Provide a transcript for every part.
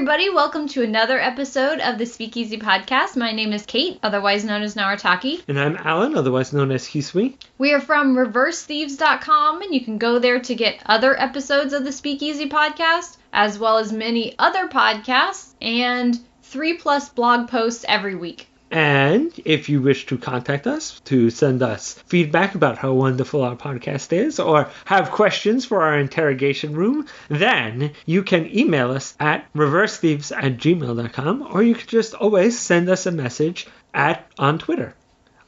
everybody. Welcome to another episode of the Speakeasy podcast. My name is Kate, otherwise known as Narataki. And I'm Alan, otherwise known as Hisui. We are from reversethieves.com, and you can go there to get other episodes of the Speakeasy podcast, as well as many other podcasts, and 3+ blog posts every week. And if you wish to contact us, to send us feedback about how wonderful our podcast is, or have questions for our interrogation room, then you can email us at reversethieves@gmail.com, or you can just always send us a message on Twitter.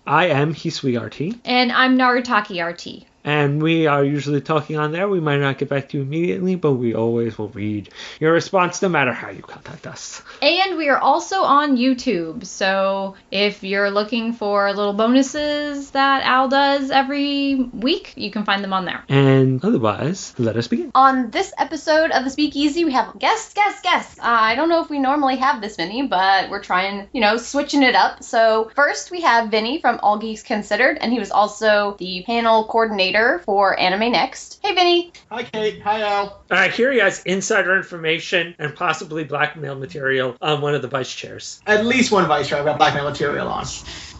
I am HisuiRT. And I'm NarutakiRT. And we are usually talking on there. We might not get back to you immediately, but we always will read your response no matter how you contact us. And we are also on YouTube. So if you're looking for little bonuses that Al does every week, you can find them on there. And otherwise, let us begin. On this episode of the Speakeasy, we have guests. I don't know if we normally have this many, but we're trying, switching it up. So first we have Vinnie from All Geeks Considered, and he was also the panel coordinator for AnimeNEXT. Hey, Vinnie. Hi, Kate. Hi, Al. Here he has insider information and possibly blackmail material on one of the vice chairs. At least one vice chair I've got blackmail material on.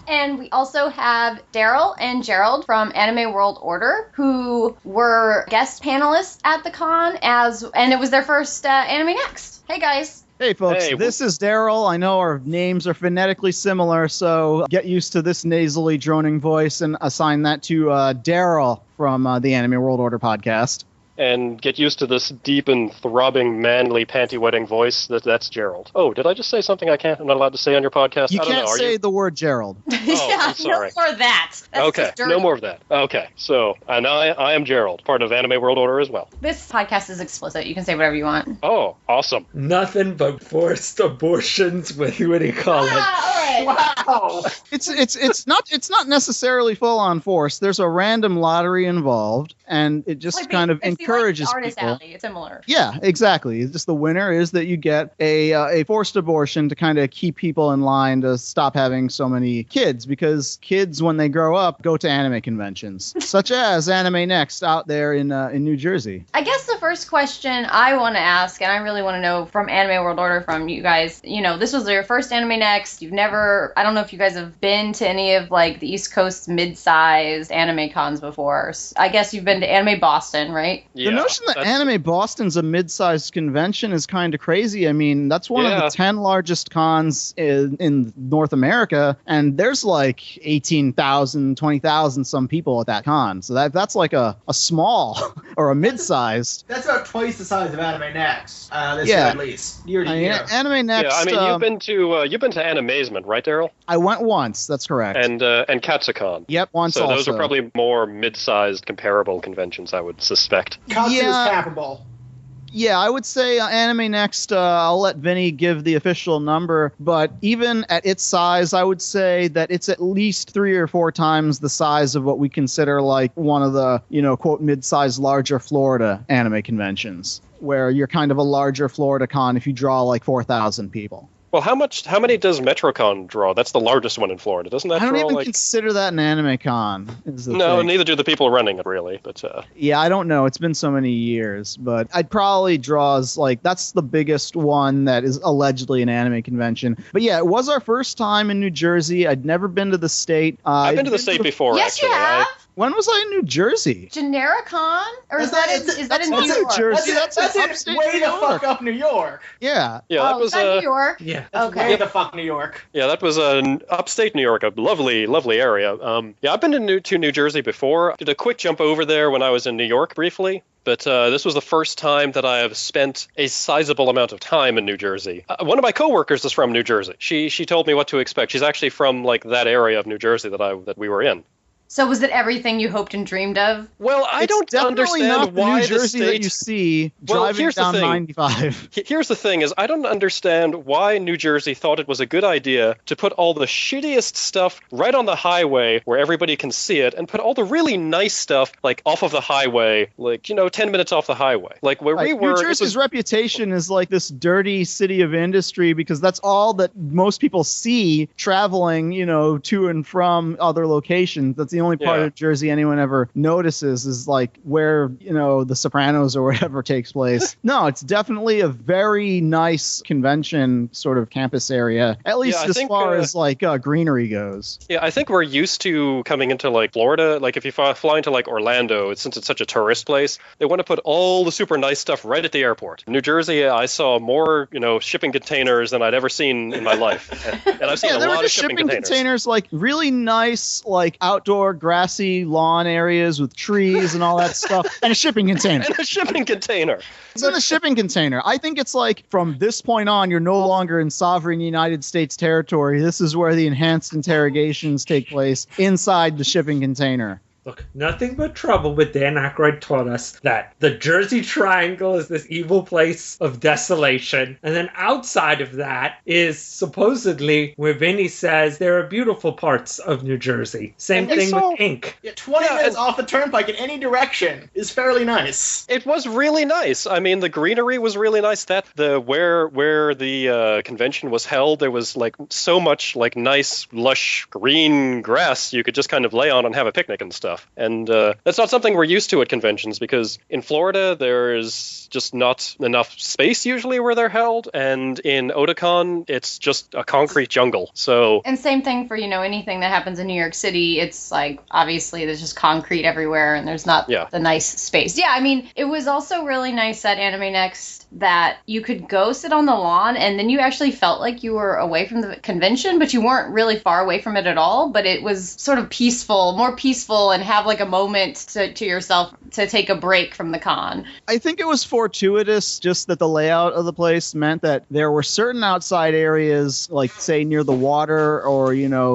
And we also have Daryl and Gerald from Anime World Order, who were guest panelists at the con, and it was their first AnimeNEXT. Hey, guys. Hey folks, This is Daryl. I know our names are phonetically similar, so get used to this nasally droning voice and assign that to Daryl from the Anime World Order podcast. And get used to this deep and throbbing, manly, panty-wetting voice. That's Gerald. Oh, did I just say something I'm not allowed to say on your podcast? You can't say the word Gerald. Yeah, I'm sorry. No more of that. That's okay, no more of that. Okay, so, and I am Gerald, part of Anime World Order as well. This podcast is explicit. You can say whatever you want. Oh, awesome. Nothing but forced abortions with, what do you call it? All right. Wow. It's not necessarily full-on force. There's a random lottery involved, and it just kind of encourages like Artist people. Alley. It's similar. Yeah, exactly. It's just the winner is that you get a forced abortion to kind of keep people in line to stop having so many kids, because kids, when they grow up, go to anime conventions, such as AnimeNEXT out there in New Jersey. I guess the first question I want to ask, and I really want to know from Anime World Order, from you guys, this was your first AnimeNEXT. You've never, I don't know if you guys have been to any of like the East Coast mid-sized anime cons before. I guess you've been to Anime Boston, right? Yeah, the notion that Anime Boston's a mid-sized convention is kind of crazy. I mean, that's one of the 10 largest cons in North America, and there's like 18,000, 20,000 some people at that con. So that's like a small or a mid-sized. That's about twice the size of AnimeNEXT. This year at least. Year to year. AnimeNEXT. Yeah, I mean, you've been to Animazement, right, Daryl? I went once. That's correct. And Katsucon. Yep, once. So also. those are probably more mid-sized comparable conventions, I would suspect. Katsu is comparable. Yeah, I would say AnimeNEXT, I'll let Vinnie give the official number, but even at its size, I would say that it's at least 3 or 4 times the size of what we consider like one of the, quote, mid-sized larger Florida anime conventions, where you're kind of a larger Florida con if you draw like 4,000 people. Well, how many does MetroCon draw? That's the largest one in Florida, doesn't that draw? I don't even consider that an anime con. No, neither do the people running it, really. But yeah, I don't know. It's been so many years, but I'd probably draws that's the biggest one that is allegedly an anime convention. But yeah, it was our first time in New Jersey. I'd never been to the state. I've been to the state before. Yes, actually. you have. When was I in New Jersey? Genericon? Or is that in New York? New Jersey. That's upstate way New the York. fuck up New York. Yeah. Yeah, that was New York. Yeah. That's way the fuck New York. Yeah, that was upstate New York, a lovely, lovely area. Yeah, I've been to New Jersey before. Did a quick jump over there when I was in New York briefly. But this was the first time that I have spent a sizable amount of time in New Jersey. One of my coworkers is from New Jersey. She told me what to expect. She's actually from like that area of New Jersey that we were in. So was it everything you hoped and dreamed of? Well, I don't understand not why New Jersey the state that you see driving down 95. Here's the thing: is I don't understand why New Jersey thought it was a good idea to put all the shittiest stuff right on the highway where everybody can see it, and put all the really nice stuff like off of the highway, like 10 minutes off the highway, like where we were. New Jersey's reputation is like this dirty city of industry because that's all that most people see traveling, to and from other locations. That's the the only part of Jersey anyone ever notices is like where, the Sopranos or whatever takes place. No, it's definitely a very nice convention sort of campus area, at least as far as like greenery goes. Yeah, I think we're used to coming into like Florida. Like if you fly into like Orlando, since it's such a tourist place, they want to put all the super nice stuff right at the airport. In New Jersey, I saw more, shipping containers than I'd ever seen in my life. And I've seen a lot of shipping containers. Like really nice, like outdoor grassy lawn areas with trees and all that stuff, and a shipping container. And a shipping container. It's in a shipping container. I think it's like from this point on, you're no longer in sovereign United States territory. This is where the enhanced interrogations take place, inside the shipping container. Look, nothing but trouble with Dan Aykroyd taught us that the Jersey Triangle is this evil place of desolation. And then outside of that is supposedly where Vinnie says there are beautiful parts of New Jersey. Same thing with Ink. Yeah, 20 minutes off the turnpike in any direction is fairly nice. It was really nice. I mean, the greenery was really nice. Where the convention was held, there was like so much like nice, lush green grass you could just kind of lay on and have a picnic and stuff. And that's not something we're used to at conventions, because in Florida there's just not enough space usually where they're held, and in Otakon it's just a concrete jungle. So and same thing for anything that happens in New York City. It's like obviously there's just concrete everywhere and there's not the nice space. Yeah, I mean it was also really nice at AnimeNEXT that you could go sit on the lawn and then you actually felt like you were away from the convention, but you weren't really far away from it at all. But it was sort of more peaceful, and have like a moment to yourself to take a break from the con. I think it was fortuitous just that the layout of the place meant that there were certain outside areas, like say near the water or,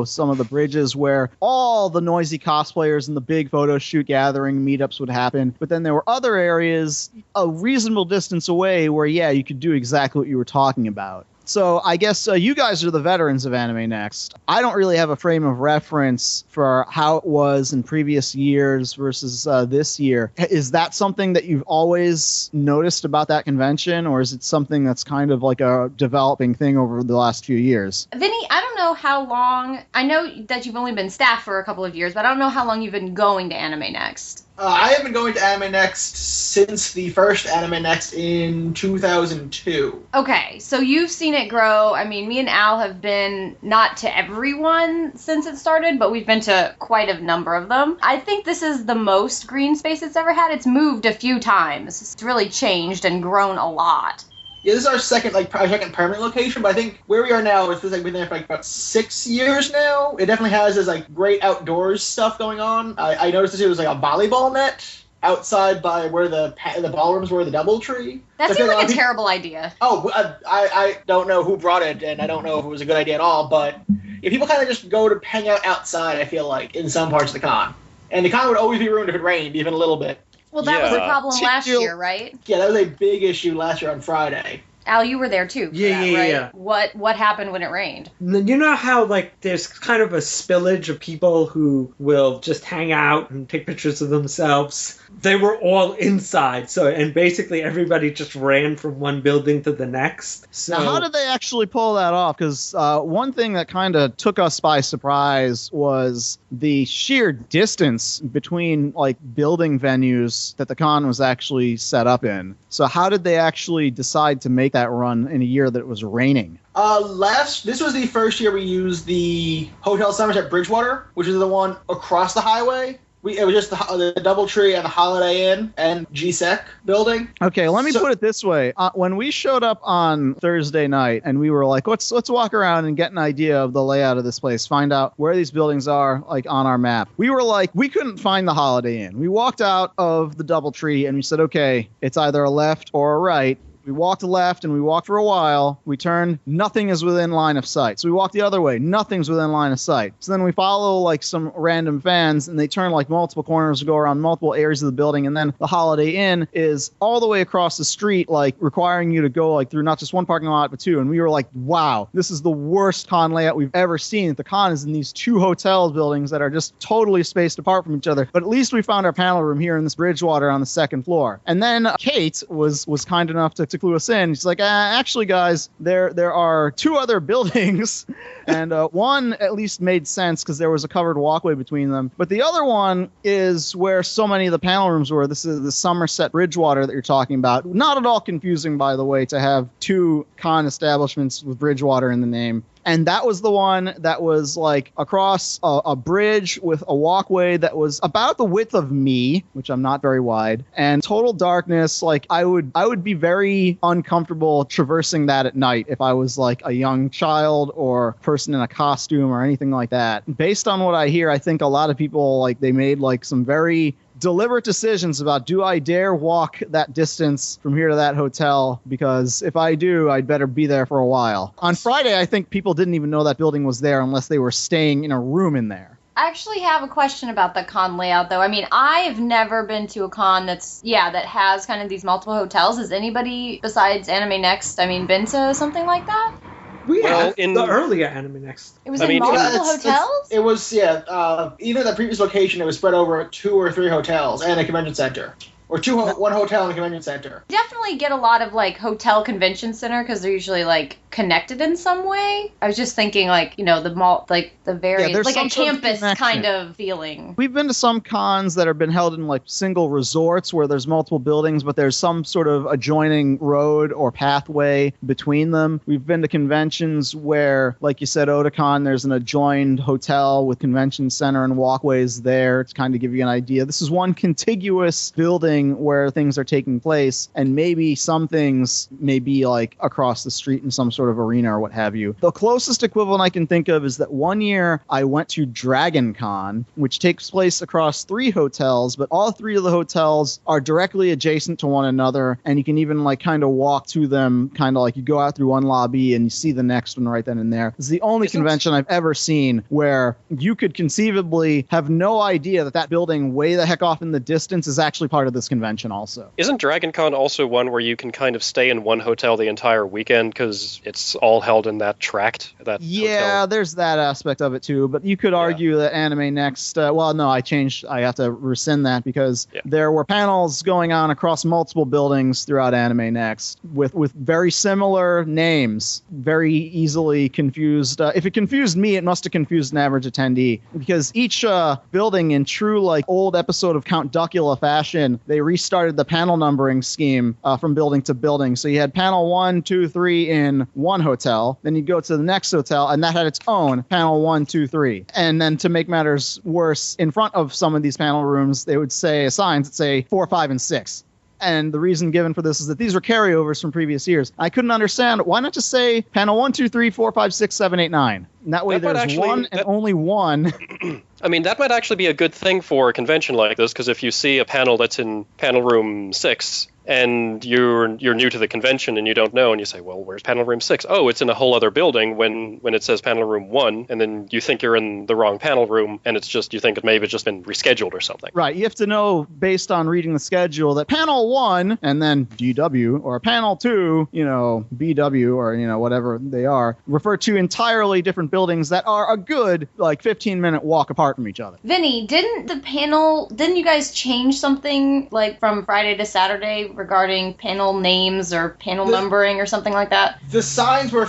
some of the bridges, where all the noisy cosplayers and the big photo shoot gathering meetups would happen. But then there were other areas a reasonable distance away where, you could do exactly what you were talking about. So I guess you guys are the veterans of AnimeNEXT. I don't really have a frame of reference for how it was in previous years versus this year. Is that something that you've always noticed about that convention, or is it something that's kind of like a developing thing over the last few years? Vinnie, I don't know how long. I know that you've only been staff for a couple of years, but I don't know how long you've been going to AnimeNEXT. I have been going to AnimeNEXT since the first AnimeNEXT in 2002. Okay, so you've seen it grow. I mean, me and Al have been, not to everyone since it started, but we've been to quite a number of them. I think this is the most green space it's ever had. It's moved a few times. It's really changed and grown a lot. Yeah, this is our second permanent location, but I think where we are now, it feels like we've been there for about 6 years now. It definitely has this great outdoors stuff going on. I noticed it was like a volleyball net outside by where the ballrooms were, the DoubleTree. That seems like a terrible idea. Oh, I don't know who brought it, and I don't know if it was a good idea at all, but people kind of just go to hang out outside, I feel like, in some parts of the con. And the con would always be ruined if it rained, even a little bit. Well, that was a problem last year, right? Yeah, that was a big issue last year on Friday. Al, you were there too. Yeah. What happened when it rained? You know how there's kind of a spillage of people who will just hang out and take pictures of themselves? They were all inside, and basically everybody just ran from one building to the next. So now, how did they actually pull that off? Because one thing that kind of took us by surprise was the sheer distance between building venues that the con was actually set up in. So how did they actually decide to make that run in a year that it was raining? This was the first year we used the Hotel Somerset Bridgewater, which is the one across the highway. It was just the DoubleTree and the Holiday Inn and GSEC building. Okay, let me put it this way. When we showed up on Thursday night and we were like, let's walk around and get an idea of the layout of this place, find out where these buildings are on our map. We were like, we couldn't find the Holiday Inn. We walked out of the DoubleTree and we said, okay, it's either a left or a right. We walked left and we walked for a while. We turned, nothing is within line of sight. So we walked the other way, nothing's within line of sight. So then we follow some random fans and they turn multiple corners, go around multiple areas of the building. And then the Holiday Inn is all the way across the street, requiring you to go through not just one parking lot, but two. And we were like, wow, this is the worst con layout we've ever seen. The con is in these two hotel buildings that are just totally spaced apart from each other. But at least we found our panel room here in this Bridgewater on the second floor. And then Kate was kind enough to to clue us in. He's like, actually, guys, there are 2 other buildings, and one at least made sense because there was a covered walkway between them. But the other one is where so many of the panel rooms were. This is the Somerset Bridgewater that you're talking about. Not at all confusing, by the way, to have 2 con establishments with Bridgewater in the name. And that was the one that was like across a bridge with a walkway that was about the width of me, which I'm not very wide, and total darkness. Like I would be very uncomfortable traversing that at night if I was like a young child or person in a costume or anything like that. Based on what I hear, I think a lot of people like they made like some very deliberate decisions about, do I dare walk that distance from here to that hotel? Because if I do, I'd better be there for a while. On Friday, I think people didn't even know that building was there unless they were staying in a room in there. I actually have a question about the con layout, though. I mean, I've never been to a con that has kind of these multiple hotels. Has anybody besides AnimeNEXT, been to something like that? We Well, had in- the earlier AnimeNEXT. It was I in mean, multiple hotels? It was, even at the previous location, it was spread over 2 or 3 hotels and a convention center. Or one hotel and a convention center. Definitely get a lot of, like, hotel convention center, because they're usually, like, connected in some way. I was just thinking, like, the mall, like, the various, there's like, some a sort of campus connection. kind of feeling. We've been to some cons that have been held in like single resorts where there's multiple buildings, but there's some sort of adjoining road or pathway between them. We've been to conventions where, like you said, Otakon, there's an adjoined hotel with convention center and walkways there to kind of give you an idea. This is one contiguous building where things are taking place, and maybe some things may be like across the street in some sort of arena or what have you. The closest equivalent I can think of is that one year I went to Dragon Con, which takes place across 3 hotels, but all 3 of the hotels are directly adjacent to one another, and you can even like kind of walk to them, kind of like you go out through one lobby and you see the next one right then and there. It's the only convention I've ever seen where you could conceivably have no idea that that building way the heck off in the distance is actually part of this convention also. Isn't DragonCon also one where you can kind of stay in one hotel the entire weekend because it's all held in that tract? Hotel? There's that aspect of it too, but you could argue that AnimeNEXT, I have to rescind that because there were panels going on across multiple buildings throughout AnimeNEXT with very similar names, very easily confused. If it confused me, it must have confused an average attendee, because each building, in true like old episode of Count Duckula fashion, they restarted the panel numbering scheme from building to building. So you had panel 1, 2, 3 in one hotel, then you go to the next hotel, and that had its own panel 1, 2, 3. And then to make matters worse, in front of some of these panel rooms, they would say signs that say 4, 5, and 6. And the reason given for this is that these were carryovers from previous years. I couldn't understand, why not just say panel 1, 2, 3, 4, 5, 6, 7, 8, 9? And that way there's one and only one. I mean, that might actually be a good thing for a convention like this, because if you see a panel that's in panel room 6, and you're new to the convention and you don't know, and you say, well, where's panel room 6? Oh, it's in a whole other building when it says panel room 1, and then you think you're in the wrong panel room, and it's just, you think it may have just been rescheduled or something. Right, you have to know, based on reading the schedule, that panel 1, and then DW, or panel 2, BW, or, whatever they are, refer to entirely different buildings that are a good, 15-minute walk apart from each other. Vinny, didn't you guys change something, from Friday to Saturday regarding panel names or panel numbering or something like that? The signs were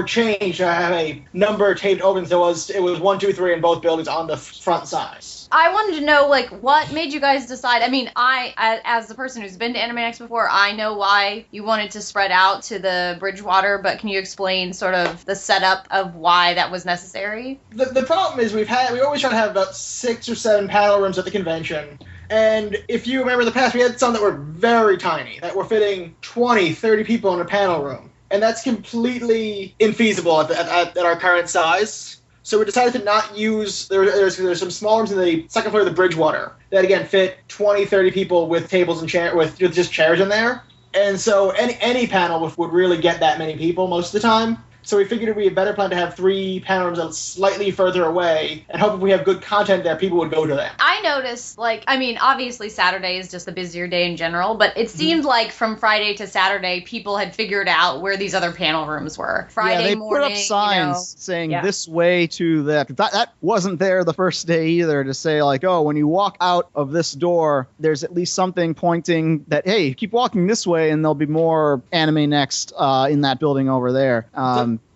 changed to have a number taped open, so it was 1, 2, 3 in both buildings on the front sides. I wanted to know, what made you guys decide? I mean, as the person who's been to AnimeNEXT before, I know why you wanted to spread out to the Bridgewater, but can you explain sort of the setup of why that was necessary? The problem is we always try to have about 6 or 7 panel rooms at the convention. And if you remember in the past, we had some that were very tiny, that were fitting 20, 30 people in a panel room. And that's completely infeasible at our current size. So we decided to not use, there's some small rooms in the second floor of the Bridgewater that, again, fit 20, 30 people with tables and chairs, with just chairs in there. And so any panel would really get that many people most of the time. So we figured it would be a better plan to have 3 panel rooms slightly further away, and hope if we have good content there, people would go to them. I noticed, obviously Saturday is just a busier day in general, but it seemed like from Friday to Saturday, people had figured out where these other panel rooms were. Friday they morning, put up signs saying Yeah. this way to that. That wasn't there the first day either, to say like, oh, when you walk out of this door, there's at least something pointing that, hey, keep walking this way and there'll be more AnimeNEXT in that building over there.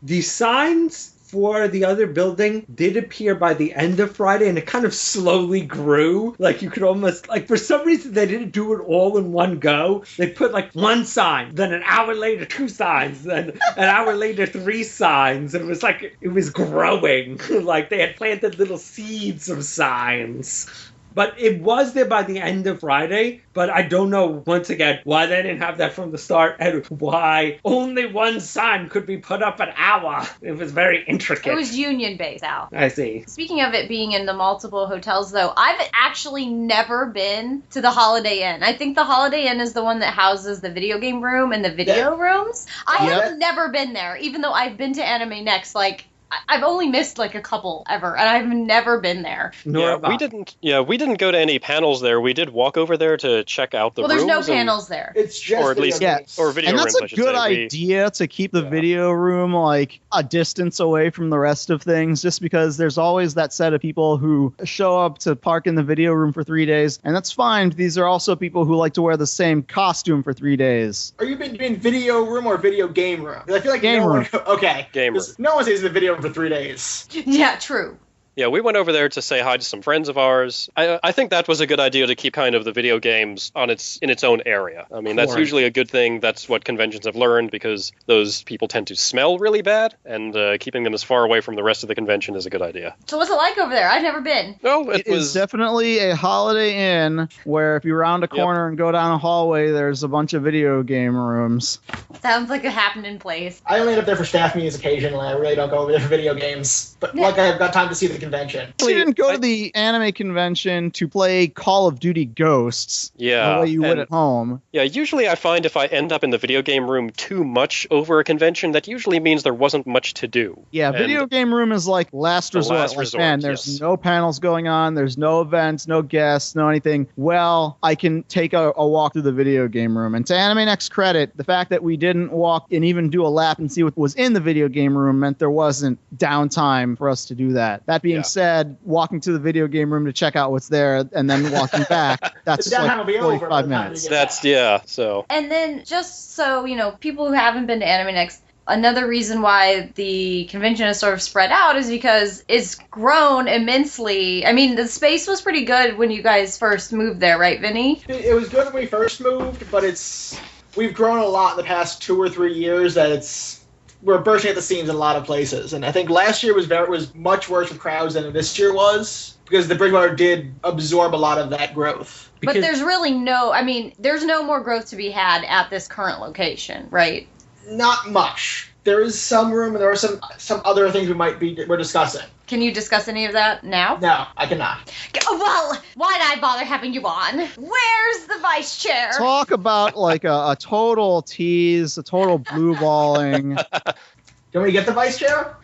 The signs for the other building did appear by the end of Friday, and it kind of slowly grew. Like, you could almost, like, for some reason, they didn't do it all in one go. They put, like, 1 sign, then an hour later, 2 signs, then an hour later, 3 signs. And it was like, it was growing. Like, they had planted little seeds of signs. But it was there by the end of Friday, but I don't know, once again, why they didn't have that from the start and why only 1 sign could be put up an hour. It was very intricate. It was union-based, Al. I see. Speaking of it being in the multiple hotels, though, I've actually never been to the Holiday Inn. I think the Holiday Inn is the one that houses the video game room and the video rooms. I have never been there, even though I've been to AnimeNEXT, I've only missed a couple ever, and I've never been there. We didn't go to any panels there. We did walk over there to check out the rooms. Well, there's no panels there. It's just or at least or video and rooms. that's a good idea to keep the video room a distance away from the rest of things, just because there's always that set of people who show up to park in the video room for 3 days, and that's fine. These are also people who like to wear the same costume for 3 days. Are you mean video room or video game room? I feel like game room. Okay. Game room. No one stays in the video room for 3 days. Yeah, true. Yeah, we went over there to say hi to some friends of ours. I think that was a good idea to keep kind of the video games in its own area. I mean, that's usually a good thing. That's what conventions have learned, because those people tend to smell really bad, and keeping them as far away from the rest of the convention is a good idea. So what's it like over there? I've never been. Well, it was definitely a Holiday Inn where if you round a corner and go down a hallway, there's a bunch of video game rooms. Sounds like a happening place. I only end up there for staff meetings occasionally. I really don't go over there for video games. But I have got time to see the convention. You didn't go to the anime convention to play Call of Duty Ghosts the way you would at home. Yeah, usually I find if I end up in the video game room too much over a convention, that usually means there wasn't much to do. Yeah, video game room is like last resort. Last resort, man, there's no panels going on, there's no events, no guests, no anything. Well, I can take a walk through the video game room. And to AnimeNEXT credit, the fact that we didn't walk and even do a lap and see what was in the video game room meant there wasn't downtime for us to do that. That being said, walking to the video game room to check out what's there and then walking back, that's like 45 minutes. And then just so, people who haven't been to AnimeNEXT, another reason why the convention is sort of spread out is because it's grown immensely. I mean, the space was pretty good when you guys first moved there, right, Vinnie? It was good when we first moved, but we've grown a lot in the past 2 or 3 years that we're bursting at the seams in a lot of places. And I think last year was much worse with crowds than this year was, because the Bridgewater did absorb a lot of that growth. But there's really there's no more growth to be had at this current location, right? Not much. There is some room, and there are some other things we're discussing. Can you discuss any of that now? No, I cannot. Well, why'd I bother having you on? Where's the vice chair? Talk about a total tease, a total blue balling. Can we get the vice chair?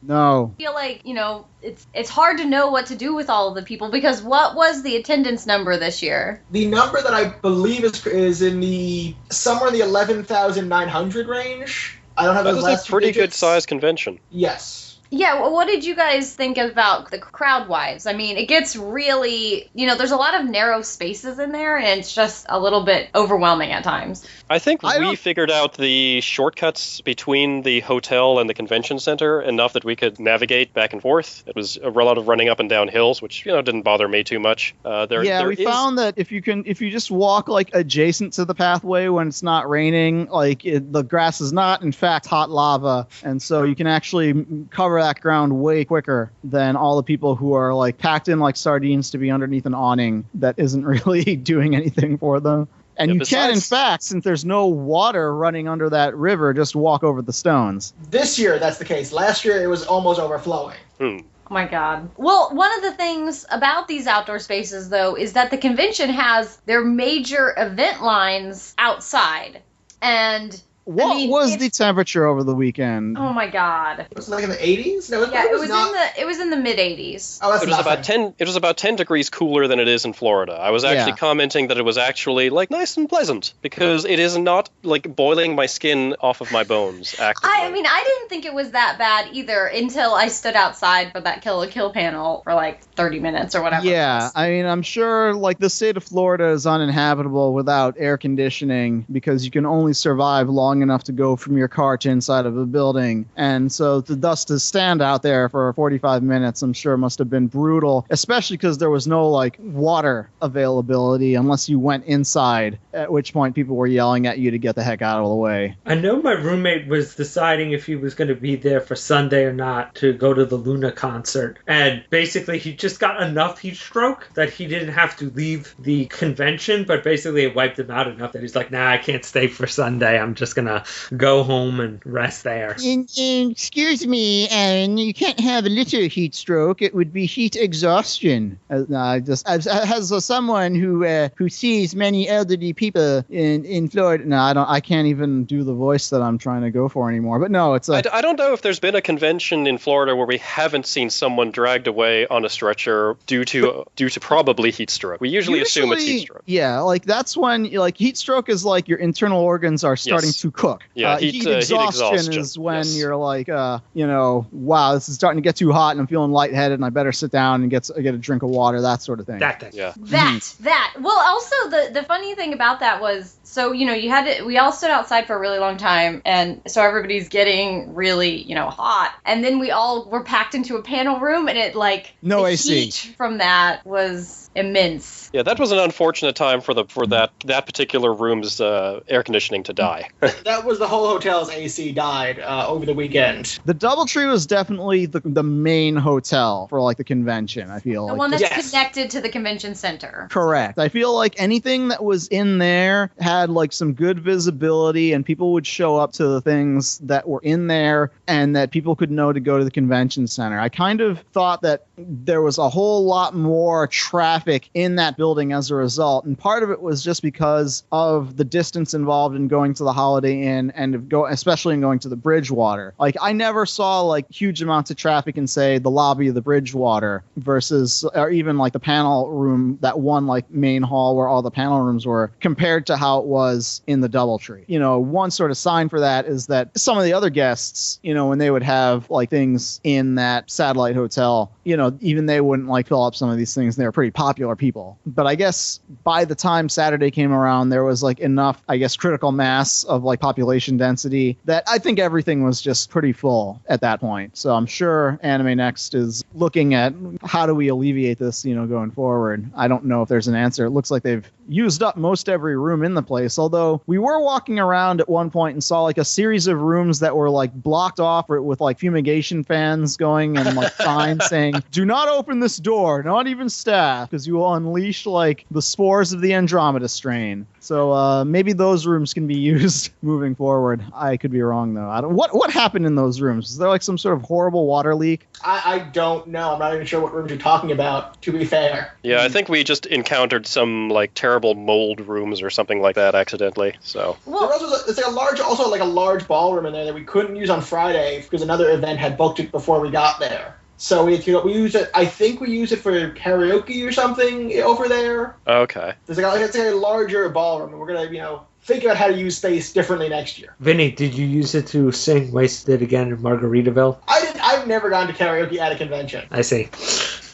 No. I feel like, it's hard to know what to do with all of the people, because what was the attendance number this year? The number that I believe is in somewhere in the 11,900 range. I don't have those last 2 digits. That was a pretty good sized convention. Yes. Yeah, well, what did you guys think about the crowd-wise? I mean, it gets really, there's a lot of narrow spaces in there, and it's just a little bit overwhelming at times. I think we figured out the shortcuts between the hotel and the convention center enough that we could navigate back and forth. It was a lot of running up and down hills, which, didn't bother me too much. We found that if you just walk, adjacent to the pathway when it's not raining, the grass is not, in fact, hot lava, and so you can actually cover that ground way quicker than all the people who are packed in like sardines to be underneath an awning that isn't really doing anything for them. And you can, in fact, since there's no water running under that river, just walk over the stones. This year, that's the case. Last year, it was almost overflowing. Oh my God. Well, one of the things about these outdoor spaces, though, is that the convention has their major event lines outside. And What was the temperature over the weekend? Oh my god. Was it like in the 80s? No, Yeah, it was in the mid 80s. Oh, that's It was about 10. It was about 10 degrees cooler than it is in Florida. I was actually commenting that it was actually like nice and pleasant because it is not like boiling my skin off of my bones. Actively. I mean, I didn't think it was that bad either until I stood outside for that Kill la Kill panel for like 30 minutes or whatever. Yeah, I mean, I'm sure like the state of Florida is uninhabitable without air conditioning because you can only survive long enough to go from your car to inside of a building. And so to stand out there for 45 minutes, I'm sure must have been brutal, especially because there was no like water availability unless you went inside, at which point people were yelling at you to get the heck out of the way. I know my roommate was deciding if he was going to be there for Sunday or not to go to the Luna concert. And basically he just got enough heat stroke that he didn't have to leave the convention, but basically it wiped him out enough that he's like, nah, I can't stay for Sunday. I'm just going to go home and rest there. Excuse me, Aaron, you can't have a little heat stroke. It would be heat exhaustion. As someone who sees many elderly people in Florida, I can't even do the voice that I'm trying to go for anymore. But no, it's I don't know if there's been a convention in Florida where we haven't seen someone dragged away on a stretcher due to probably heat stroke. We usually assume it's heat stroke. Yeah, like that's when like heat stroke is like your internal organs are starting to cook. Yeah, heat exhaustion is when you're like, wow, this is starting to get too hot and I'm feeling lightheaded and I better sit down and get a drink of water, that sort of thing. That thing. Yeah. That. Well, also the funny thing about that was, so, we all stood outside for a really long time, and so everybody's getting really, hot. And then we all were packed into a panel room, and it, like, no the AC. heat from that was immense. Yeah, that was an unfortunate time for that particular room's air conditioning to die. That was the whole hotel's AC died over the weekend. The DoubleTree was definitely the main hotel for like the convention, I feel. The like. one that's connected to the convention center. Correct. I feel like anything that was in there had like some good visibility and people would show up to the things that were in there and that people could know to go to the convention center. I kind of thought that there was a whole lot more traffic in that building as a result, and part of it was just because of the distance involved in going to the Holiday Inn and especially in going to the Bridgewater. Like I never saw like huge amounts of traffic in say the lobby of the Bridgewater versus or even like the panel room, that one like main hall where all the panel rooms were, compared to how it was in the DoubleTree. One sort of sign for that is that some of the other guests, when they would have like things in that satellite hotel, even they wouldn't like fill up some of these things. They were pretty popular people. But I guess by the time Saturday came around, there was like enough, I guess, critical mass of like population density that I think everything was just pretty full at that point. So I'm sure AnimeNEXT is looking at how do we alleviate this, going forward. I don't know if there's an answer. It looks like they've used up most every room in the place, although we were walking around at one point and saw like a series of rooms that were like blocked off with like fumigation fans going and like signs saying, do not open this door, not even staff, because you will unleash like the spores of the Andromeda strain. So maybe those rooms can be used moving forward. I could be wrong though. I don't. What happened in those rooms? Is there like some sort of horrible water leak? I don't know. I'm not even sure what rooms you're talking about, to be fair. Yeah, I think we just encountered some like terrible mold rooms or something like that accidentally. So there was it's like a large ballroom in there that we couldn't use on Friday because another event had booked it before we got there. So we use it. I think we use it for karaoke or something over there. Okay. It's a larger ballroom, and we're gonna think about how to use space differently next year. Vinny, did you use it to sing Wasted Again in Margaritaville? I've never gone to karaoke at a convention. I see.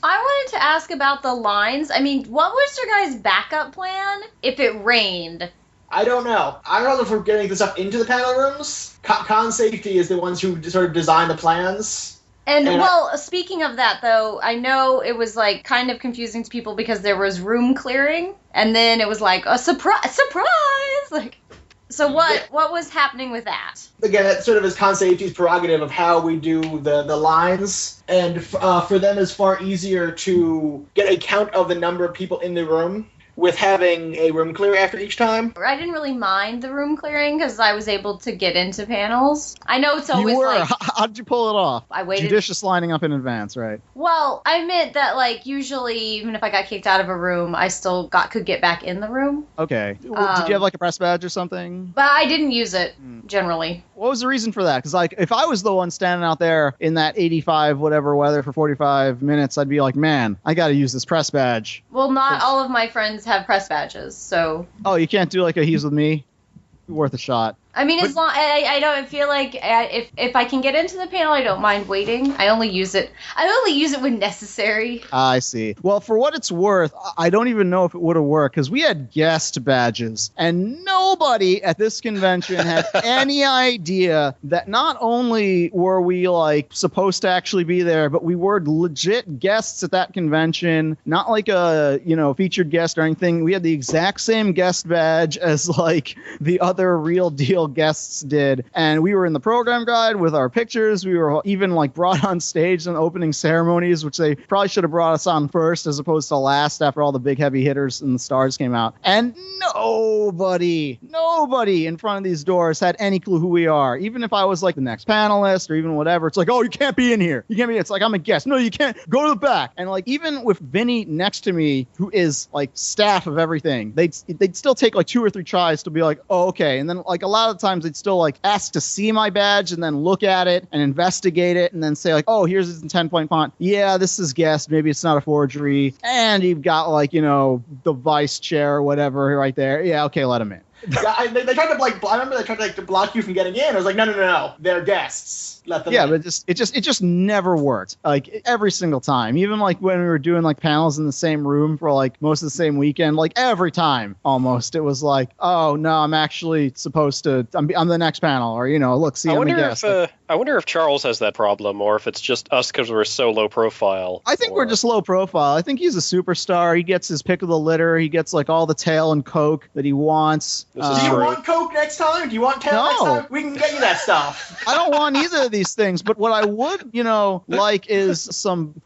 I wanted to ask about the lines. I mean, what was your guys' backup plan if it rained? I don't know. I don't know if we're getting this stuff into the panel rooms. Con Safety is the ones who sort of design the plans. And speaking of that, though, I know it was, like, kind of confusing to people because there was room clearing, and then it was like, a surprise! Like, so what was happening with that? Again, that sort of is Con Safety's prerogative of how we do the lines, and for them it's far easier to get a count of the number of people in the room with having a room clear after each time? I didn't really mind the room clearing because I was able to get into panels. I know it's always You were. like How did you pull it off? I waited. Judicious lining up in advance, right? Well, I meant that like usually even if I got kicked out of a room, I still could get back in the room. Okay. Did you have like a press badge or something? But I didn't use it generally. What was the reason for that? Because like if I was the one standing out there in that 85 whatever weather for 45 minutes, I'd be like, man, I got to use this press badge. Well, not all of my friends have press badges, so. Oh, you can't do like a he's with me? Worth a shot. I mean, as long I don't feel like if I can get into the panel, I don't mind waiting. I only use it when necessary. I see. Well, for what it's worth, I don't even know if it would have worked because we had guest badges, and nobody at this convention had any idea that not only were we like supposed to actually be there, but we were legit guests at that convention. Not like a featured guest or anything. We had the exact same guest badge as like the other real deal guests did, and we were in the program guide with our pictures. We were even like brought on stage in opening ceremonies, which they probably should have brought us on first as opposed to last after all the big heavy hitters and the stars came out. And nobody in front of these doors had any clue who we are. Even if I was like the next panelist or even whatever, it's like, oh, you can't be in here. You can't be. It's like, I'm a guest. No, you can't. Go to the back. And like even with Vinnie next to me, who is like staff of everything, they'd still take like 2 or 3 tries to be like, oh, okay. And then like a lot of times they'd still like ask to see my badge and then look at it and investigate it and then say like, oh, here's his 10-point font. Yeah, this is guest. Maybe it's not a forgery. And you've got like, the vice chair or whatever right there. Yeah, okay, let him in. Yeah, they tried to I remember they tried to block you from getting in. I was like, no, they're guests. Let them in. But it just never worked. Like every single time. Even like when we were doing like panels in the same room for like most of the same weekend, like every time almost it was like, oh no, I'm actually supposed to. I'm the next panel, or look, see, I'm a guest. I wonder if Charles has that problem, or if it's just us because we're so low profile. I think we're just low profile. I think he's a superstar. He gets his pick of the litter. He gets like all the tail and Coke that he wants. Do you want Coke next time? Do you want tail next time? We can get you that stuff. I don't want either of these things, but what I would, like is some,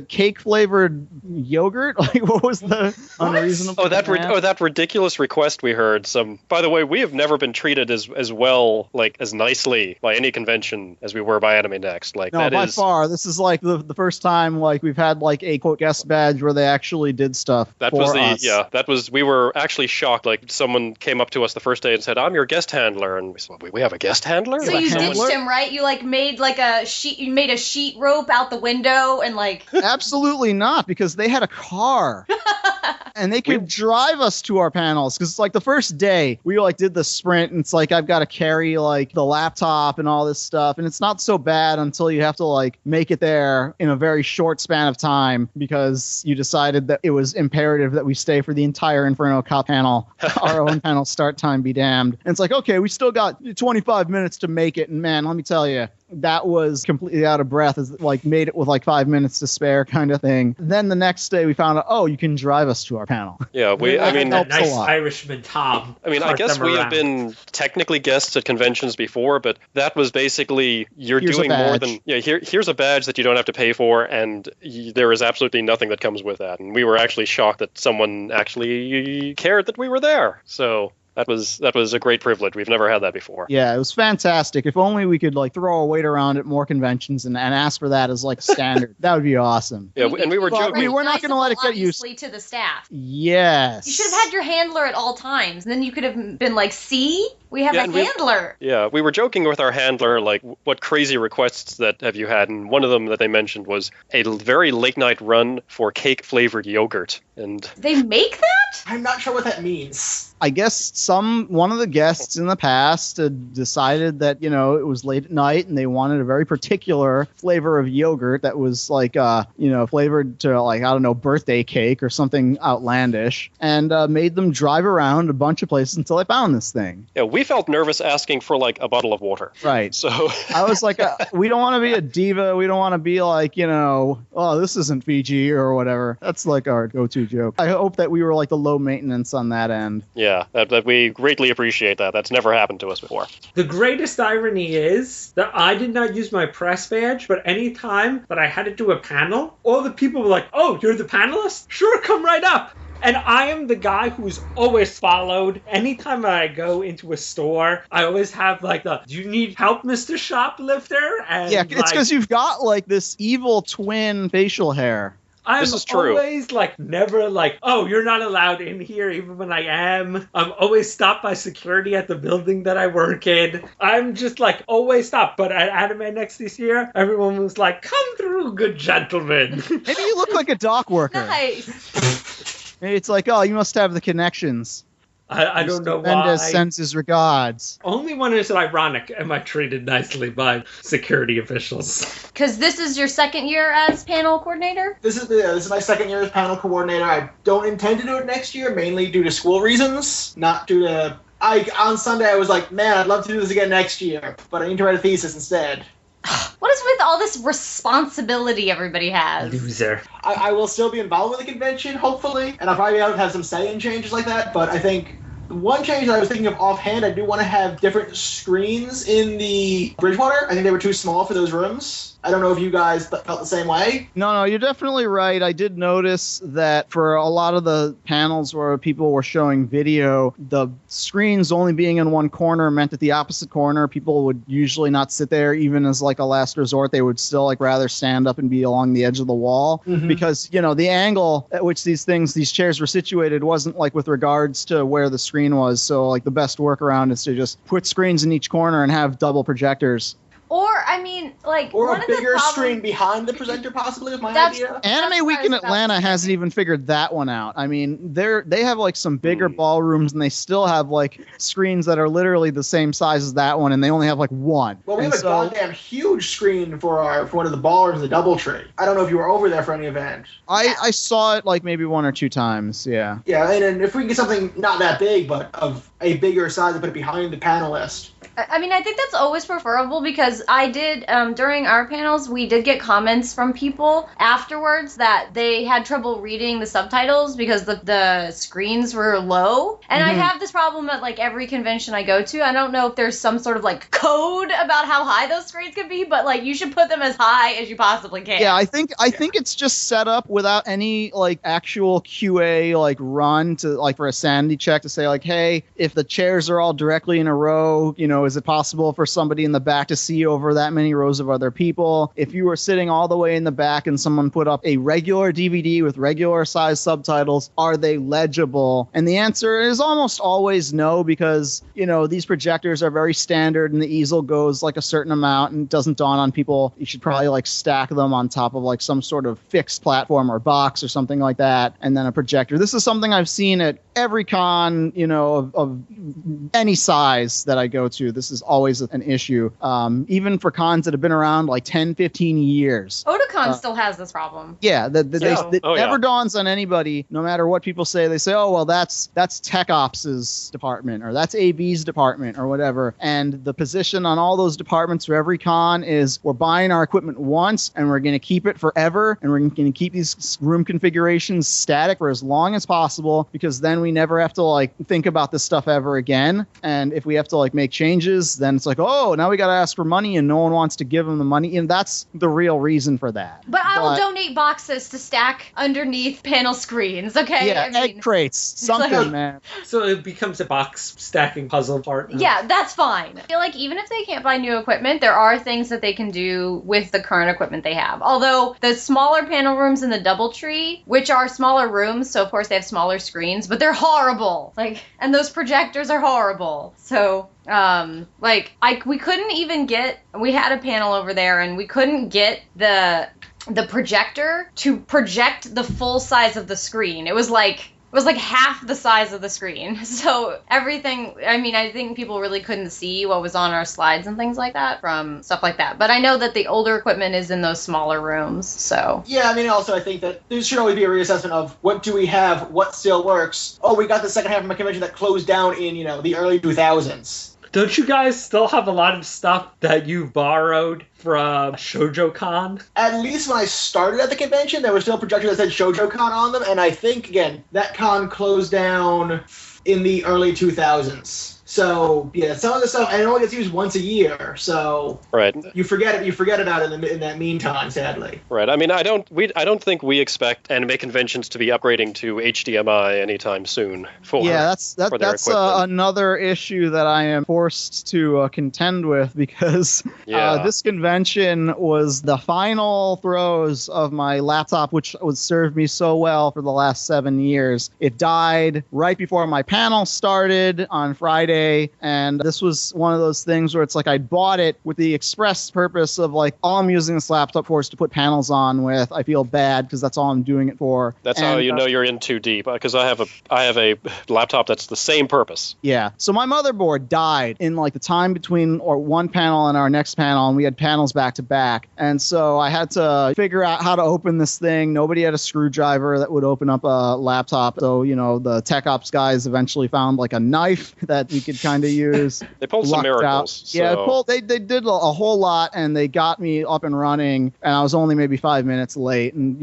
cake flavored yogurt? Like what was the unreasonable? that ridiculous request we heard. By the way, we have never been treated as well, like as nicely by any convention as we were by AnimeNEXT. Like, no, by far. This is like the first time like we've had like a quote guest badge where they actually did stuff. We were actually shocked. Like someone came up to us the first day and said, "I'm your guest handler," and we said, "We have a guest handler." So you ditched him, right? You like made like a sheet. You made a sheet rope out the window and like. Absolutely not, because they had a car. And they could drive us to our panels, because it's like the first day we like did the sprint and it's like I've got to carry like the laptop and all this stuff, and it's not so bad until you have to like make it there in a very short span of time because you decided that it was imperative that we stay for the entire Inferno Cop panel. Our own panel start time be damned. And it's like, okay, we still got 25 minutes to make it, and man, let me tell you, that was completely out of breath, as like made it with like 5 minutes to spare kind of thing. Then the next day we found out, oh, you can drive us to our panel. Yeah, that nice Irishman Tom. I mean, I guess we have been technically guests at conventions before, but that was basically here's doing more than here's a badge that you don't have to pay for, and there is absolutely nothing that comes with that. And we were actually shocked that someone actually cared that we were there. So that was a great privilege. We've never had that before. Yeah, it was fantastic. If only we could like throw our weight around at more conventions and ask for that as like standard. That would be awesome. Yeah, and we were joking. We're not going to let it get used to the staff. Yes. You should have had your handler at all times, and then you could have been like, "See, we have a handler." We were joking with our handler, like, what crazy requests that have you had? And one of them that they mentioned was a very late night run for cake flavored yogurt. And they make that? I'm not sure what that means. I guess one of the guests in the past had decided that, it was late at night and they wanted a very particular flavor of yogurt that was like, flavored to like, I don't know, birthday cake or something outlandish, and made them drive around a bunch of places until they found this thing. Yeah, we felt nervous asking for like a bottle of water. Right. So I was like, we don't want to be a diva. We don't want to be like, oh, this isn't Fiji or whatever. That's like our go-to joke. I hope that we were like the low maintenance on that end. Yeah, that we greatly appreciate that. That's never happened to us before. The greatest irony is that I did not use my press badge, but any time that I had to do a panel, all the people were like, "Oh, you're the panelist? Sure, come right up." And I am the guy who's always followed. Anytime I go into a store, I always have like do you need help, Mr. Shoplifter? And Yeah, it's because you've got like this evil twin facial hair. I'm This is true. always never oh, you're not allowed in here even when I am. I'm always stopped by security at the building that I work in. I'm just always stopped. But at AnimeNEXT this year, everyone was like, come through, good gentlemen. Maybe you look like a dock worker. Nice. Maybe it's like, oh, you must have the connections. I don't know why. Mendes sends his regards. Only when it's ironic am I treated nicely by security officials. Because this is your second year as panel coordinator? This is my second year as panel coordinator. I don't intend to do it next year, mainly due to school reasons, not due to... on Sunday, I was like, man, I'd love to do this again next year, but I need to write a thesis instead. What is with all this responsibility everybody has? Loser. I will still be involved with the convention, hopefully, and I'll probably be able to have some say in changes like that, but I think one change that I was thinking of offhand, I do want to have different screens in the Bridgewater. I think they were too small for those rooms. I don't know if you guys felt the same way. No, you're definitely right. I did notice that for a lot of the panels where people were showing video, the screens only being in one corner meant that the opposite corner, people would usually not sit there even as a last resort. They would still rather stand up and be along the edge of the wall because, the angle at which these chairs were situated wasn't with regards to where the screen was. So the best workaround is to just put screens in each corner and have double projectors. Or, I mean, or one a of the bigger problems... screen behind the presenter, possibly, is my That's- idea. Anime Week in Atlanta hasn't even figured that one out. I mean, they have some bigger ballrooms, and they still have screens that are literally the same size as that one, and they only have one. Well, we have a goddamn huge screen for one of the ballrooms, the DoubleTree. I don't know if you were over there for any event. I saw it maybe one or two times. Yeah. Yeah, and if we can get something not that big, but of a bigger size and put it behind the panelist. I mean, I think that's always preferable because I did, during our panels, we did get comments from people afterwards that they had trouble reading the subtitles because the screens were low. And I have this problem at every convention I go to. I don't know if there's some sort of code about how high those screens can be, but you should put them as high as you possibly can. Yeah, I think it's just set up without any actual QA run to for a sanity check to say hey, if the chairs are all directly in a row, is it possible for somebody in the back to see over that many rows of other people? If you were sitting all the way in the back and someone put up a regular DVD with regular size subtitles, are they legible? And the answer is almost always no, because, these projectors are very standard and the easel goes a certain amount and it doesn't dawn on people. You should probably stack them on top of some sort of fixed platform or box or something like that. And then a projector. This is something I've seen at every con, of any size that I go to. This is always an issue. Even for cons that have been around 10, 15 years. Otakon still has this problem. Yeah, it never dawns on anybody, no matter what people say. They say, oh, well, that's Tech Ops' department, or that's AV's department, or whatever. And the position on all those departments for every con is we're buying our equipment once, and we're going to keep it forever, and we're going to keep these room configurations static for as long as possible, because then we never have to think about this stuff ever again. And if we have to make changes, then it's oh, now we got to ask for money, and no one wants to give them the money, and that's the real reason for that. But I will donate boxes to stack underneath panel screens, okay? Yeah, egg crates, something, man. So it becomes a box stacking puzzle part. Yeah, that's fine. I feel even if they can't buy new equipment, there are things that they can do with the current equipment they have. Although the smaller panel rooms in the DoubleTree, which are smaller rooms, so of course they have smaller screens, but they're horrible. And those projectors are horrible. So we couldn't even we had a panel over there and we couldn't get the projector to project the full size of the screen. It was half the size of the screen. So everything, I think people really couldn't see what was on our slides and things like that from stuff like that. But I know that the older equipment is in those smaller rooms, so. Yeah, also I think that there should always be a reassessment of what do we have, what still works. Oh, we got the second half of my convention that closed down in, the early 2000s. Don't you guys still have a lot of stuff that you borrowed from ShoujoCon? At least when I started at the convention, there was still projectors that said ShoujoCon on them, and I think, again, that con closed down in the early 2000s. So yeah, some of the stuff, and it only gets used once a year. So right. You forget about it in that meantime, sadly. Right. I mean, I don't think we expect anime conventions to be upgrading to HDMI anytime soon. That's another issue that I am forced to contend with, because this convention was the final throes of my laptop, which would serve me so well for the last 7 years. It died right before my panel started on Friday, and this was one of those things where it's like I bought it with the express purpose of like, all I'm using this laptop for is to put panels on with. I feel bad because that's all I'm doing it for. That's how you know you're in too deep, because I have a laptop that's the same purpose. Yeah. So my motherboard died in like the time between one panel and our next panel, and we had panels back to back. And so I had to figure out how to open this thing. Nobody had a screwdriver that would open up a laptop. So, the tech ops guys eventually found like a knife that we could kind of use. They pulled some miracles. So. Yeah, they did a whole lot, and they got me up and running, and I was only maybe 5 minutes late. And,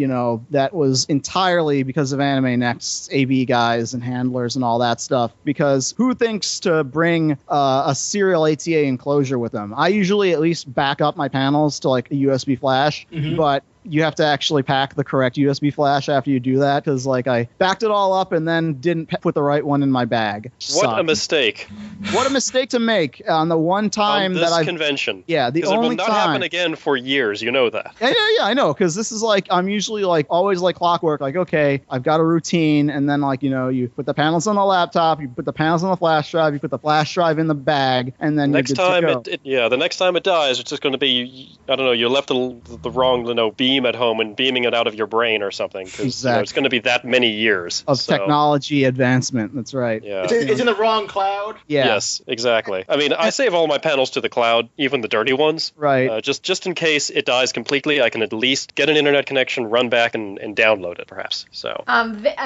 that was entirely because of AnimeNEXT AV guys and handlers and all that stuff, because who thinks to bring a serial ATA enclosure with them? I usually at least back up my panels to like a USB flash, but you have to actually pack the correct USB flash after you do that, because like I backed it all up and then didn't put the right one in my bag. What a mistake. What a mistake to make on the one time that I convention. Yeah, the only time. It will not happen again for years, you know that. Yeah, I know, because this is like, I'm usually like always like clockwork, like, okay, I've got a routine, and then like, you put the panels on the laptop, you put the panels on the flash drive, you put the flash drive in the bag, and then the next time it dies, it's just going to be, I don't know, you left the wrong, beam at home and beaming it out of your brain or something, because exactly. It's going to be that many years of technology advancement. That's right. Yeah, it's in the wrong cloud. Yeah. Yes, exactly. I mean, I save all my panels to the cloud, even the dirty ones. Right. Just in case it dies completely, I can at least get an internet connection, run back, and download it, perhaps. So.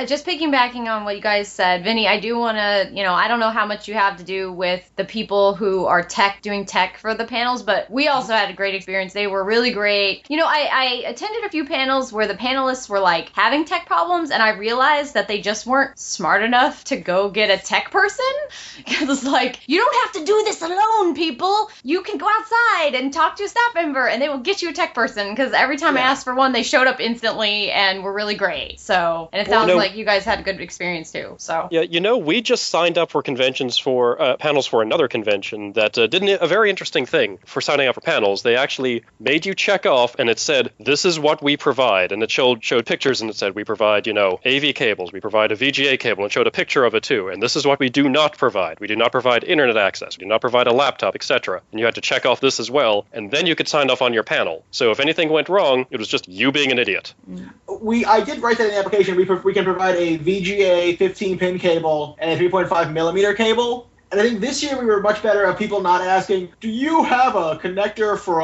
Just piggybacking on what you guys said, Vinnie, I do want to, I don't know how much you have to do with the people who are doing tech for the panels, but we also had a great experience. They were really great. I attended a few panels where the panelists were like having tech problems, and I realized that they just weren't smart enough to go get a tech person, because it's like, you don't have to do this alone, people. You can go outside and talk to a staff member and they will get you a tech person, because every time I asked for one, they showed up instantly and were really great. So, and it sounds like you guys had a good experience too. So yeah, we just signed up for conventions for panels for another convention that did a very interesting thing for signing up for panels. They actually made you check off, and it said, this is what we provide, and it showed pictures, and it said we provide AV cables, we provide a VGA cable, and showed a picture of it too, and this is what we do not provide. We do not provide internet access, we do not provide a laptop, etc. And you had to check off this as well, and then you could sign off on your panel. So if anything went wrong, it was just you being an idiot. I did write that in the application. We can provide a VGA 15-pin cable and a 3.5 millimeter cable. And I think this year we were much better at people not asking, do you have a connector for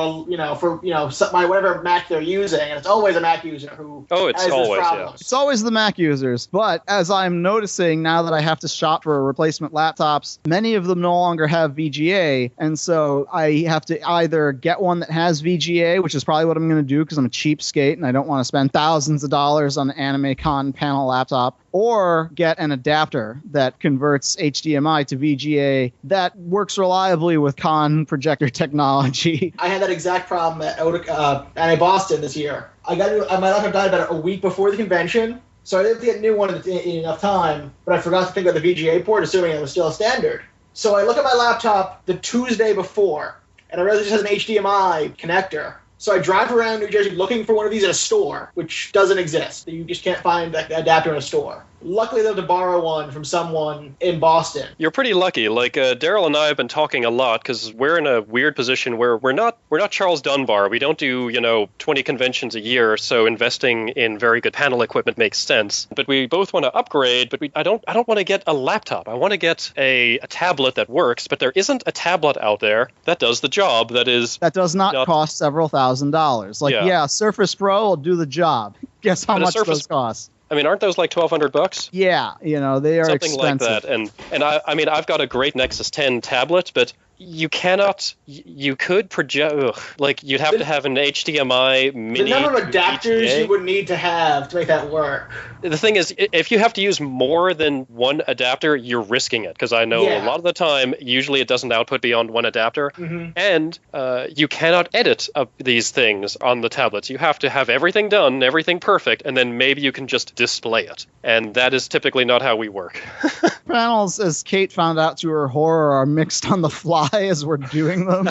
whatever Mac they're using? And it's always a Mac user who has this problem. It's always the Mac users. But as I'm noticing now that I have to shop for replacement laptops, many of them no longer have VGA. And so I have to either get one that has VGA, which is probably what I'm going to do because I'm a cheapskate and I don't want to spend thousands of dollars on an AnimeCon panel laptop, or get an adapter that converts HDMI to VGA that works reliably with con projector technology. I had that exact problem at Anime Boston this year. My laptop died about a week before the convention, so I didn't get a new one in enough time, but I forgot to think of the VGA port, assuming it was still a standard. So I look at my laptop the Tuesday before, and I realize it just has an HDMI connector. So I drive around New Jersey looking for one of these at a store, which doesn't exist. You just can't find that adapter in a store. Luckily, they have to borrow one from someone in Boston. You're pretty lucky. Like Daryl and I have been talking a lot because we're in a weird position where we're not Charles Dunbar. We don't do 20 conventions a year, so investing in very good panel equipment makes sense. But we both want to upgrade. But I don't want to get a laptop. I want to get a tablet that works. But there isn't a tablet out there that does the job. That does not cost several $1,000s. Like Surface Pro will do the job. Guess how much those cost? I mean, aren't those like $1,200? Yeah, they are something expensive. like that. And I've got a great Nexus 10 tablet, but you cannot. You could project. Like you'd have to have an HDMI mini. The number of adapters VGA. you would need to have to make that work. The thing is, if you have to use more than one adapter, you're risking it. Because I know a lot of the time, usually it doesn't output beyond one adapter. Mm-hmm. And you cannot edit these things on the tablets. You have to have everything done, everything perfect, and then maybe you can just display it. And that is typically not how we work. Panels, as Kate found out to her horror, are mixed on the fly as we're doing them.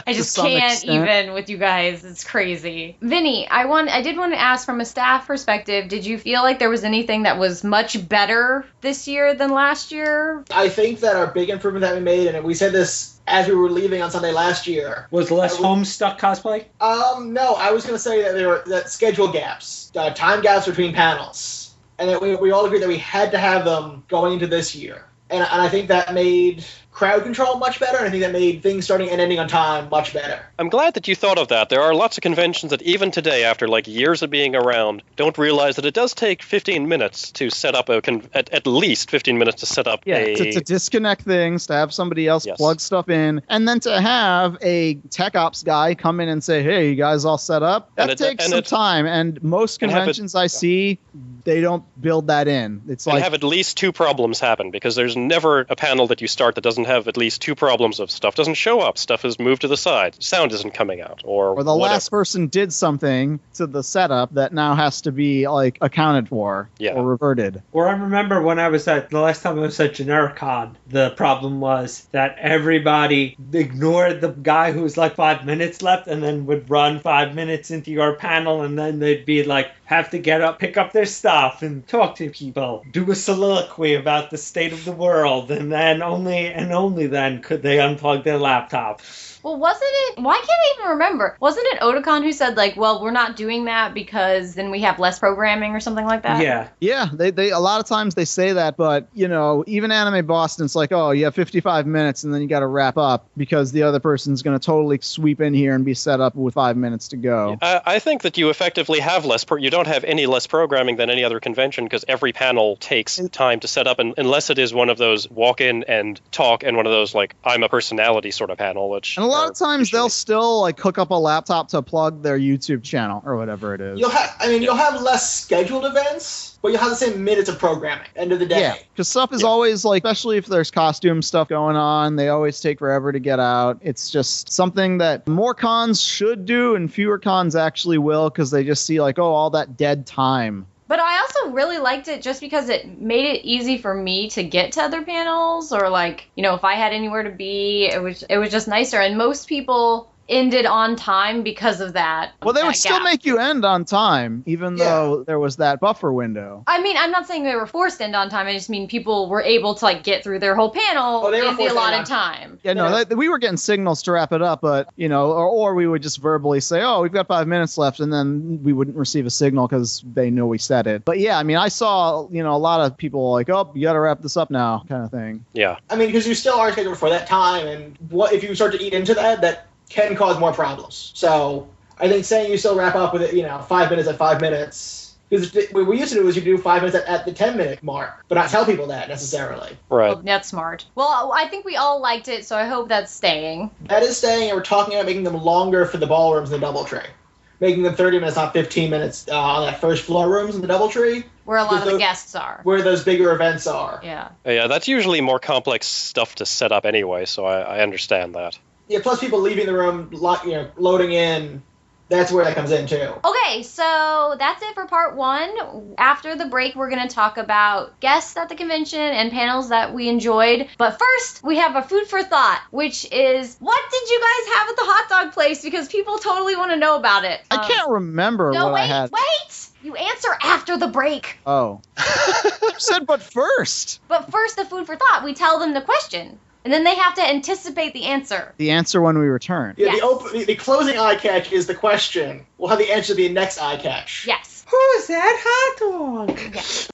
I just some can't extent. even with you guys. It's crazy. Vinny, I did want to ask from a staff perspective, did you feel like there was anything that was much better this year than last year? I think that our big improvement that we made, and we said this as we were leaving on Sunday last year. Was less Homestuck cosplay? No, I was going to say that there were schedule gaps, time gaps between panels, and that we all agreed that we had to have them going into this year. And I think that made crowd control much better, and I think that made things starting and ending on time much better. I'm glad that you thought of that. There are lots of conventions that even today, after like years of being around, don't realize that it does take 15 minutes to set up at least 15 minutes to set up to disconnect things, to have somebody else plug stuff in, and then to have a tech ops guy come in and say, hey, you guys all set up? That takes some time, and most conventions I see, they don't build that in. It's like have at least two problems happen, because there's never a panel that you start that doesn't have at least two problems of stuff doesn't show up, stuff is moved to the side, sound isn't coming out, or the whatever. last person did something to the setup that now has to be like accounted for or reverted. Or I remember when the last time I was at Genericon, the problem was that everybody ignored the guy who was like 5 minutes left and then would run 5 minutes into your panel, and then they'd be like, have to get up, pick up their stuff, and talk to people, do a soliloquy about the state of the world, and then only then could they unplug their laptop. Well, wasn't it? Why can't I even remember? Wasn't it Otakon who said like, well, we're not doing that because then we have less programming or something like that? Yeah. They a lot of times they say that, but even Anime Boston, it's like, oh, you have 55 minutes and then you got to wrap up because the other person's going to totally sweep in here and be set up with 5 minutes to go. I think that you effectively have you don't have any less programming than any other convention, because every panel takes time to set up, and unless it is one of those walk in and talk and one of those like I'm a personality sort of panel, which. And a lot of times they'll still like hook up a laptop to plug their YouTube channel or whatever it is. You'll have less scheduled events, but you'll have the same minutes of programming. End of the day. Yeah, because stuff is always like, especially if there's costume stuff going on, they always take forever to get out. It's just something that more cons should do and fewer cons actually will, because they just see like, oh, all that dead time. But I also really liked it just because it made it easy for me to get to other panels, or like, if I had anywhere to be, it was just nicer. And most people ended on time because of that. Well, they would still make you end on time, even though there was that buffer window. I mean, I'm not saying they were forced to end on time. I just mean people were able to like get through their whole panel in the allotted time. Yeah, no, we were getting signals to wrap it up, but or we would just verbally say, "Oh, we've got 5 minutes left," and then we wouldn't receive a signal because they know we said it. But yeah, I mean, I saw a lot of people like, "Oh, you got to wrap this up now," kind of thing. Yeah. I mean, because you still are scheduled for that time, and what if you start to eat into that can cause more problems. So I think saying you still wrap up with it, 5 minutes at 5 minutes. Because what we used to do is you do 5 minutes at the 10-minute mark, but not tell people that necessarily. Right. Well, that's smart. Well, I think we all liked it, so I hope that's staying. That is staying, and we're talking about making them longer for the ballrooms in the Doubletree. Making them 30 minutes, not 15 minutes on that first floor rooms in the Doubletree. Where a lot of the guests are. Where those bigger events are. Yeah. Yeah, that's usually more complex stuff to set up anyway, so I understand that. Yeah, plus people leaving the room, loading in. That's where that comes in, too. Okay, so that's it for part 1. After the break, we're going to talk about guests at the convention and panels that we enjoyed. But first, we have a food for thought, which is, what did you guys have at the hot dog place? Because people totally want to know about it. I can't remember I had. Wait! You answer after the break. Oh. You said, but first. But first, the food for thought. We tell them the question. And then they have to anticipate the answer. The answer when we return. Yeah, the closing eye catch is the question. We'll have the answer be next eye catch. Yes. Who's that hot dog? Yes.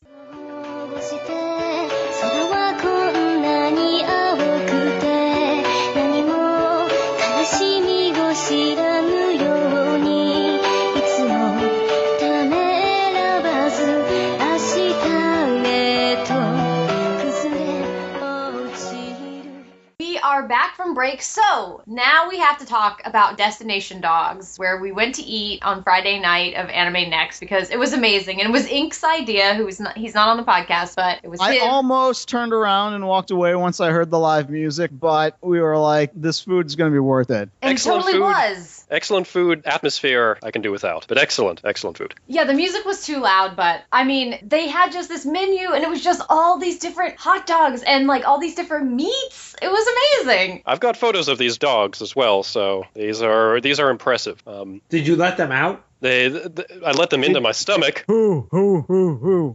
are back from break, so now we have to talk about Destination Dogs, where we went to eat on Friday night of AnimeNEXT because it was amazing, and it was Ink's idea. He's not on the podcast, but it was I him. almost turned around and walked away once I heard the live music, but we were like, this food's going to be worth it. And Excellent it totally food. was. Excellent food, atmosphere, I can do without. But excellent food. Yeah, the music was too loud, but I mean, they had just this menu, and it was just all these different hot dogs and like all these different meats. It was amazing. I've got photos of these dogs as well, so these are impressive. Did you let them out? I let them into my stomach. Who.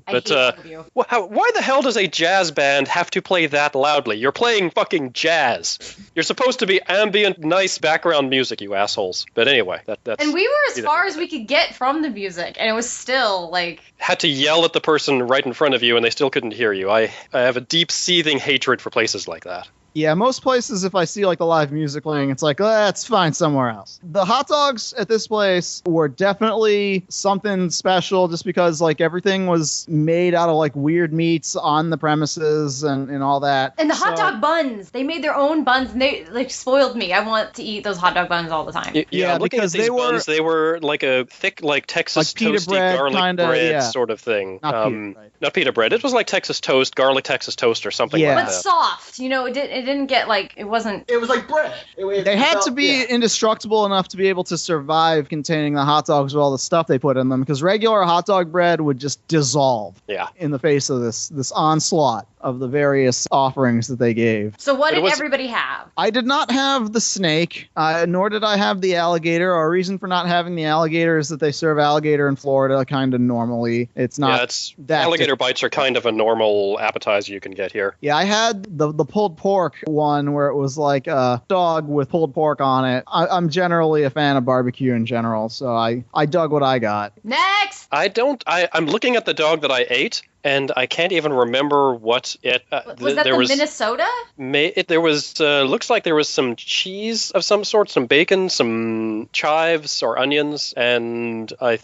I But hate all of you. why the hell does a jazz band have to play that loudly? You're playing fucking jazz. You're supposed to be ambient, nice background music, you assholes. But anyway, that's. And we were as either far way. as we could get from the music, and it was still like. Had to yell at the person right in front of you, and they still couldn't hear you. I have a deep, seething hatred for places like that. Yeah, most places, if I see like the live music playing, it's like, let's find somewhere else. The hot dogs at this place were definitely something special just because like everything was made out of like weird meats on the premises and all that. And the hot So- dog buns, they made their own buns, and they like spoiled me. I want to eat those hot dog buns all the time. Yeah, I'm looking at because these they were- buns. They were like a thick, like Texas Like pita toasty bread, garlic kinda, bread yeah. sort of thing. Not pita bread. Not pita bread. It was like Texas toast, garlic Texas toast, or something Yeah. like But that. soft, you know, it didn't get like, it wasn't. It was like bread. They had to be yeah. indestructible enough to be able to survive containing the hot dogs with all the stuff they put in them, because regular hot dog bread would just dissolve Yeah. in the face of this onslaught of the various offerings that they gave. So what But it did was- everybody have? I did not have the snake, nor did I have the alligator. Our reason for not having the alligator is that they serve alligator in Florida kind of normally. It's not Yeah, it's that alligator different. bites are kind of a normal appetizer you can get here. Yeah, I had the pulled pork one where it was like a dog with pulled pork on it. I'm generally a fan of barbecue in general, so I dug what I got. Next! I'm looking at the dog that I ate, and I can't even remember what it. Was that there the was, Minnesota? There was looks like there was some cheese of some sort, some bacon, some chives or onions, and I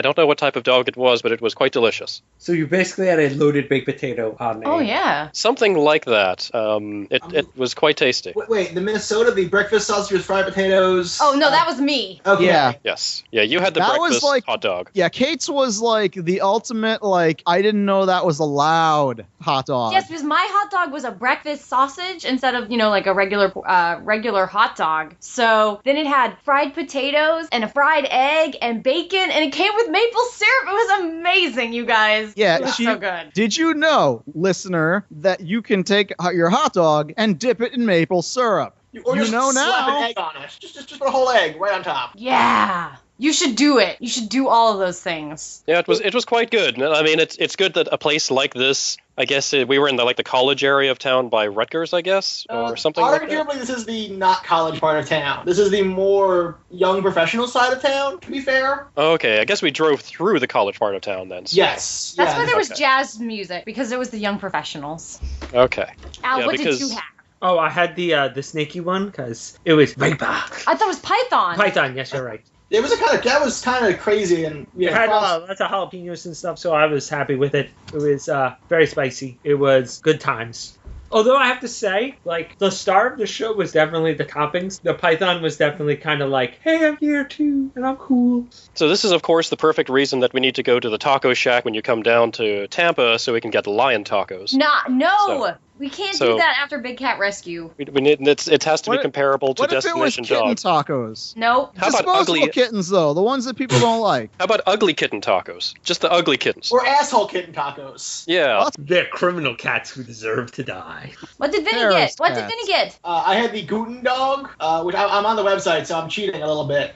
don't know what type of dog it was, but it was quite delicious. So you basically had a loaded baked potato on Oh, a... yeah. Something like that. It was quite tasty. Wait, the Minnesota, the breakfast sausage with fried potatoes. Oh, no, that was me. Okay. Yeah. Yes. Yeah, you had the That was breakfast like- hot dog. Yeah, Kate's was like the ultimate, like, I didn't know that was allowed hot dog. Yes, because my hot dog was a breakfast sausage instead of, like a regular hot dog. So then it had fried potatoes and a fried egg and bacon, and it came with maple syrup. It was amazing, you guys. Yeah, it was so good. Did you know, listener, that you can take your hot dog and dip it in maple syrup? Or You just know slap now. an egg on it. Just put a whole egg right on top. Yeah. You should do it. You should do all of those things. Yeah, it was quite good. I mean, it's good that a place like this. I guess we were in the college area of town by Rutgers, I guess, or something like that. Arguably, this is the not college part of town. This is the more young professional side of town, to be fair. Okay, I guess we drove through the college part of town then. So. Yes. That's yeah. why there was Okay. jazz music, because it was the young professionals. Okay. Al, Yeah, what did because- you have? Oh, I had the snaky one because it was Viper. I thought it was Python. Python, yes, you're right. It was that was kind of crazy and It had lots of jalapenos and stuff, so I was happy with it. It was very spicy. It was good times. Although I have to say, the star of the show was definitely the toppings. The Python was definitely kind of like, hey, I'm here too, and I'm cool. So this is, of course, the perfect reason that we need to go to the taco shack when you come down to Tampa so we can get the lion tacos. No, So- we can't so- do that after Big Cat Rescue. We need, it has to be What- comparable to What if it was Destination kitten Dog. tacos? Nope. How about Disposable ugly? kittens, though, the ones that people don't like. How about ugly kitten tacos? Just the ugly kittens. Or asshole kitten tacos. Yeah. What? They're criminal cats who deserve to die. What did Vinny Terrorist get? What did cats. Vinny get? I had the Guten Dog, which I'm on the website, so I'm cheating a little bit.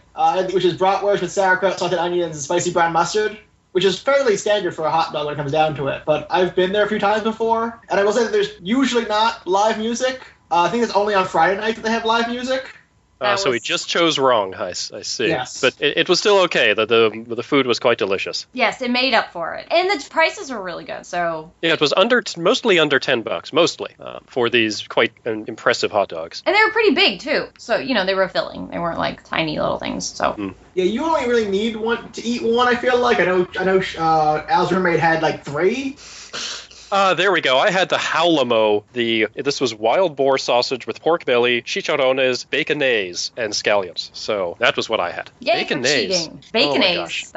Which is bratwurst with sauerkraut, salted onions, and spicy brown mustard, which is fairly standard for a hot dog when it comes down to it. But I've been there a few times before, and I will say that there's usually not live music. I think it's only on Friday night that they have live music. So we just chose wrong, I see. Yes. But it was still okay. The food was quite delicious. Yes, it made up for it. And the prices were really good, so... Yeah, it was mostly under $10, mostly, for these quite impressive hot dogs. And they were pretty big, too. So, they were filling. They weren't, tiny little things, so... Yeah, you only really need one to eat one, I feel like. I know Al's roommate had, 3. There we go. I had the Howlamo. This was wild boar sausage with pork belly, chicharrones, baconaise, and scallions. So that was what I had. Yay for cheating. Baconaise.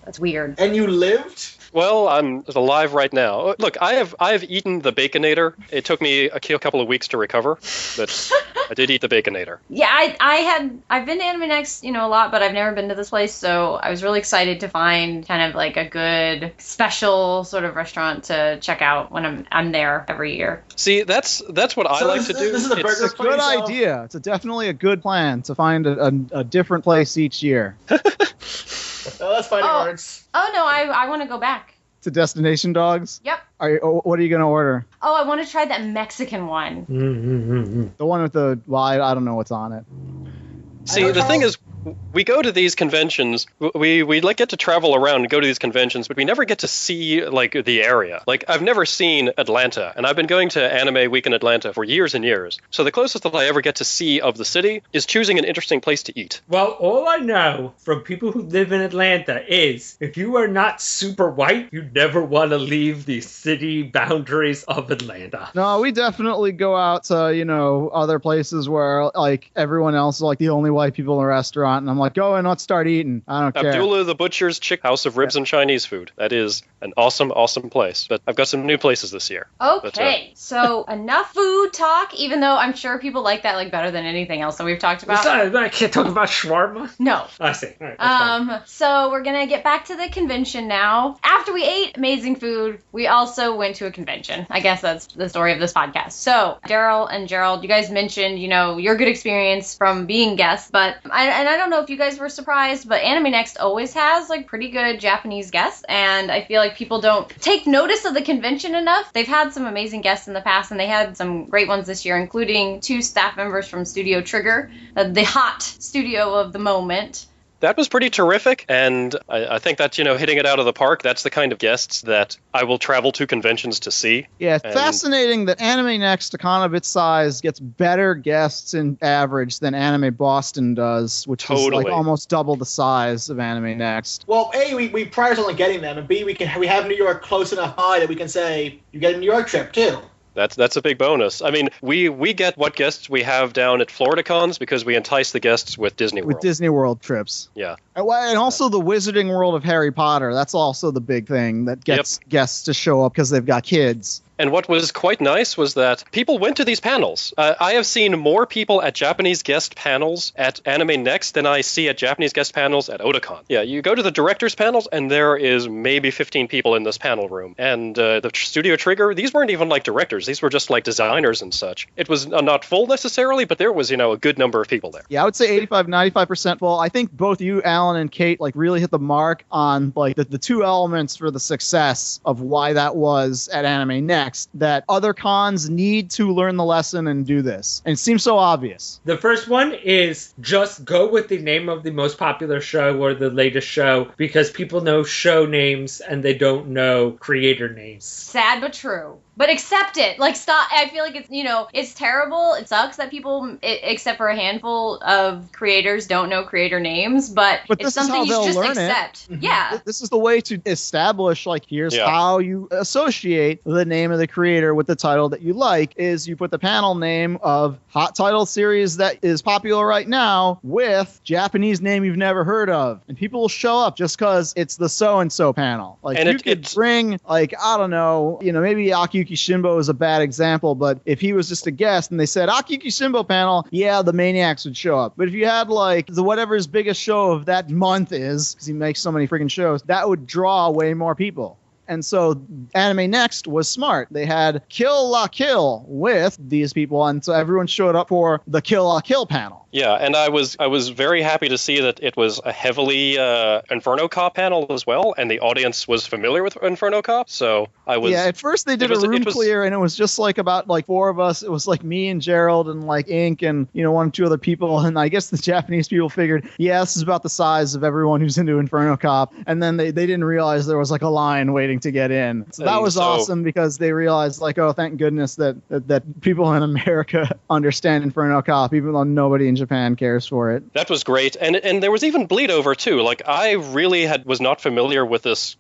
That's weird. And you lived? Well, I'm alive right now. Look, I have eaten the Baconator. It took me a couple of weeks to recover, but I did eat the Baconator. Yeah, I've been to AnimeNEXT, a lot, but I've never been to this place, so I was really excited to find kind of like a good special sort of restaurant to check out when I'm there every year. See, that's what I like to do. This is a burger It's a good idea. It's definitely a good plan to find a different place each year. Oh, that's fighting words. Oh no, I want to go back. To Destination Dogs? Yep. What are you going to order? Oh, I want to try that Mexican one. The one with I don't know what's on it. See, the thing is, we go to these conventions, we like get to travel around and go to these conventions, but we never get to see like the area. Like I've never seen Atlanta, and I've been going to Anime Week in Atlanta for years and years. So the closest that I ever get to see of the city is choosing an interesting place to eat. Well, all I know from people who live in Atlanta is if you are not super white, you never want to leave the city boundaries of Atlanta. No, we definitely go out to, other places where like everyone else is like the only white people in the restaurant. And I'm like, go and let's start eating. I don't care. Abdullah the Butcher's Chick House of Ribs and Chinese Food. That is an awesome, awesome place. But I've got some new places this year. Okay, so enough food talk, even though I'm sure people like that like better than anything else that we've talked about. I can't talk about shawarma? No. I see. All right, that's fine. So we're going to get back to the convention now. After we ate amazing food, we also went to a convention. I guess that's the story of this podcast. So Daryl and Gerald, you guys mentioned, your good experience from being guests, but I don't know if you guys were surprised, but AnimeNEXT always has like pretty good Japanese guests, and I feel like people don't take notice of the convention enough. They've had some amazing guests in the past, and they had some great ones this year, including 2 staff members from Studio Trigger, the hot studio of the moment. That was pretty terrific, and I think that, hitting it out of the park, that's the kind of guests that I will travel to conventions to see. Yeah, it's fascinating that AnimeNEXT, a con of its size, gets better guests in average than Anime Boston does, which is like almost double the size of AnimeNEXT. Well, A, we pride on getting them, and B, we have New York close enough by that we can say, you get a New York trip, too. That's a big bonus. I mean, we get what guests we have down at Florida cons because we entice the guests with Disney World. With Disney World trips. Yeah. And also the Wizarding World of Harry Potter. That's also the big thing that gets guests to show up because they've got kids. And what was quite nice was that people went to these panels. I have seen more people at Japanese guest panels at AnimeNEXT than I see at Japanese guest panels at Otakon. Yeah, you go to the directors panels, and there is maybe 15 people in this panel room. And the Studio Trigger, these weren't even like directors. These were just like designers and such. It was not full necessarily, but there was, a good number of people there. Yeah, I would say 85-95% full. I think both you, Alan, and Kate like really hit the mark on like the 2 elements for the success of why that was at AnimeNEXT. That other cons need to learn the lesson and do this. And it seems so obvious. The first one is just go with the name of the most popular show or the latest show, because people know show names and they don't know creator names. Sad but true. But accept it. Like, stop. I feel like it's, it's terrible. It sucks that people, except for a handful of creators, don't know creator names. But it's something you just accept. Mm-hmm. Yeah. This is the way to establish, like, here's how you associate the name of the creator with the title that you like, is you put the panel name of hot title series that is popular right now with Japanese name you've never heard of. And people will show up just because it's the so-and-so panel. Like, and you could bring, like, I don't know, maybe Akiyuki Shimbo is a bad example, but if he was just a guest and they said Akiyuki Shimbo panel, yeah, the Maniacs would show up. But if you had like whatever his biggest show of that month is, because he makes so many freaking shows, that would draw way more people. And so AnimeNEXT was smart. They had Kill La Kill with these people, and so everyone showed up for the Kill La Kill panel. Yeah, and I was very happy to see that it was a heavily Inferno Cop panel as well, and the audience was familiar with Inferno Cop, so I was... Yeah, at first they did a room clear, and it was just like about like 4 of us. It was like me and Gerald and like Ink and, 1 or 2 other people, and I guess the Japanese people figured, yeah, this is about the size of everyone who's into Inferno Cop, and then they didn't realize there was like a line waiting to get in. So that was awesome because they realized like, oh, thank goodness that people in America understand Inferno Cop, even though nobody in Japan cares for it. That was great, and there was even bleed over too. Like I really was not familiar with this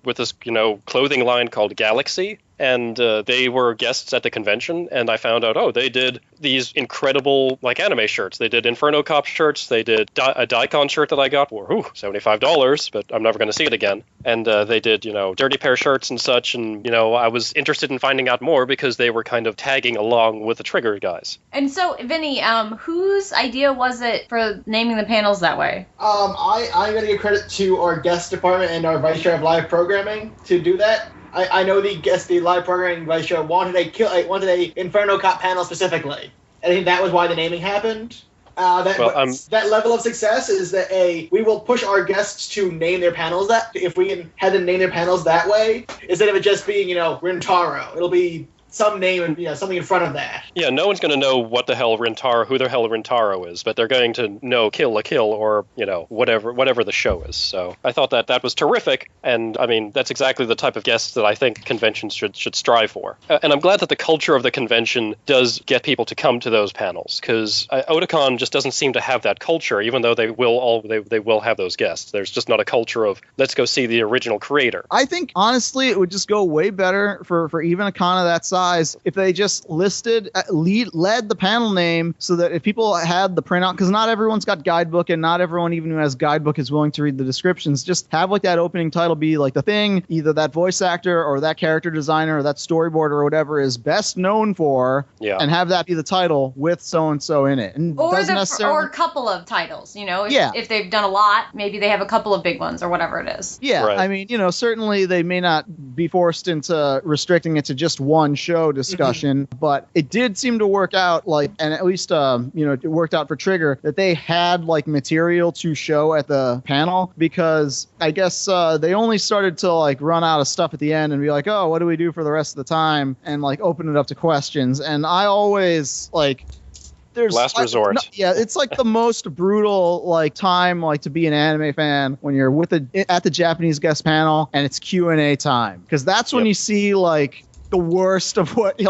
clothing line called Galaxy. and they were guests at the convention, and I found out, they did these incredible, anime shirts. They did Inferno Cop shirts, they did a Daikon shirt that I got for, $75, but I'm never going to see it again. And they did, Dirty Pair shirts and such, and, I was interested in finding out more because they were kind of tagging along with the Trigger guys. And so, Vinnie, whose idea was it for naming the panels that way? I'm going to give credit to our guest department and our vice chair of live programming to do that. I know the live programming vice chair wanted a Inferno Cop panel specifically. I think that was why the naming happened. That level of success is that we will push our guests to name their panels if we can have them name their panels that way, instead of it just being, Rintaro. It'll be some name and something in front of that. Yeah, no one's going to know who the hell Rintaro is, but they're going to know Kill la Kill or whatever the show is. So I thought that was terrific, and I mean that's exactly the type of guests that I think conventions should strive for. And I'm glad that the culture of the convention does get people to come to those panels, because Otakon just doesn't seem to have that culture, even though they will have those guests. There's just not a culture of let's go see the original creator. I think honestly it would just go way better for even a con of that size if they just led the panel name, so that if people had the printout, because not everyone's got guidebook and not everyone even who has guidebook is willing to read the descriptions, just have that opening title be the thing either that voice actor or that character designer or that storyboarder or whatever is best known for, and have that be the title with so-and-so in it. And or a couple of titles, if they've done a lot, maybe they have a couple of big ones or whatever it is. Yeah, right. I mean, certainly they may not be forced into restricting it to just one show discussion, but it did seem to work out, and at least it worked out for Trigger that they had material to show at the panel, because I guess they only started to run out of stuff at the end and be oh, what do we do for the rest of the time, and open it up to questions. And I always there's last resort. It's the most brutal time to be an anime fan when you're at the Japanese guest panel and it's Q&A time, because that's when you see the worst of what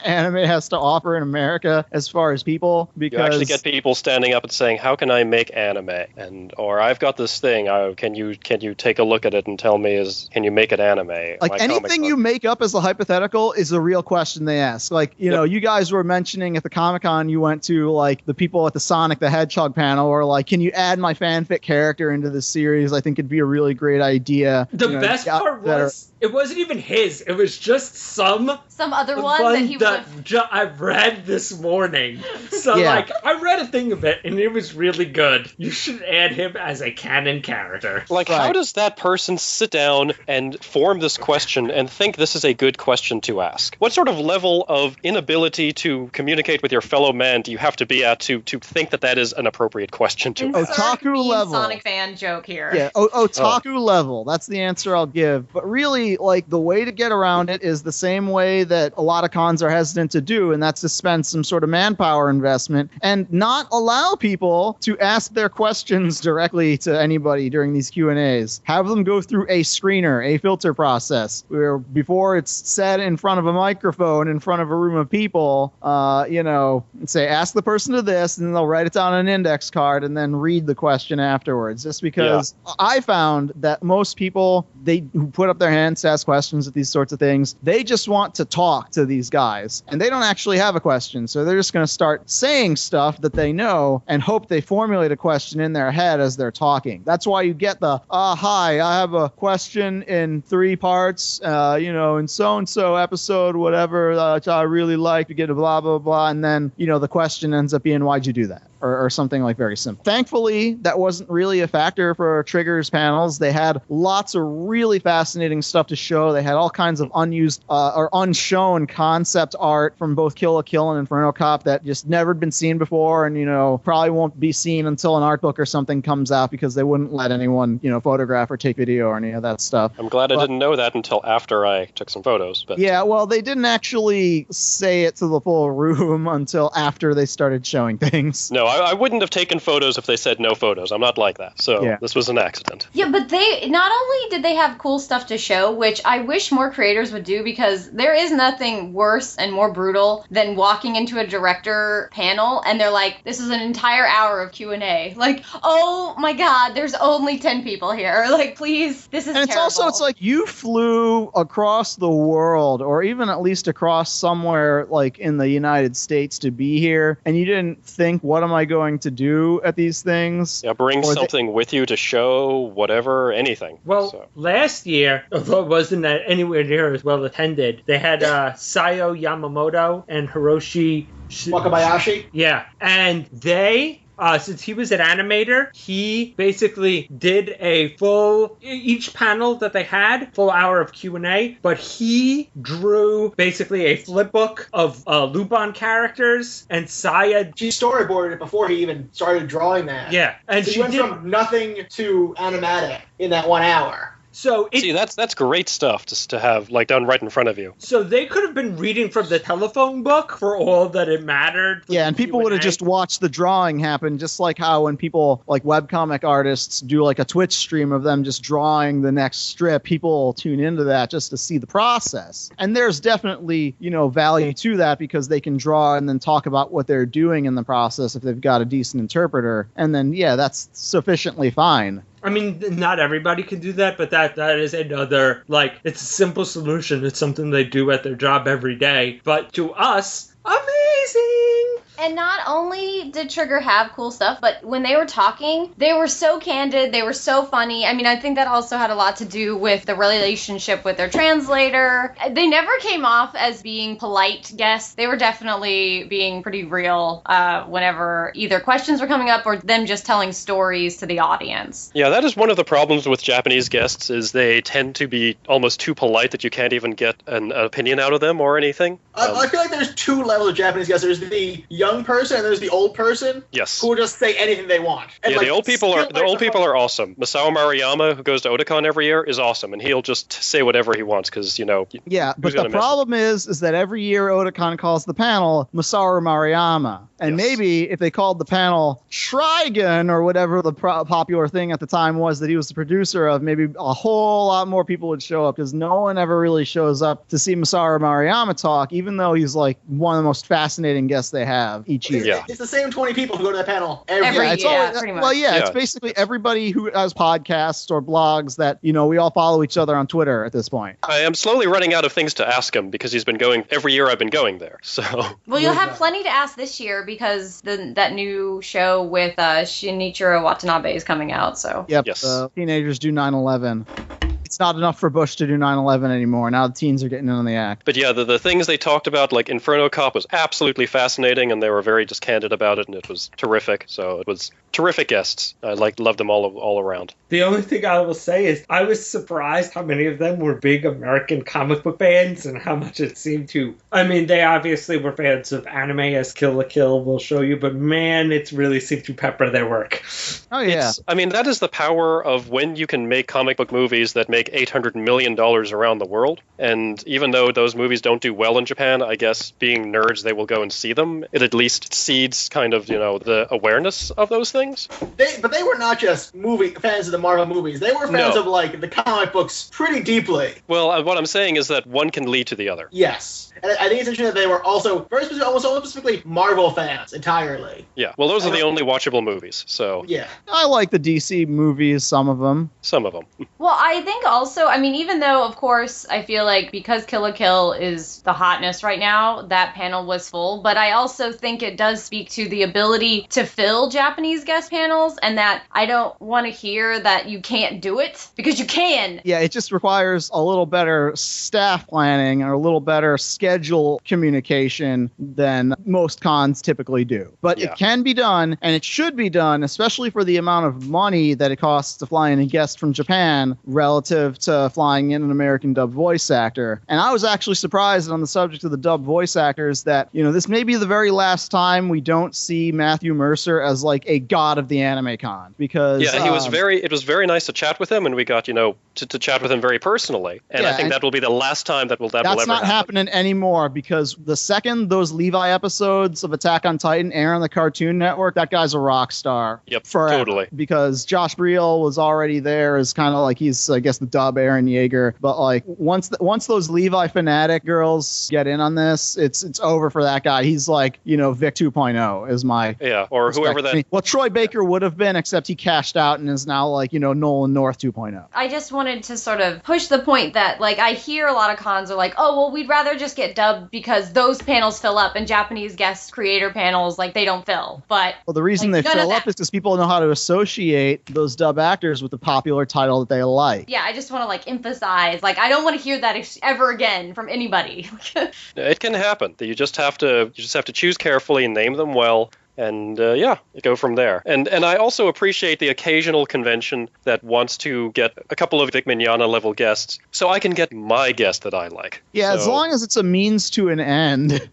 anime has to offer in America as far as people, because you actually get people standing up and saying, how can I make anime? Or I've got this thing, can you take a look at it and tell me, can you make it anime? Anything you make up as a hypothetical is a real question they ask. You guys were mentioning at the Comic-Con you went to the people at the Sonic the Hedgehog panel, or can you add my fanfic character into this series? I think it'd be a really great idea. The best part was it wasn't even his. It was just some other one that he I've read this morning. So I read a thing of it and it was really good. You should add him as a canon character. How does that person sit down and form this question and think this is a good question to ask? What sort of level of inability to communicate with your fellow man do you have to be at to think that is an appropriate question to ask? Otaku level. Sonic fan joke here. Yeah, otaku level. That's the answer I'll give. But really, the way to get around it is the same way that a lot of cons are hesitant to do, and that's to spend some sort of manpower investment and not allow people to ask their questions directly to anybody during these Q&As. Have them go through a screener, a filter process, where before it's said in front of a microphone, in front of a room of people, say, ask the person to this, and then they'll write it down on an index card and then read the question afterwards. Just because I found that most people, who put up their hands to ask questions at these sorts of things, they just want to talk to these guys, and they don't actually have a question, so they're just going to start saying stuff that they know and hope they formulate a question in their head as they're talking. That's why you get the hi, I have a question in 3 parts, in so-and-so episode, whatever, I really like to get a blah blah blah, and then the question ends up being, why'd you do that? Or something very simple. Thankfully, that wasn't really a factor for Trigger's panels. They had lots of really fascinating stuff to show. They had all kinds of unused or unshown concept art from both Kill la Kill and Inferno Cop that just never been seen before, and probably won't be seen until an art book or something comes out, because they wouldn't let anyone photograph or take video or any of that stuff. I'm glad I didn't know that until after I took some photos. But yeah, well, they didn't actually say it to the full room until after they started showing things. No, I wouldn't have taken photos if they said no photos. I'm not like that. So this was an accident. Yeah, but they not only did they have cool stuff to show, which I wish more creators would do, because there is nothing worse and more brutal than walking into a director panel and they're like, this is an entire hour of Q&A. Like, oh my God, there's only 10 people here. Like, please, this is And it's terrible. also, it's like you flew across the world, or even at least across somewhere like in the United States to be here, and you didn't think, what am I going to do at these things? Yeah, bring something with you to show, whatever, anything. Well, last year, although it wasn't anywhere near as well attended, they had Sayo Yamamoto and Hiroshi Wakabayashi. Yeah, and they... since he was an animator, he basically did a full, each panel that they had, full hour of Q&A, but he drew basically a flip book of Lupin characters, and Saya... She storyboarded it before he even started drawing that. Yeah, and so she went from nothing to animatic in that 1 hour. So see, that's great stuff just to have like done right in front of you. So they could have been reading from the telephone book for all that it mattered. Yeah, and people would have just watched the drawing happen, just like how when people, like webcomic artists, do like a Twitch stream of them just drawing the next strip, people tune into that just to see the process. And there's definitely, value to that, because they can draw and then talk about what they're doing in the process if they've got a decent interpreter. And then, that's sufficiently fine. I mean, not everybody can do that, but that is another, it's a simple solution. It's something they do at their job every day. But to us, amazing! And not only did Trigger have cool stuff, but when they were talking, they were so candid, they were so funny. I mean, I think that also had a lot to do with the relationship with their translator. They never came off as being polite guests. They were definitely being pretty real whenever either questions were coming up or them just telling stories to the audience. Yeah, that is one of the problems with Japanese guests, is they tend to be almost too polite that you can't even get an opinion out of them or anything. I feel like there's two levels of Japanese guests. There's the young person and there's the old person. Yes. Who will just say anything they want. And the old people are awesome. Masao Maruyama, who goes to Otakon every year, is awesome, and he'll just say whatever he wants because Yeah, but the problem is that every year Otakon calls the panel Masaru Maruyama, and maybe if they called the panel Trigun or whatever the popular thing at the time was that he was the producer of, maybe a whole lot more people would show up, because no one ever really shows up to see Masaru Maruyama talk, even though he's like one of the most fascinating guests they have each year. Yeah. It's the same 20 people who go to that panel every year. Pretty much. Well, it's basically everybody who has podcasts or blogs that, we all follow each other on Twitter at this point. I am slowly running out of things to ask him because he's been going every year I've been going there. So. Well, you'll have plenty to ask this year because that new show with Shinichiro Watanabe is coming out. So. Yep. Yes. Teenagers do 9/11. It's not enough for Bush to do 9/11 anymore. Now the teens are getting in on the act. But yeah, the things they talked about, like Inferno Cop, was absolutely fascinating, and they were very just candid about it, and it was terrific. So it was terrific guests. I loved them all around. The only thing I will say is I was surprised how many of them were big American comic book fans and how much it seemed to... I mean, they obviously were fans of anime, as Kill la Kill will show you, but man, it really seemed to pepper their work. Oh, yeah. That is the power of when you can make comic book movies that make $800 million around the world. And even though those movies don't do well in Japan, I guess being nerds, they will go and see them. It at least seeds kind of, the awareness of those things. But they were not just fans of the Marvel movies. They were fans of the comic books pretty deeply. Well, what I'm saying is that one can lead to the other. Yes. And I think it's interesting that they were also almost specifically Marvel fans entirely. Yeah. Well, those are the only watchable movies. So. Yeah. I like the DC movies, some of them. Some of them. Well, I think also, even though, of course, I feel like because Kill la Kill is the hotness right now, that panel was full, but I also think it does speak to the ability to fill Japanese guest panels, and that I don't want to hear that you can't do it, because you can. Yeah, it just requires a little better staff planning or a little better schedule communication than most cons typically do. But it can be done, and it should be done, especially for the amount of money that it costs to fly in a guest from Japan relative relative to flying in an American dubbed voice actor. And I was actually surprised on the subject of the dubbed voice actors that, this may be the very last time we don't see Matthew Mercer as like a god of the anime con, because he was it was very nice to chat with him, and we got, to chat with him very personally. And I think that will be the last time that will ever happen. That's not happening anymore, because the second those Levi episodes of Attack on Titan air on the Cartoon Network, that guy's a rock star. Yep, forever. totally. Because Josh Breel was already there as kind of like, he's, I guess, the dub Eren Yeager. But like once those Levi fanatic girls get in on this, it's over for that guy. He's like, Vic 2.0 is my or whoever that. Well, Troy Baker would have been, except he cashed out and is now like, Nolan North 2.0. I just wanted to sort of push the point that, like, I hear a lot of cons are like, oh, well, we'd rather just get dubbed because those panels fill up, and Japanese guest creator panels, like, they don't fill. But the reason they fill up is because people know how to associate those dub actors with the popular title that they like. Yeah, I just want to, like, emphasize, like, I don't want to hear that ever again from anybody. It can happen. You just have to choose carefully and name them well. And go from there. And I also appreciate the occasional convention that wants to get a couple of Vic Mignogna level guests, so I can get my guest that I like. Yeah, as long as it's a means to an end.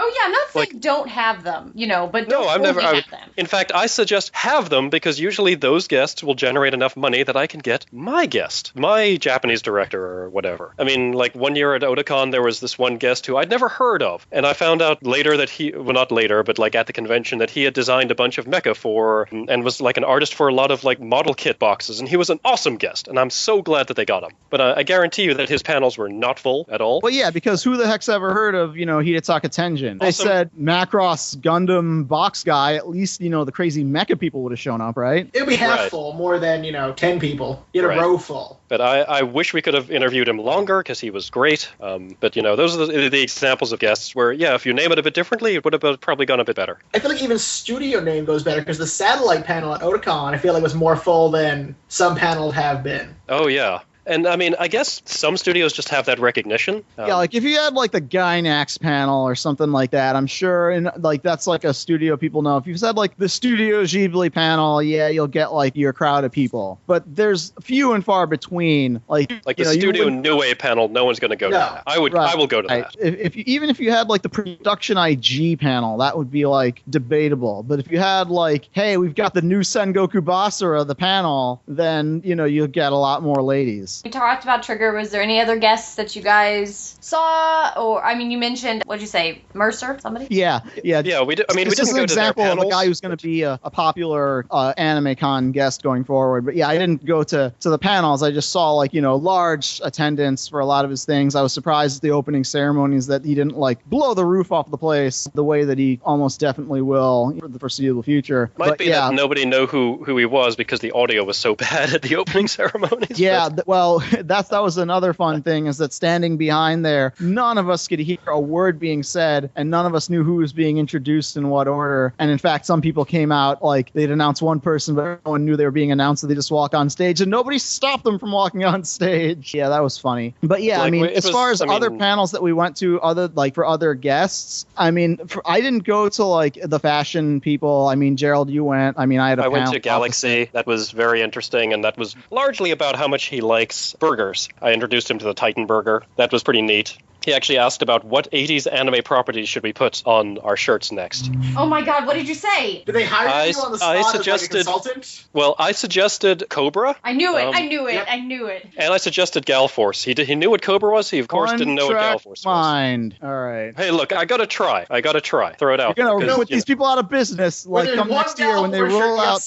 Oh yeah, I'm not saying don't have them, but don't have them. In fact, I suggest have them, because usually those guests will generate enough money that I can get my guest, my Japanese director or whatever. I mean, like one year at Otakon, there was this one guest who I'd never heard of, and I found out later that not later, but like at the convention, that he had designed a bunch of mecha for, and was like an artist for a lot of like model kit boxes, and he was an awesome guest, and I'm so glad that they got him. But I guarantee you that his panels were not full at all. Well, yeah, because who the heck's ever heard of, Hidetaka Tenjin? They said Macross Gundam box guy, at least, the crazy mecha people would have shown up, right? It would be half full, more than, 10 people. You had a row full. But I wish we could have interviewed him longer, because he was great. But, those are the examples of guests where, if you name it a bit differently, it would have probably gone a bit better. I feel like even studio name goes better, because the satellite panel at Otakon, I feel like was more full than some panels have been. Oh, yeah. And I mean, I guess some studios just have that recognition. Yeah, like if you had like the Gainax panel or something like that, I'm sure, and like that's like a studio people know. If you said like the Studio Ghibli panel, you'll get like your crowd of people. But there's few and far between. Like the Studio Nue panel, no one's going to go to that. I will go to that. Even if you had like the Production IG panel, that would be like debatable. But if you had like, hey, we've got the new Sengoku Basara, the panel, then you'll get a lot more ladies. We talked about Trigger. Was there any other guests that you guys saw? Or, I mean, you mentioned, what'd you say, Mercer? Somebody? Yeah. Yeah, we did. I mean, this is an example of a guy who's going to be a popular anime con guest going forward. But yeah, I didn't go to the panels. I just saw like, large attendance for a lot of his things. I was surprised at the opening ceremonies that he didn't like blow the roof off the place the way that he almost definitely will for the foreseeable future. Might be that nobody knew who he was because the audio was so bad at the opening ceremonies. Yeah, well, that was another fun thing, is that standing behind there, none of us could hear a word being said, and none of us knew who was being introduced in what order. And in fact, some people came out like they'd announce one person, but no one knew they were being announced, so they just walk on stage, and nobody stopped them from walking on stage. Yeah, that was funny. But yeah, I mean, as far as other panels that we went to, for other guests, I mean, I didn't go to like the fashion people. I mean, Gerald, you went. I mean, I went to Galaxy. That was very interesting, and that was largely about how much he likes burgers. I introduced him to the Titan Burger. That was pretty neat. He actually asked about what 80s anime properties should we put on our shirts next. Oh my god, what did you say? Did they hire you on the spot as like a consultant? Well, I suggested Cobra. I knew it. I knew it. And I suggested Gal Force. He knew what Cobra was. He, of course, didn't know what Gal Force was. All right. Hey, look, I gotta try. Throw it out. You're going to put these people out of business like come next year when they roll out.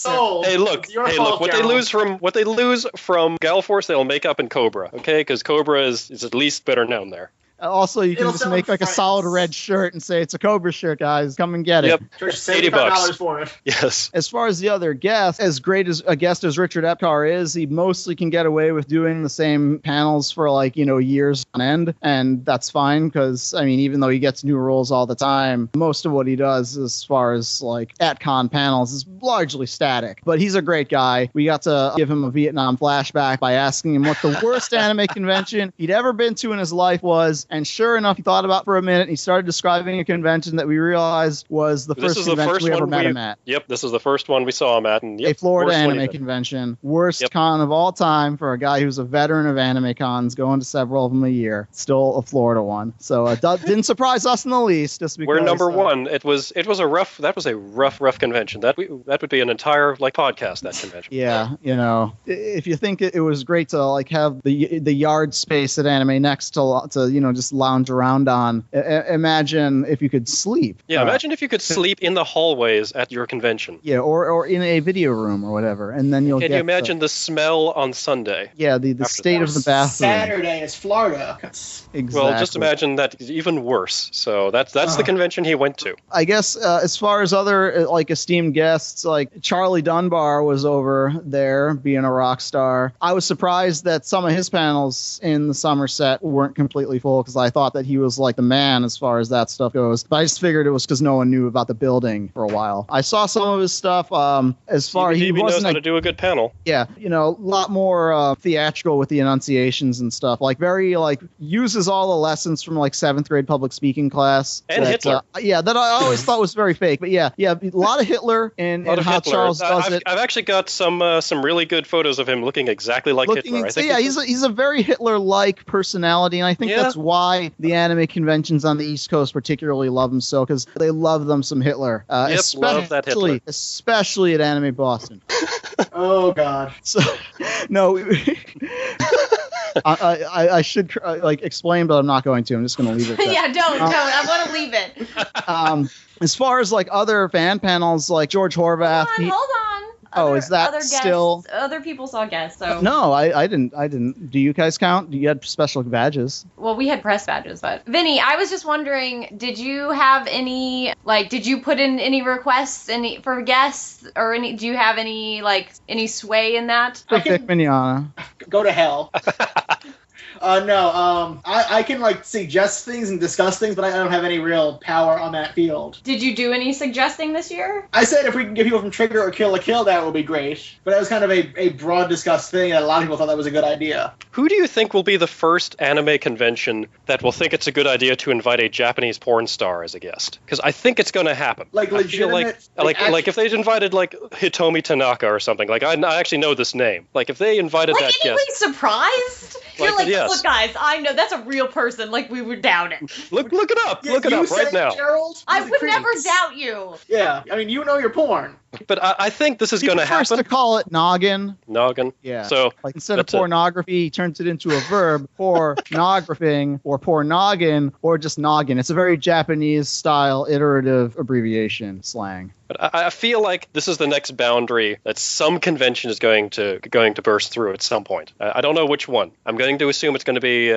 Hey, look. What they lose from Gal Force, they'll make up in Cobra, okay? Because Cobra is at least better known there. Also, you can just make like a solid red shirt and say it's a Cobra shirt, guys. Come and get it. Yep, $80 for it. Yes. As far as the other guests, as great as a guest as Richard Epcar is, he mostly can get away with doing the same panels for like, years on end. And that's fine because, I mean, even though he gets new roles all the time, most of what he does as far as like at con panels is largely static. But he's a great guy. We got to give him a Vietnam flashback by asking him what the worst anime convention he'd ever been to in his life was. And sure enough, he thought about it for a minute, and he started describing a convention that we realized was the first convention we ever met him at. Yep, this is the first one we saw him at. And a Florida anime convention. Worst con of all time for a guy who's a veteran of anime cons, going to several of them a year. Still a Florida one. So it didn't surprise us in the least. Just because, we're number one. It was a rough convention. That would be an entire podcast, that convention. Yeah, if you think it was great to have the yard space at AnimeNEXT to just lounge around on, imagine if you could sleep. Yeah, imagine if you could sleep in the hallways at your convention. Yeah, or in a video room or whatever, and then Can you imagine the smell on Sunday? Yeah, the state of the bathroom. Saturday is Florida. Exactly. Well, just imagine that even worse. So that's the convention he went to. I guess as far as other esteemed guests, Charlie Dunbar was over there being a rock star. I was surprised that some of his panels in the Somerset weren't completely full because I thought that he was the man as far as that stuff goes. But I just figured it was because no one knew about the building for a while. I saw some of his stuff. As far as he knows how to do a good panel. Yeah, a lot more theatrical with the enunciations and stuff. Very uses all the lessons from 7th grade public speaking class. And Hitler. That I always thought was very fake. But yeah, a lot of Hitler and how Hitler. Charles does it. I've actually got some really good photos of him looking exactly like Hitler. He's a very Hitler-like personality, and I think that's why the anime conventions on the East Coast particularly love him so, because they love them some Hitler. Love that Hitler. Especially at Anime Boston. Oh God. So, no. I should explain, but I'm not going to. I'm just going to leave it. Yeah, don't. I want to leave it. As far as other fan panels, George Horvath. Hold on. Is that other still? Guests, other people saw guests. So no, I didn't. Do you guys count? You had special badges? Well, we had press badges, but Vinny, I was just wondering, did you have any did you put in any requests for guests or any? Do you have any any sway in that? Perfect, Mignana. Go to hell. No, I can suggest things and discuss things, but I don't have any real power on that field. Did you do any suggesting this year? I said if we can get people from Trigger or Kill la Kill, that would be great. But that was kind of a broad discussed thing, and a lot of people thought that was a good idea. Who do you think will be the first anime convention that will think it's a good idea to invite a Japanese porn star as a guest? Because I think it's going to happen. Legitimate? If they'd invited Hitomi Tanaka or something. I actually know this name. If they invited that guest. Anybody surprised? You're yes. Look, guys, I know that's a real person. We would doubt it. Look it up. Look it up right now. Gerald? I would never doubt you. Yeah, I mean, you know your porn. But I think this is going to happen. To call it noggin. Noggin. Yeah. So instead of pornography, he turns it into a verb. Pornographing or pornoggin or just noggin. It's a very Japanese style iterative abbreviation slang. But I feel like this is the next boundary that some convention is going to burst through at some point. I don't know which one. I'm going to assume it's going to be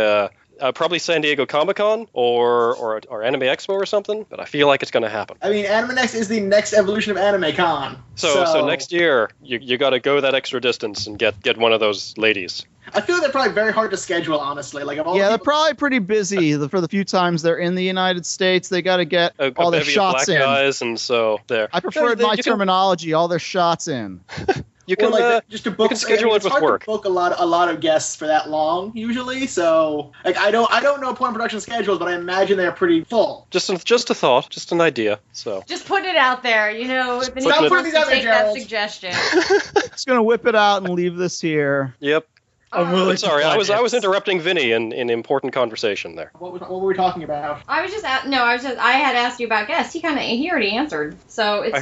probably San Diego Comic-Con or Anime Expo or something, but I feel like it's going to happen. I mean, AnimeNEXT is the next evolution of AnimeCon. So next year, you got to go that extra distance and get one of those ladies. I feel they're probably very hard to schedule, honestly. They're probably pretty busy for the few times they're in the United States. They got to get all their shots in. Guys, and so there. I preferred my terminology. All their shots in. You can just to book. You can schedule it with work. To book a lot of guests for that long usually. So I don't know porn production schedules, but I imagine they're pretty full. Just a thought, just an idea. So just put it out there. If anyone putting wants these to out there, take that Gerald. suggestion. Just gonna whip it out and leave this here. Yep. I'm really sorry. I was interrupting Vinny in important conversation there. What were we talking about? I had asked you about guests. He already answered. So it's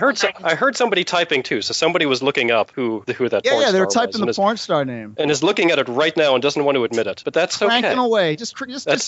I heard somebody typing too. So somebody was looking up who that porn star was. Yeah, they were typing the porn star name. And is looking at it right now and doesn't want to admit it. But that's okay. Cranking away. Just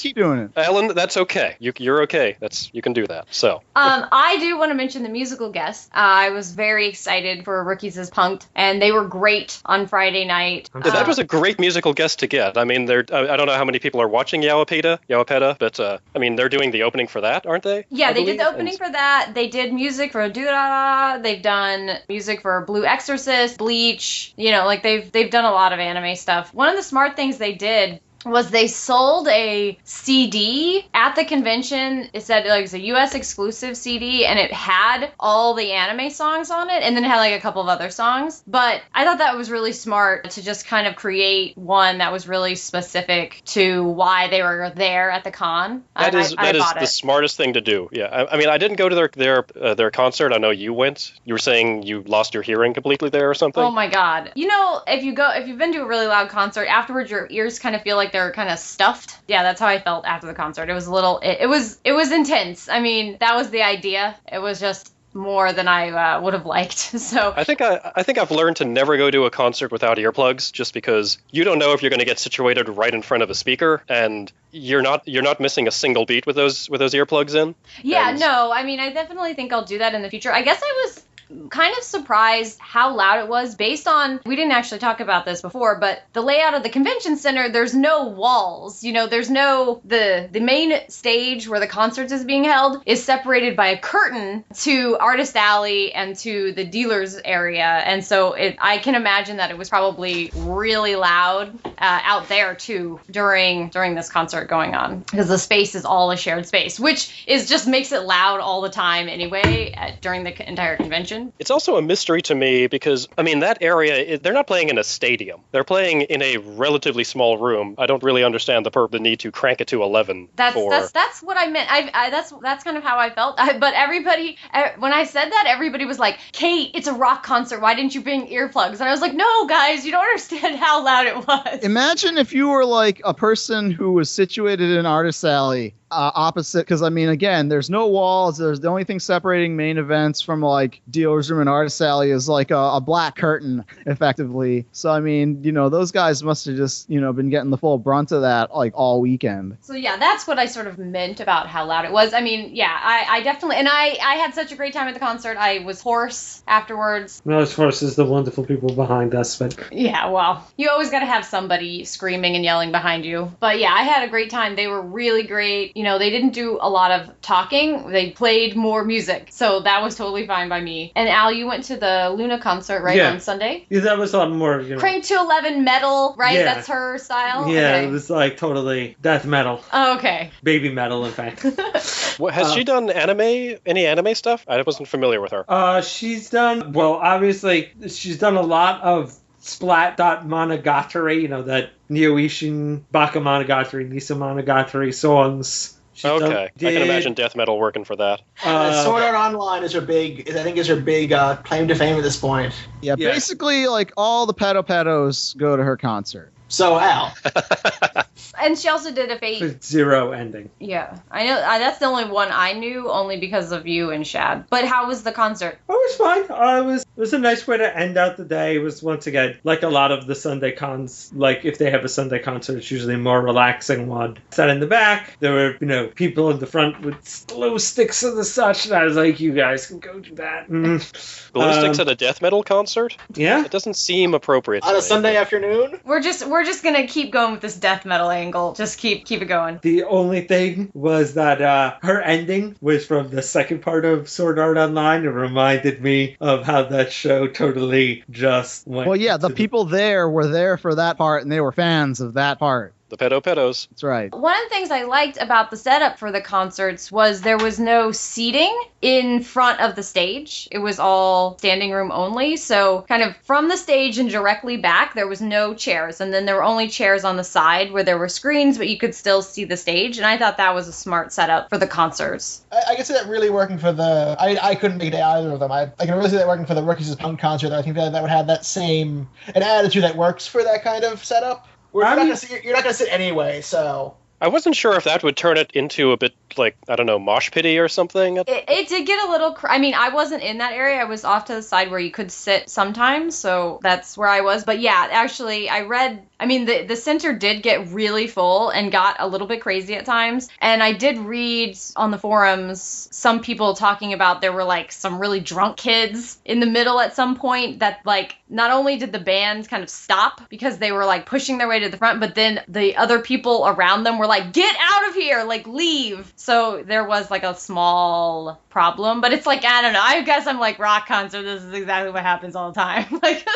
keep doing it. Alan, that's okay. You're okay. You can do that. So. I do want to mention the musical guests. I was very excited for Rookies as Punked, and they were great on Friday night. That was a great musical guest to get. I mean, I don't know how many people are watching Yawapeda, but I mean, they're doing the opening for that, aren't they? Yeah, they did the opening for that. They did music for Durara. They've done music for Blue Exorcist, Bleach. They've done a lot of anime stuff. One of the smart things they did was they sold a CD at the convention. It said like it was a US exclusive CD, and it had all the anime songs on it, and then it had like a couple of other songs. But I thought that was really smart to just kind of create one that was really specific to why they were there at the con. That is the smartest thing to do. Yeah, I mean, I didn't go to their concert. I know you went. You were saying you lost your hearing completely there or something. Oh my god! You know, if you've been to a really loud concert, afterwards your ears kind of feel like they're kind of stuffed. Yeah, that's how I felt after the concert. It was a little. It was intense. I mean, that was the idea. It was just more than I would have liked. So I think I've learned to never go to a concert without earplugs, just because you don't know if you're going to get situated right in front of a speaker, and you're not missing a single beat with those earplugs in. Yeah, no, I mean, I definitely think I'll do that in the future. I guess I was kind of surprised how loud it was based on, we didn't actually talk about this before, but the layout of the convention center, there's no walls, you know, there's no, the main stage where the concerts is being held is separated by a curtain to Artist Alley and to the dealers area, and so I can imagine that it was probably really loud out there too during this concert going on, because the space is all a shared space, which is just makes it loud all the time anyway during the entire convention. It's also a mystery to me because, I mean, that area, they're not playing in a stadium. They're playing in a relatively small room. I don't really understand the need to crank it to 11. That's what I meant. That's kind of how I felt. But everybody, when I said that, everybody was like, Kate, it's a rock concert. Why didn't you bring earplugs? And I was like, no, guys, you don't understand how loud it was. Imagine if you were like a person who was situated in Artist Alley. Opposite, because I mean, again, there's no walls. There's the only thing separating main events from like dealer's room and Artist Alley is like a black curtain, effectively. So I mean, you know, those guys must have just, you know, been getting the full brunt of that like all weekend. So yeah, that's what I sort of meant about how loud it was. I mean, yeah, I definitely, and I had such a great time at the concert. I was hoarse afterwards. Not as hoarse as the wonderful people behind us, but yeah, well, you always got to have somebody screaming and yelling behind you. But yeah, I had a great time. They were really great. You know, they didn't do a lot of talking. They played more music. So that was totally fine by me. And Al, you went to the Luna concert, right, on Sunday? Yeah, that was a lot more, you know. Crank to 11 metal, right? Yeah. That's her style? Yeah, okay. It was like totally death metal. Oh, okay. Baby metal, in fact. Has she done any anime stuff? I wasn't familiar with her. She's done, well, obviously, she's done a lot of Splat.Monogatari, you know, that Neo-Ishin, Bakemonogatari, Nisa Monogatari songs. Okay, I can imagine death metal working for that. Sword Art Online is her big claim to fame at this point. Yeah, basically, like all the pedos go to her concert. So, Al. And she also did a Fate Zero ending. Yeah, I know. That's the only one I knew, only because of you and Shad. But how was the concert? Oh, it was fine. It was a nice way to end out the day. It was, once again, like a lot of the Sunday cons. Like, if they have a Sunday concert, it's usually a more relaxing one. Sat in the back. There were, you know, people in the front with glow sticks and the such. And I was like, you guys can go do that. Glow sticks at a death metal concert? Yeah. It doesn't seem appropriate to on a me. Sunday afternoon? We're just gonna keep going with this death metal angle. Just keep it going. The only thing was that her ending was from the second part of Sword Art Online. It reminded me of how that show totally just went. Well, yeah, the people there were there for that part, and they were fans of that part. The pedos. That's right. One of the things I liked about the setup for the concerts was there was no seating in front of the stage. It was all standing room only. So kind of from the stage and directly back, there was no chairs. And then there were only chairs on the side where there were screens, but you could still see the stage. And I thought that was a smart setup for the concerts. I can see that really working for the... I couldn't make it either of them. I can really see that working for the Rookies as Punk concert. I think that would have that same... an attitude that works for that kind of setup. You're not going to sit anyway, so... I wasn't sure if that would turn it into a bit like, I don't know, mosh pity or something. It did get a little... I mean, I wasn't in that area. I was off to the side where you could sit sometimes, so that's where I was. But yeah, actually, I read... I mean, the center did get really full and got a little bit crazy at times. And I did read on the forums some people talking about there were, like, some really drunk kids in the middle at some point that, like, not only did the band kind of stop because they were, like, pushing their way to the front, but then the other people around them were were like, get out of here, like leave. So there was like a small problem, but it's like, I don't know. I guess I'm like rock concert. This is exactly what happens all the time. Like,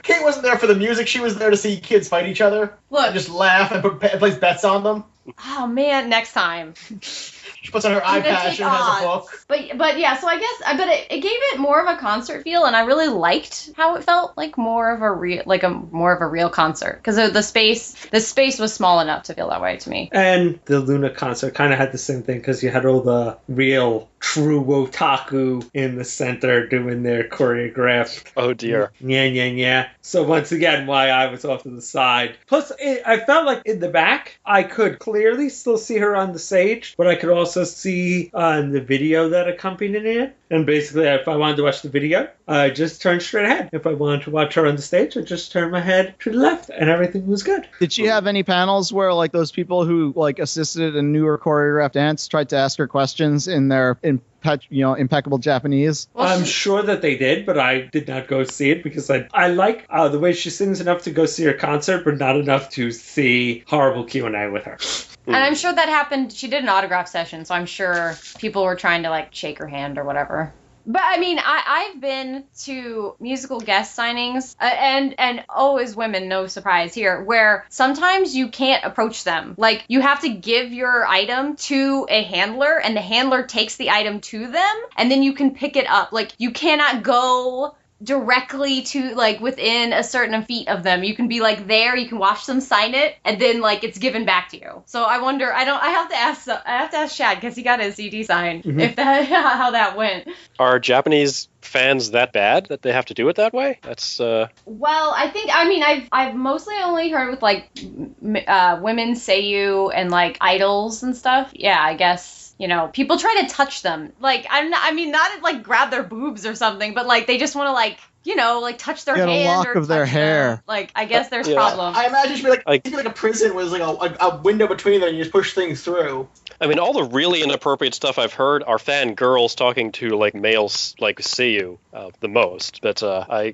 Kate wasn't there for the music. She was there to see kids fight each other. Look. And just laugh and place bets on them. Oh man, next time. She puts on her eye patch and has a book. But yeah, so I guess it gave it more of a concert feel, and I really liked how it felt like more of a real concert, because the space was small enough to feel that way to me. And the Luna concert kind of had the same thing, because you had all the real true otaku in the center doing their choreographed. Oh dear. Yeah. So once again, why I was off to the side. Plus, I felt like in the back, I could clearly still see her on the stage, but I could also see on the video that accompanied it. And basically, if I wanted to watch the video, I just turned straight ahead. If I wanted to watch her on the stage, I just turned my head to the left, and everything was good. Did she have any panels where like those people who like assisted in newer choreographed dance tried to ask her questions in their impeccable Japanese? I'm sure that they did, but I did not go see it because I like the way she sings enough to go see her concert, but not enough to see horrible Q&A with her. And I'm sure that happened. She did an autograph session, so I'm sure people were trying to like shake her hand or whatever. But I mean, I've been to musical guest signings, and always women, no surprise here, where sometimes you can't approach them. Like, you have to give your item to a handler, and the handler takes the item to them, and then you can pick it up. Like, you cannot go directly to like within a certain feet of them. You can be like there, you can watch them sign it, and then like it's given back to you. So I wonder, I have to ask Shad, because he got his CD signed, if that how that went. Are Japanese fans that bad that they have to do it that way? That's well, I've mostly only heard with like women seiyuu and like idols and stuff. Yeah, I guess. You know, people try to touch them. Like, not like grab their boobs or something, but like they just want to like, like touch their hand. Get a lock or of their hair. Them. Like, I guess there's problems. I imagine it should be like a prison was like a window between them and you just push things through. I mean, all the really inappropriate stuff I've heard are fan girls talking to like males like seiyuu the most. But I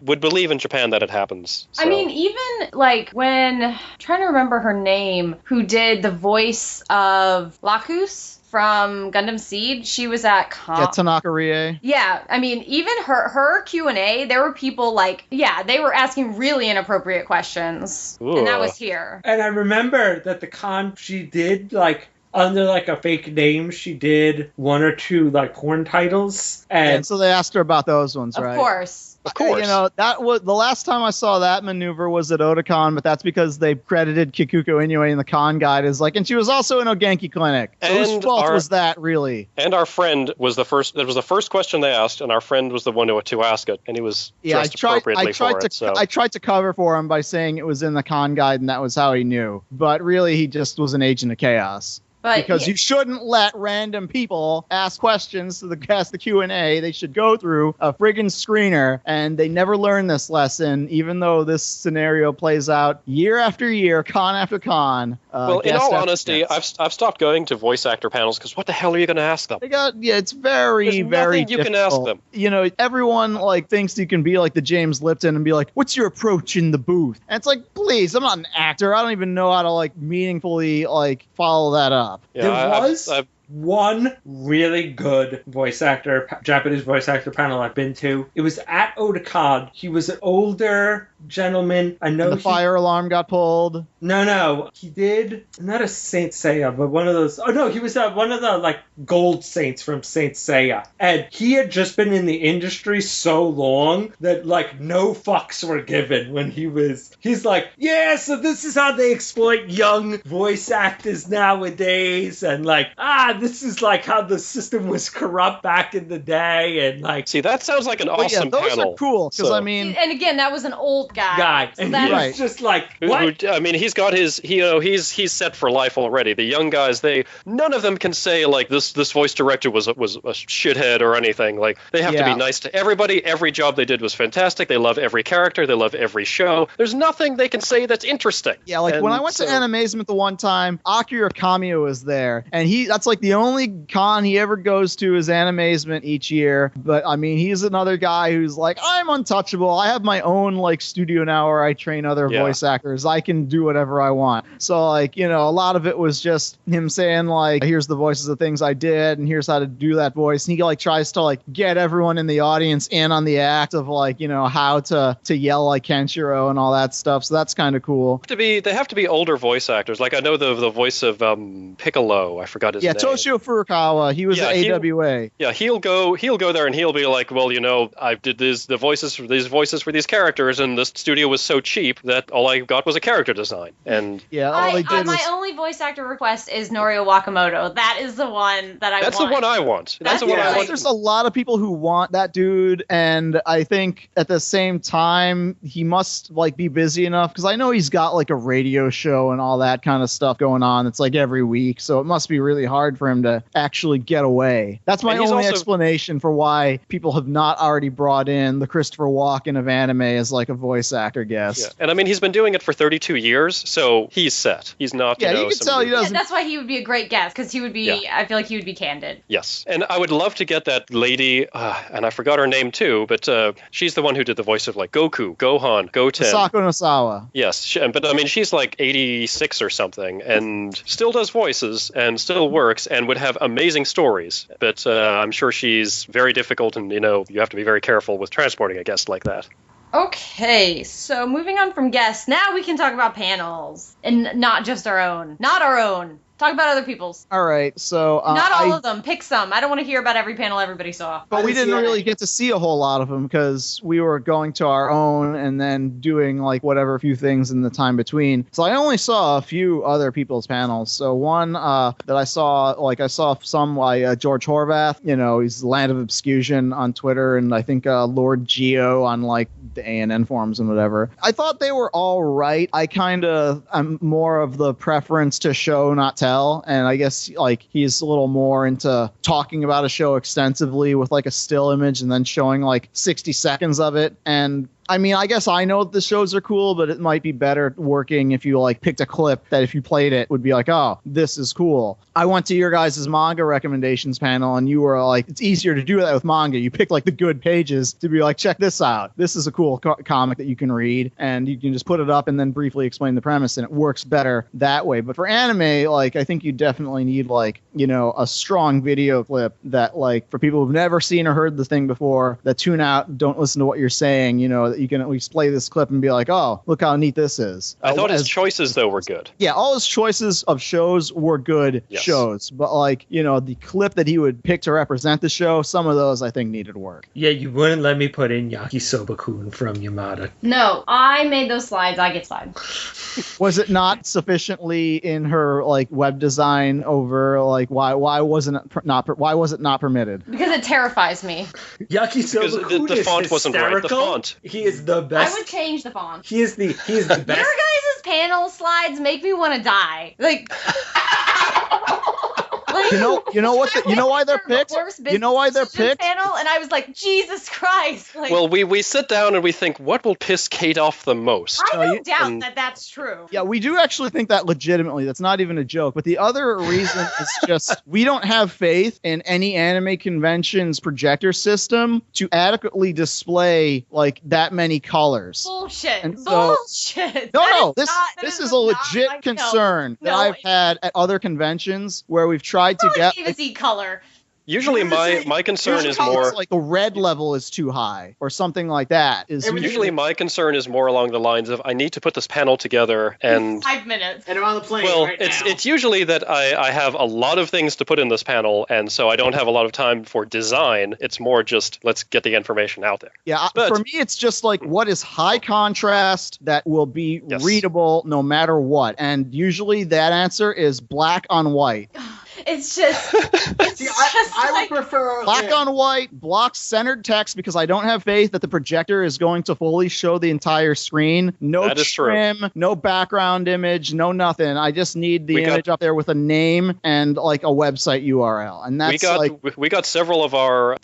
would believe in Japan that it happens. So. I mean, even like when I'm trying to remember her name, who did the voice of Lacus from Gundam Seed, she was at Tanaka Rie. Yeah, I mean, even her Q&A, there were people like, they were asking really inappropriate questions. Ooh. And that was here. And I remember that the con, she did like under like a fake name, she did one or two like porn titles, and so they asked her about those ones, right? Of course. That was the last time I saw that maneuver was at Otakon, but that's because they credited Kikuko Inoue in the con guide as like, and she was also in Ogenki Clinic. So whose fault was that, really? And our friend was the first. That was the first question they asked, and our friend was the one to ask it, and he was dressed appropriately for it. So. I tried to cover for him by saying it was in the con guide, and that was how he knew. But really, he just was an agent of chaos. Because you shouldn't let random people ask questions to the Q&A. They should go through a friggin' screener, and they never learn this lesson, even though this scenario plays out year after year, con after con. Well, in all honesty, I've stopped going to voice actor panels because what the hell are you going to ask them? It's very, There's very nothing you difficult. can ask them. You know, everyone like thinks you can be like the James Lipton and be like, "What's your approach in the booth?" And it's like, please, I'm not an actor. I don't even know how to like meaningfully like follow that up. Yeah, there was one really good Japanese voice actor panel I've been to. It was at Otakon. He was an older gentleman. I know the fire alarm got pulled. No. He did, not a Saint Seiya, but one of those. Oh, no, he was one of the, like, gold saints from Saint Seiya. And he had just been in the industry so long that, like, no fucks were given when he's like, yeah, so this is how they exploit young voice actors nowadays. And, like, this is, like, how the system was corrupt back in the day. And, like... See, that sounds like an awesome those panel. Those are cool, because, So. I mean... And again, that was an old guy. So and he was just like, what? I mean, he's got his, he's set for life already. The young guys, none of them can say, like, this voice director was a shithead or anything. Like, they have to be nice to everybody. Every job they did was fantastic. They love every character. They love every show. There's nothing they can say that's interesting. Yeah, like, when I went to Animazement the one time, Akira Kamiya was there, and that's like the the only con he ever goes to is Animazement each year. But I mean, he's another guy who's like, I'm untouchable. I have my own like studio now where I train other voice actors. I can do whatever I want. So like, you know, a lot of it was just him saying like, here's the voices of things I did and here's how to do that voice. And he like tries to like get everyone in the audience in on the act of like, you know, how to yell like Kenshiro and all that stuff. So that's kind of cool. They have to be older voice actors. Like I know the voice of Piccolo. I forgot his name. Yeah, Toshio Furukawa. He was at AWA. He'll go there and he'll be like, well, you know, I did these voices for these characters, and the studio was so cheap that all I got was a character design. And my only voice actor request is Norio Wakamoto. That is the one that I want. That's the one I want. That's the one I want. There's a lot of people who want that dude, and I think at the same time he must like be busy enough, because I know he's got like a radio show and all that kind of stuff going on. It's like every week, so it must be really hard for him to actually get away. That's my only explanation for why people have not already brought in the Christopher Walken of anime as like a voice actor guest. Yeah. And I mean, he's been doing it for 32 years, so he's set. He's not. Yeah, you can tell he doesn't. That's why he would be a great guest, because he would be. Yeah. I feel like he would be candid. Yes, and I would love to get that lady, and I forgot her name too, but she's the one who did the voice of like Goku, Gohan, Goten. Sako Nosawa. Yes, but I mean, she's like 86 or something, and still does voices and still works and would have amazing stories. But I'm sure she's very difficult, and you know, you have to be very careful with transporting a guest like that. Okay, so moving on from guests, now we can talk about panels. And not just our own. Not our own. Talk about other people's. All right, so... Not all of them. Pick some. I don't want to hear about every panel everybody saw. But we didn't really get to see a whole lot of them because we were going to our own and then doing like whatever few things in the time between. So I only saw a few other people's panels. So one that I saw some like George Horvath. You know, he's Land of Obscusion on Twitter, and I think Lord Geo on like the ANN forums and whatever. I thought they were all right. I'm more of the preference to show, not tell. And I guess like he's a little more into talking about a show extensively with like a still image and then showing like 60 seconds of it. And I mean, I guess I know the shows are cool, but it might be better working if you like picked a clip that if you played it would be like, oh, this is cool. I went to your guys' manga recommendations panel and you were like, it's easier to do that with manga. You pick like the good pages to be like, check this out. This is a cool comic that you can read, and you can just put it up and then briefly explain the premise, and it works better that way. But for anime, like I think you definitely need like, you know, a strong video clip that like for people who've never seen or heard the thing before, that tune out, don't listen to what you're saying, you know, that you can at least play this clip and be like, oh, look how neat this is. I thought his choices, though, were good. Yeah, all his choices of shows were good shows. But, like, you know, the clip that he would pick to represent the show, some of those I think needed work. Yeah, you wouldn't let me put in Yakisoba-kun from Yamada. No, I made those slides. I get slides. Was it not sufficiently in her, like, web design over, like, why was it not permitted? Because it terrifies me. Yakisoba-kun the font wasn't right. The font. He is the best. I would change the font. He is the best. Your guys' panel slides make me want to die. Like, you know why they're picked? You know why they're picked? Panel, and I was like, Jesus Christ. Like, well, we sit down and we think, what will piss Kate off the most? I don't doubt that that's true. Yeah, we do actually think that legitimately. That's not even a joke. But the other reason is just we don't have faith in any anime convention's projector system to adequately display like that many colors. Bullshit. And so, bullshit. No. This is a legit concern that I've had at other conventions where we've tried to get even see color. Usually my concern is more like the red level is too high or something like that. Usually my concern is more along the lines of I need to put this panel together and 5 minutes. And I'm on the plane it's usually that I have a lot of things to put in this panel, and so I don't have a lot of time for design. It's more just let's get the information out there. Yeah, but for me it's just like what is high contrast that will be readable no matter what. And usually that answer is black on white. It's just. I would prefer black on white, block centered text, because I don't have faith that the projector is going to fully show the entire screen. No trim, no background image, no nothing. I just need the image up there with a name and like a website URL. And that's we got several of our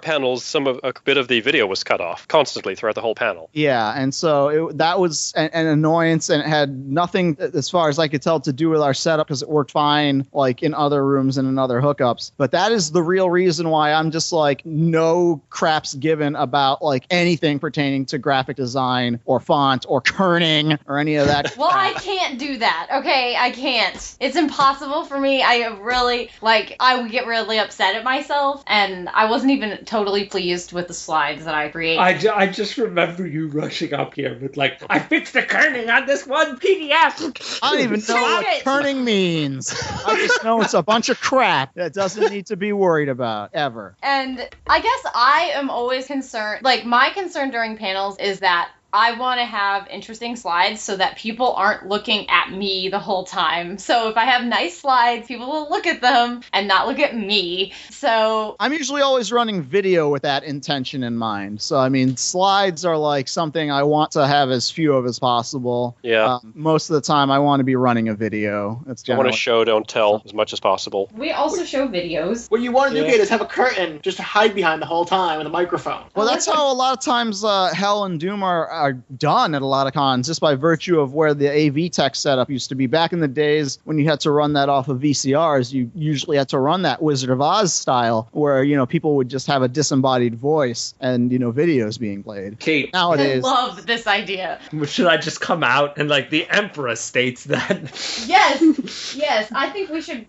panels. A bit of the video was cut off constantly throughout the whole panel. Yeah, and so that was an annoyance, and it had nothing, as far as I could tell, to do with our setup, because it worked fine like in other other rooms and in other hookups. But that is the real reason why I'm just like no craps given about like anything pertaining to graphic design or font or kerning or any of that. Well, I can't do that. Okay, I can't. It's impossible for me. I really I would get really upset at myself, and I wasn't even totally pleased with the slides that I create. I just remember you rushing up here with like, I fixed the kerning on this one PDF. I don't even know what kerning means. I just know it's a bunch of crap that doesn't need to be worried about ever. And I guess I am always concerned, like my concern during panels is that I want to have interesting slides so that people aren't looking at me the whole time. So if I have nice slides, people will look at them and not look at me. So I'm usually always running video with that intention in mind. So, I mean, slides are like something I want to have as few of as possible. Yeah. Most of the time, I want to be running a video. That's I generally. want to show, don't tell as much as possible. we also show videos. What you want to do, Kate, is have a curtain just to hide behind the whole time with a microphone. Well, that's how a lot of times Hell and Doom are done at a lot of cons, just by virtue of where the AV tech setup used to be. Back in the days when you had to run that off of VCRs, you usually had to run that Wizard of Oz style, where, you know, people would just have a disembodied voice and, you know, videos being played. Kate, Nowadays, I love this idea. should I just come out and like the Emperor states that? Yes, I think we should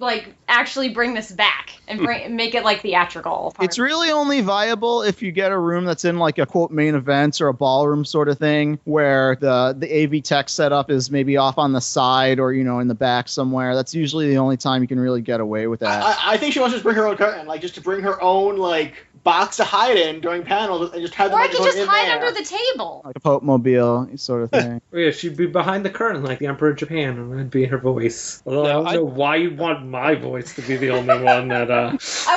actually bring this back and make it theatrical. it's really only viable if you get a room that's in like a quote main event or a ballroom sort of thing, where the AV tech setup is maybe off on the side or, you know, in the back somewhere. That's usually the only time you can really get away with that. I think she wants to just bring her own curtain, just to bring her own box to hide in during panels and just have the Or I could microphone just in hide there. under the table. Like a Pope Mobile sort of thing. Yeah, she'd be behind the curtain like the Emperor of Japan, and that'd be her voice. Although No, I don't know why you'd want my voice to be the only one that. I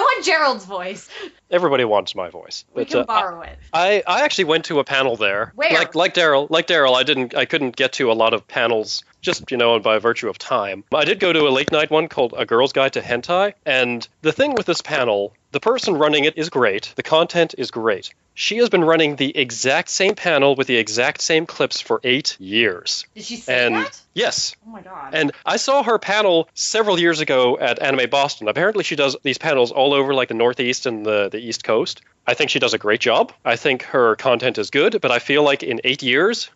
want Gerald's voice. Everybody wants my voice. We But, can borrow it. I actually went to a panel there. Where? Like Daryl, I couldn't get to a lot of panels just, by virtue of time. I did go to a late night one called A Girl's Guide to Hentai, and the thing with this panel, the person running it is great. The content is great. She has been running the exact same panel with the exact same clips for 8 years. Did she say that? Yes. Oh my god. And I saw her panel several years ago at Anime Boston. Apparently she does these panels all over the Northeast and the East Coast. I think she does a great job. I think her content is good, but I feel like in 8 years,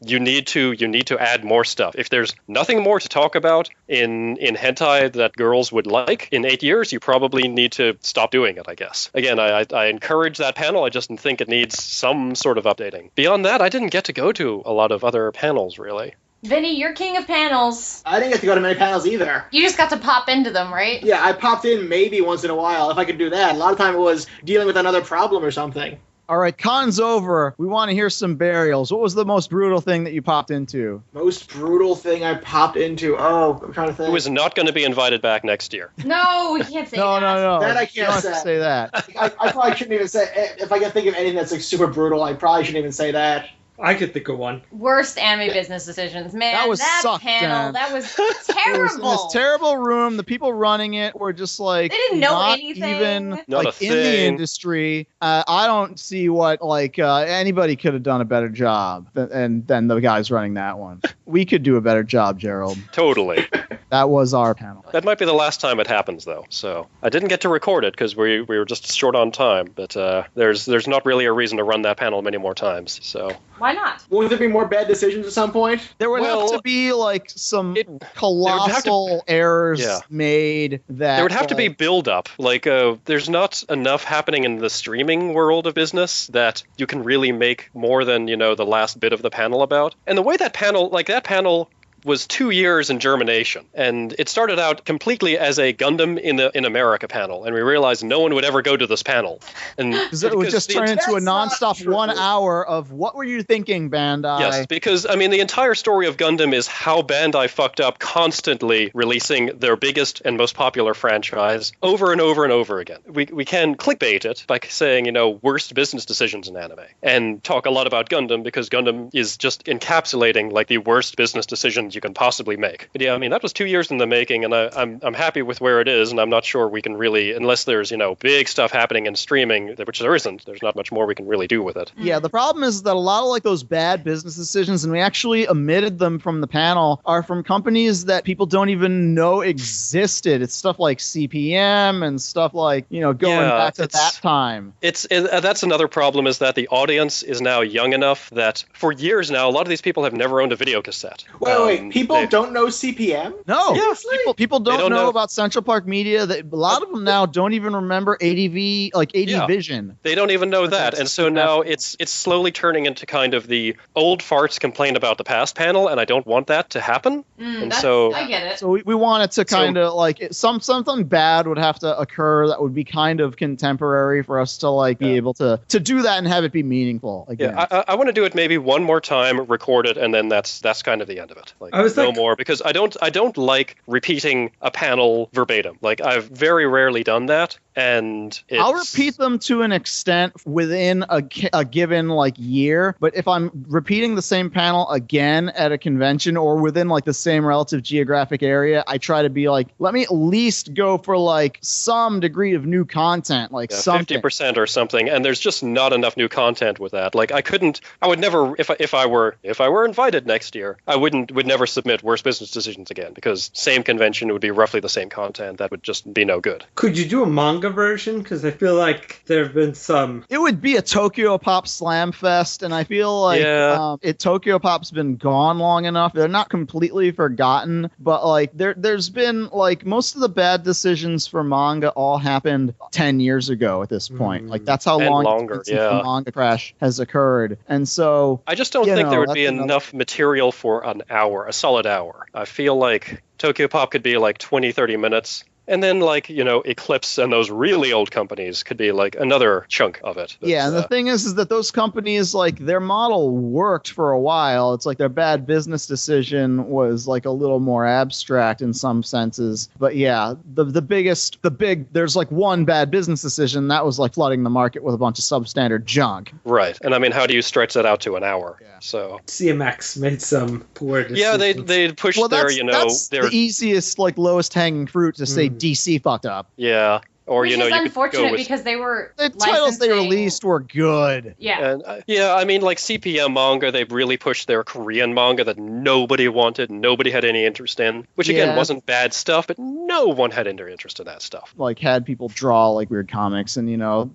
you need to add more stuff. If there's nothing more to talk about in hentai that girls would like in 8 years, you probably need to stop doing it, I guess. Again, I encourage that panel. I just think it needs some sort of updating. Beyond that, I didn't get to go to a lot of other panels, really. Vinny, you're king of panels. I didn't get to go to many panels either. You just got to pop into them, right? Yeah, I popped in maybe once in a while, if I could do that. A lot of time it was dealing with another problem or something. All right, con's over. We want to hear some burials. What was the most brutal thing that you popped into? Most brutal thing I popped into? Oh, I'm trying to think. Who is not going to be invited back next year? No, we can't say that. No. That I You can't don't have to say that. I probably shouldn't even say. If I can think of anything that's super brutal, I probably shouldn't even say that. I could think of one. Worst anime business decisions. Man, That sucked, panel, Dan. that was It was terrible. in this terrible room. The people running it were just They didn't know not anything. even Not a in the thing. industry. I don't see what anybody could have done a better job than the guys running that one. We could do a better job, Gerald. Totally. That was our panel. That might be the last time it happens, though. So I didn't get to record it because we were just short on time. But there's not really a reason to run that panel many more times. So Why not? Won't there be more bad decisions at some point? There would have Well, to be some there would have colossal errors Yeah. made that there would have to be build up. There's not enough happening in the streaming world of business that you can really make more than the last bit of the panel about. And the way that panel was 2 years in germination, and it started out completely as a Gundam in America panel, and we realized no one would ever go to this panel, and It would just turn into a That's not nonstop true. 1 hour of what were you thinking, Bandai? Yes, because the entire story of Gundam is how Bandai fucked up constantly releasing their biggest and most popular franchise over and over and over again. We can clickbait it by saying, worst business decisions in anime, and talk a lot about Gundam because Gundam is just encapsulating the worst business decisions decisions you can possibly make. But yeah, I mean, that was 2 years in the making, and I'm happy with where it is, and I'm not sure we can really, unless there's, big stuff happening in streaming, which there isn't, there's not much more we can really do with it. Yeah, the problem is that a lot of like those bad business decisions, and we actually omitted them from the panel, are from companies that people don't even know existed. It's stuff like CPM and stuff like, going back to that time. That's another problem, is that the audience is now young enough that for years now, a lot of these people have never owned a video cassette. Wait, people don't know CPM? No, Yeah. people don't know about Central Park Media. A lot of them now don't even remember ADV, like AD Vision. They don't even know that, and so now it's slowly turning into kind of the old farts complain about the past panel, and I don't want that to happen. I get it. So we want it to kind of like something bad would have to occur that would be kind of contemporary for us to like be able to do that and have it be meaningful again. Yeah, I want to do it maybe one more time, record it, and then that's kind of the end of it. Like, no more, because I don't like repeating a panel verbatim. Like, I've very rarely done that, and I'll repeat them to an extent within a given like year, but if I'm repeating the same panel again at a convention or within like the same relative geographic area, I try to be like, let me at least go for like some degree of new content, like something 50% or something, and there's just not enough new content with that. Like, I would never, if I were invited next year, I would never submit Worst Business Decisions again, because same convention would be roughly the same content. That would just be no good. Could you do a manga version? Because I feel like there have been some. It would be a Tokyo Pop Slam Fest, and I feel like Tokyo Pop's been gone long enough. They're not completely forgotten, but like there's been like most of the bad decisions for manga all happened 10 years ago at this point. Like that's how long longer, the manga crash has occurred. And so I just don't think there would be enough material for an hour, a solid hour. I feel like Tokyo Pop could be like 20-30 minutes. And then, like, Eclipse and those really old companies could be, like, another chunk of it. But, and the thing is that those companies, like, their model worked for a while. It's like their bad business decision was, like, a little more abstract in some senses. But, yeah, there's, like, one bad business decision. That was, like, flooding the market with a bunch of substandard junk. Right. And, I mean, how do you stretch that out to an hour? Yeah. So CMX made some poor decisions. Yeah, they pushed that's the easiest, like, lowest hanging fruit to say DC fucked up. Yeah. Or, Which is unfortunate because they were the titles they released were good. Yeah. And I mean, like CPM manga, they really pushed their Korean manga that nobody wanted, nobody had any interest in, which again wasn't bad stuff, but no one had any interest in that stuff. Like had people draw like weird comics, and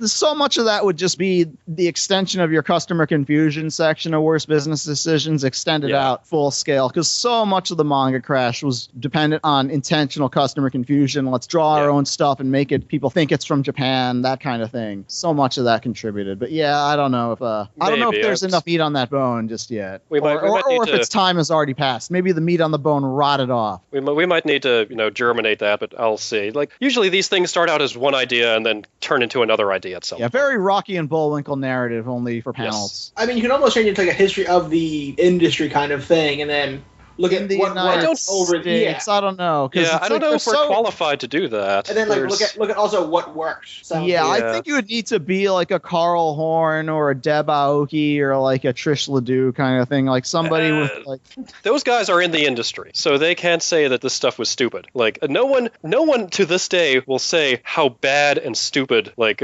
so much of that would just be the extension of your customer confusion section of Worst Business Decisions extended out full scale, because so much of the manga crash was dependent on intentional customer confusion. Let's draw our own stuff and make it people think it's from Japan, that kind of thing. So much of that contributed. But yeah, I don't know if there's enough meat on that bone just yet. Or if its time has already passed. Maybe the meat on the bone rotted off. We might need to germinate that, but I'll see. Like usually these things start out as one idea and then turn into another idea at some point. Very Rocky and Bullwinkle narrative only for panels. I mean, you can almost change it into like a history of the industry kind of thing, and then look at the United States. I don't know. I don't know if we're qualified to do that. And then look at also what worked. I think you would need to be like a Carl Horn or a Deb Aoki or like a Trish Ledoux kind of thing, like somebody with like. Those guys are in the industry, so they can't say that this stuff was stupid. Like no one to this day will say how bad and stupid like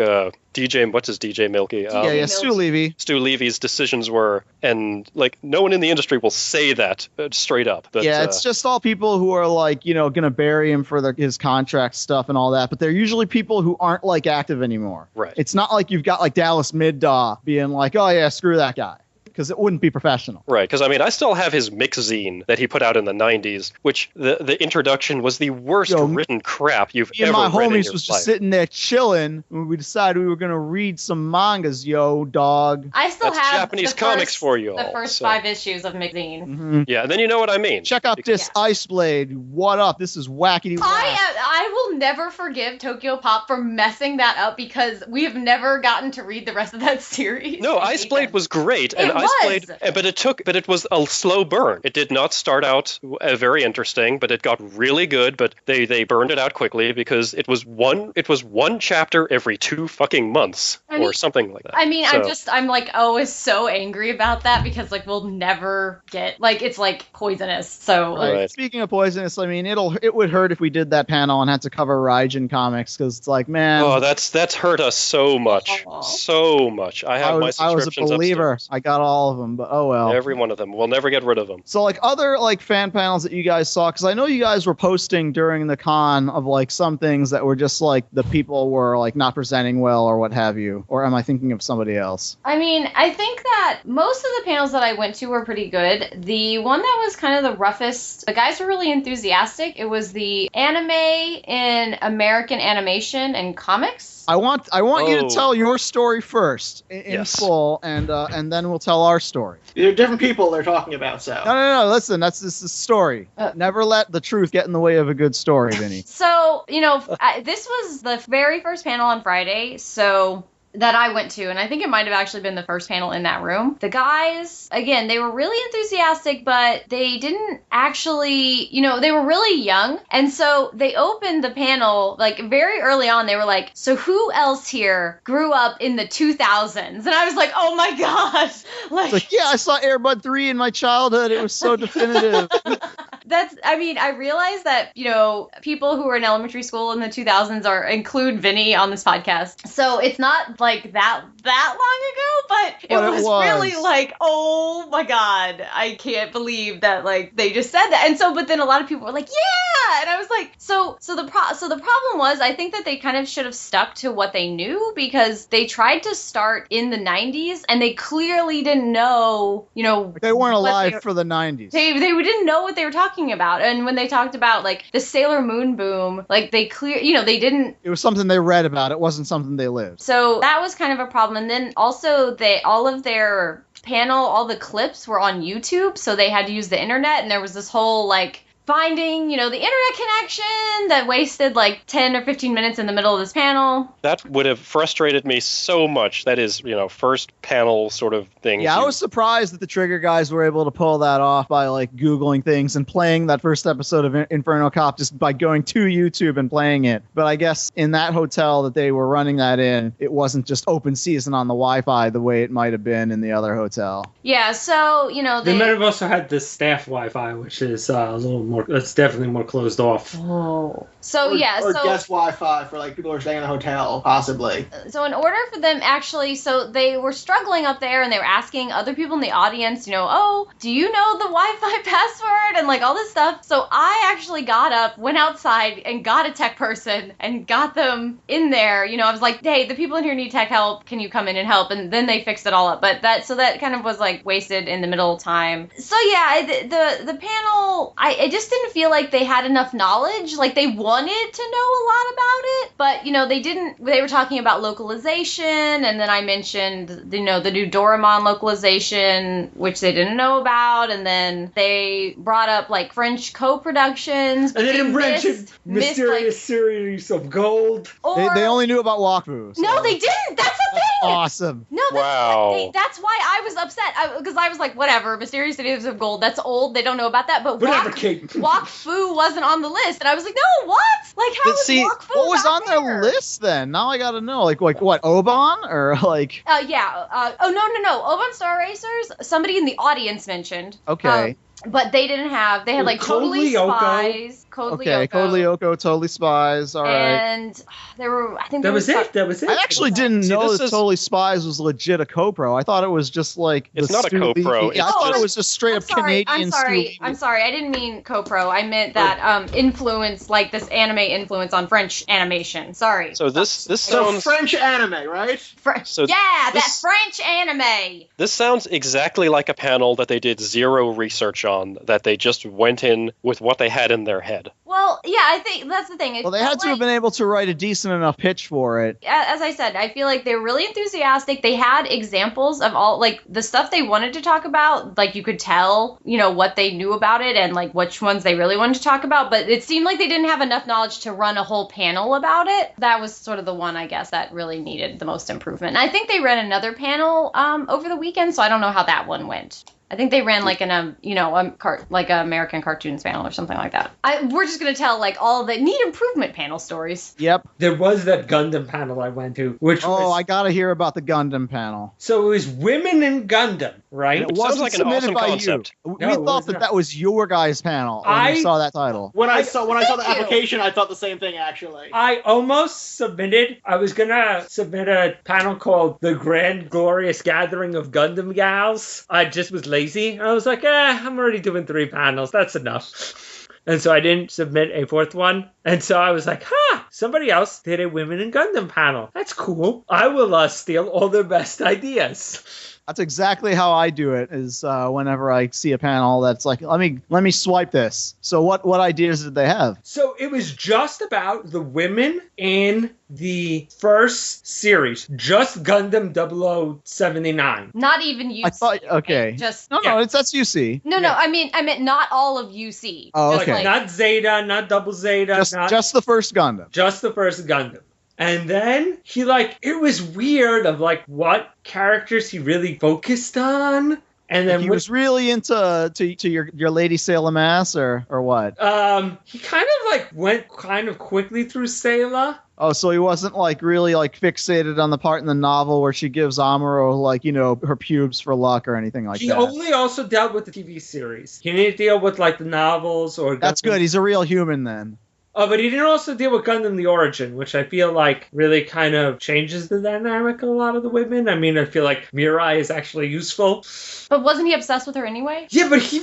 DJ Milky? Stu Levy. Stu Levy's decisions were, and like no one in the industry will say that straight up. But, it's just all people who are like going to bury him for his contract stuff and all that. But they're usually people who aren't like active anymore. Right. It's not like you've got like Dallas Middaw being like, oh yeah, screw that guy. Because it wouldn't be professional. Right, because I mean, I still have his mix-zine that he put out in the 90s, which the introduction was the worst written crap you've ever read in your life. My homies was just sitting there chilling when we decided we were going to read some mangas, dog. I still That's have Japanese comics for you all. The first 5 issues of mix-zine. Mm-hmm. Yeah, then you know what I mean. Check out this Ice Blade. What up? This is wackety whack. I will never forgive Tokyo Pop for messing that up because we have never gotten to read the rest of that series. No, Ice Blade was great, and guys played, but it was a slow burn. It did not start out very interesting, but it got really good. But they burned it out quickly because it was one chapter every 2 fucking months or something like that. I mean, so. I'm like always so angry about that because like we'll never get like it's like poisonous. So right. Speaking of poisonous, I mean it would hurt if we did that panel and had to cover Raijin comics because it's like, man. Oh, that's hurt us so much, so much. I have my subscriptions. I was a believer. Upstairs. I got all of them, but oh well. Every one of them. We'll never get rid of them. So like other like fan panels that you guys saw, because I know you guys were posting during the con of like some things that were just like the people were like not presenting well or what have you. Or am I thinking of somebody else? I mean, I think that most of the panels that I went to were pretty good. The one that was kind of the roughest, the guys were really enthusiastic. It was the anime in American animation and comics. I want you to tell your story first in full, and then we'll tell our story. They're different people they're talking about, so. No. Listen, this is a story. Never let the truth get in the way of a good story, Vinnie. So, this was the very first panel on Friday, so that I went to, and I think it might have actually been the first panel in that room. The guys, again, they were really enthusiastic, but they didn't actually, they were really young, and so they opened the panel, like, very early on, they were like, so who else here grew up in the 2000s? And I was like, oh my god! Like, yeah, I saw Air Bud 3 in my childhood, it was so definitive. I realize that, people who were in elementary school in the 2000s include Vinnie on this podcast, so it's not like that long ago, but it was really like, oh my god, I can't believe that like they just said that. And so, but then a lot of people were like, yeah, and I was like, so the problem was, I think that they kind of should have stuck to what they knew, because they tried to start in the 90s and they clearly didn't know, they weren't alive for the 90s. They didn't know what they were talking about. And when they talked about like the Sailor Moon boom, like they they didn't. It was something they read about. It wasn't something they lived. So that was kind of a problem. And then also all of their panel, all the clips were on YouTube, so they had to use the internet, and there was this whole like finding, the internet connection that wasted like 10 or 15 minutes in the middle of this panel. That would have frustrated me so much. That is, first panel sort of thing. Yeah, I was surprised that the Trigger guys were able to pull that off by like Googling things and playing that first episode of Inferno Cop just by going to YouTube and playing it. But I guess in that hotel that they were running that in, it wasn't just open season on the Wi-Fi the way it might have been in the other hotel. Yeah, so, they might have also had the staff Wi-Fi, which is a little more, it's definitely more closed off. Oh. So, or guest Wi-Fi for like people who are staying in a hotel, possibly. So in order for them actually, so they were struggling up there and they were asking other people in the audience, oh, do you know the Wi-Fi password? And like all this stuff. So I actually got up, went outside and got a tech person and got them in there. I was like, hey, the people in here need tech help. Can you come in and help? And then they fixed it all up. But that kind of was like wasted in the middle time. So yeah, the panel, I just didn't feel like they had enough knowledge. Like they wanted to know a lot about it, but they didn't. They were talking about localization, and then I mentioned the new Doraemon localization, which they didn't know about, and then they brought up like French co-productions. And they didn't mention Mysterious Series of Gold. They only knew about Wakfu. So. No, they didn't. That's the thing. Awesome. No, that's why I was upset, because I was like, whatever, Mysterious Cities of Gold, that's old, they don't know about that, but Wakfu wasn't on the list, and I was like, no, what? Like, how is Wakfu what was on their list then? Now I gotta know, like what, Oban, or like? Yeah, no, Oban Star Racers, somebody in the audience mentioned. Okay. But they didn't have, they had like Totally Spies. Code Lyoko, Totally Spies, all right. And there were, I think that was it. I actually didn't know that Totally Spies was legit a co-pro. I thought it was just like it's not a co-pro. I thought it was just straight up Canadian. I'm sorry. I didn't mean co-pro. I meant that influence, like this anime influence on French animation. Sorry. So this sounds French anime, right? That French anime. This sounds exactly like a panel that they did zero research on. on that they just went in with what they had in their head. Well, yeah, I think that's the thing. Well, they had to have been able to write a decent enough pitch for it. As I said, I feel like they were really enthusiastic. They had examples of all, like, the stuff they wanted to talk about. Like, you could tell, you know, what they knew about it and, like, which ones they really wanted to talk about. But it seemed like they didn't have enough knowledge to run a whole panel about it. That was sort of the one, I guess, that really needed the most improvement. And I think they ran another panel over the weekend, so I don't know how that one went. I think they ran like an like an American Cartoons panel or something like that. We're just gonna tell like all the need improvement panel stories. Yep. There was that Gundam panel I went to, which was... I gotta hear about the Gundam panel. So it was women in Gundam, right? And it Sounds wasn't like an submitted awesome by concept. you. No, We it thought was that was your guys' panel when I you saw that title. When I saw the Thank you. application, I thought the same thing, actually. I almost submitted. I was gonna submit a panel called The Grand Glorious Gathering of Gundam Gals. I just was lazy. I was like, I'm already doing 3 panels. That's enough. And so I didn't submit a 4th one. And so I was like, somebody else did a Women in Gundam panel. That's cool. I will steal all their best ideas. That's exactly how I do it. Is whenever I see a panel that's like, let me swipe this. So what ideas did they have? So it was just about the women in the first series, just Gundam 0079. Not even UC. I thought okay. Just No, that's UC. no. I meant not all of UC. Oh, Just, okay. like, Not Zeta, not Double Zeta, Just the first Gundam. just the first Gundam. And then he it was weird of what characters he really focused on. And then He was really into your Lady Sailor Mass or what? he kind of went kind of quickly through Sayla. Oh, so he wasn't really fixated on the part in the novel where she gives Amuro her pubes for luck or anything like He that. only also dealt with the TV series. He didn't deal with the novels or. That's Gundam. good. He's a real human then. Oh, but he didn't also deal with Gundam the Origin, which I feel really kind of changes the dynamic of a lot of the women. I mean, I feel like Mirai is actually useful. But wasn't he obsessed with her anyway? Yeah, but he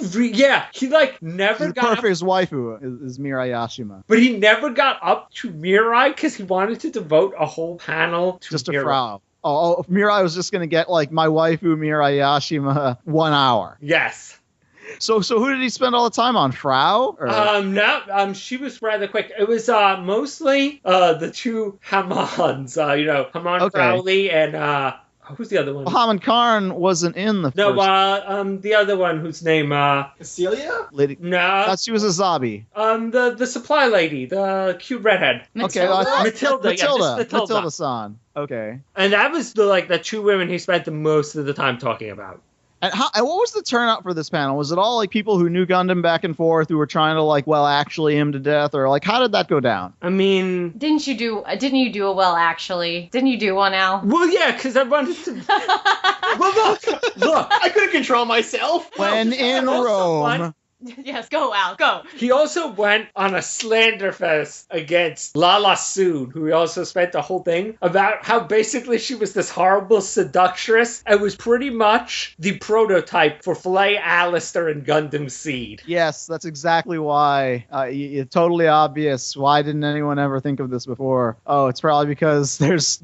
never The got perfect waifu is Mirai Yashima. But he never got up to Mirai because he wanted to devote a whole panel to Just a Mirai. Frau. Oh, Mirai was just going to get my waifu Mirai Yashima 1 hour. Yes. So who did he spend all the time on? Frau? Or? No, she was rather quick. It was mostly the 2 Hamons, Hamon Okay. Crowley and who's the other one? Well, Haman Karn wasn't in the No, first. the other one whose name Celia? Lady. no, She was a Zabi. the supply lady, the cute redhead. Okay, well, I thought- Matilda, yeah, Matilda. Miss Matilda. Matilda-san. Okay. And that was the 2 women he spent the most of the time talking about. And what was the turnout for this panel? Was it all people who knew Gundam back and forth who were trying to actually him to death, or how did that go down? I mean, Didn't you do a well actually? Didn't you do one, Al? well, yeah, because I wanted to. Well, look, I couldn't control myself. When in also Rome. won. Yes, go, Al, go. He also went on a slander fest against Lala Soon, who he also spent the whole thing about how basically she was this horrible seductress and was pretty much the prototype for Flay Alistair and Gundam Seed. Yes, that's exactly why. It's totally obvious. Why didn't anyone ever think of this before? Oh, it's probably because there's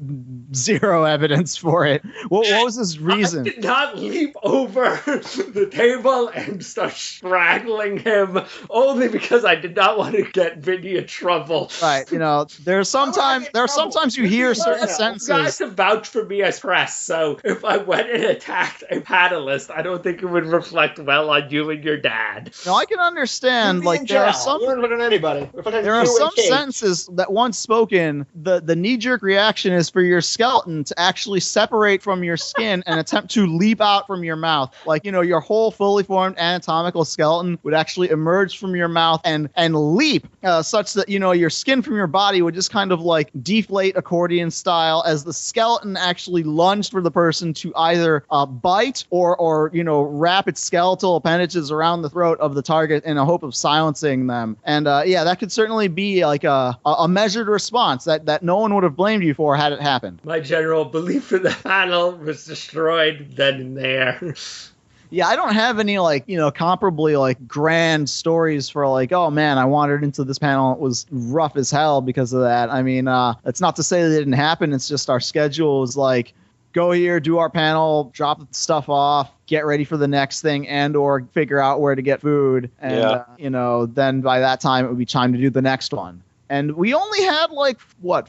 0 evidence for it. What was his reason? I did not leap over the table and start straggling him only because I did not want to get Vinnie in trouble. Right, there's sometimes you hear certain You sentences. guys have vouched for me as press, so if I went and attacked a panelist, I don't think it would reflect well on you and your dad. Now I can understand there are some You wouldn't look at anybody. There are some sentences that once spoken, the knee-jerk reaction is for your skeleton to actually separate from your skin and attempt to leap out from your mouth. Your whole fully formed anatomical skeleton would actually emerge from your mouth and leap such that, your skin from your body would just kind of deflate accordion style as the skeleton actually lunged for the person to either bite or wrap its skeletal appendages around the throat of the target in a hope of silencing them. And that could certainly be a measured response that no one would have blamed you for had it happened. My general belief in the panel was destroyed then and there. Yeah, I don't have any comparably grand stories for oh man, I wandered into this panel. It was rough as hell because of that. I mean, it's not to say that it didn't happen. It's just our schedule was go here, do our panel, drop the stuff off, get ready for the next thing, and or figure out where to get food. And, then by that time, it would be time to do the next one. And we only had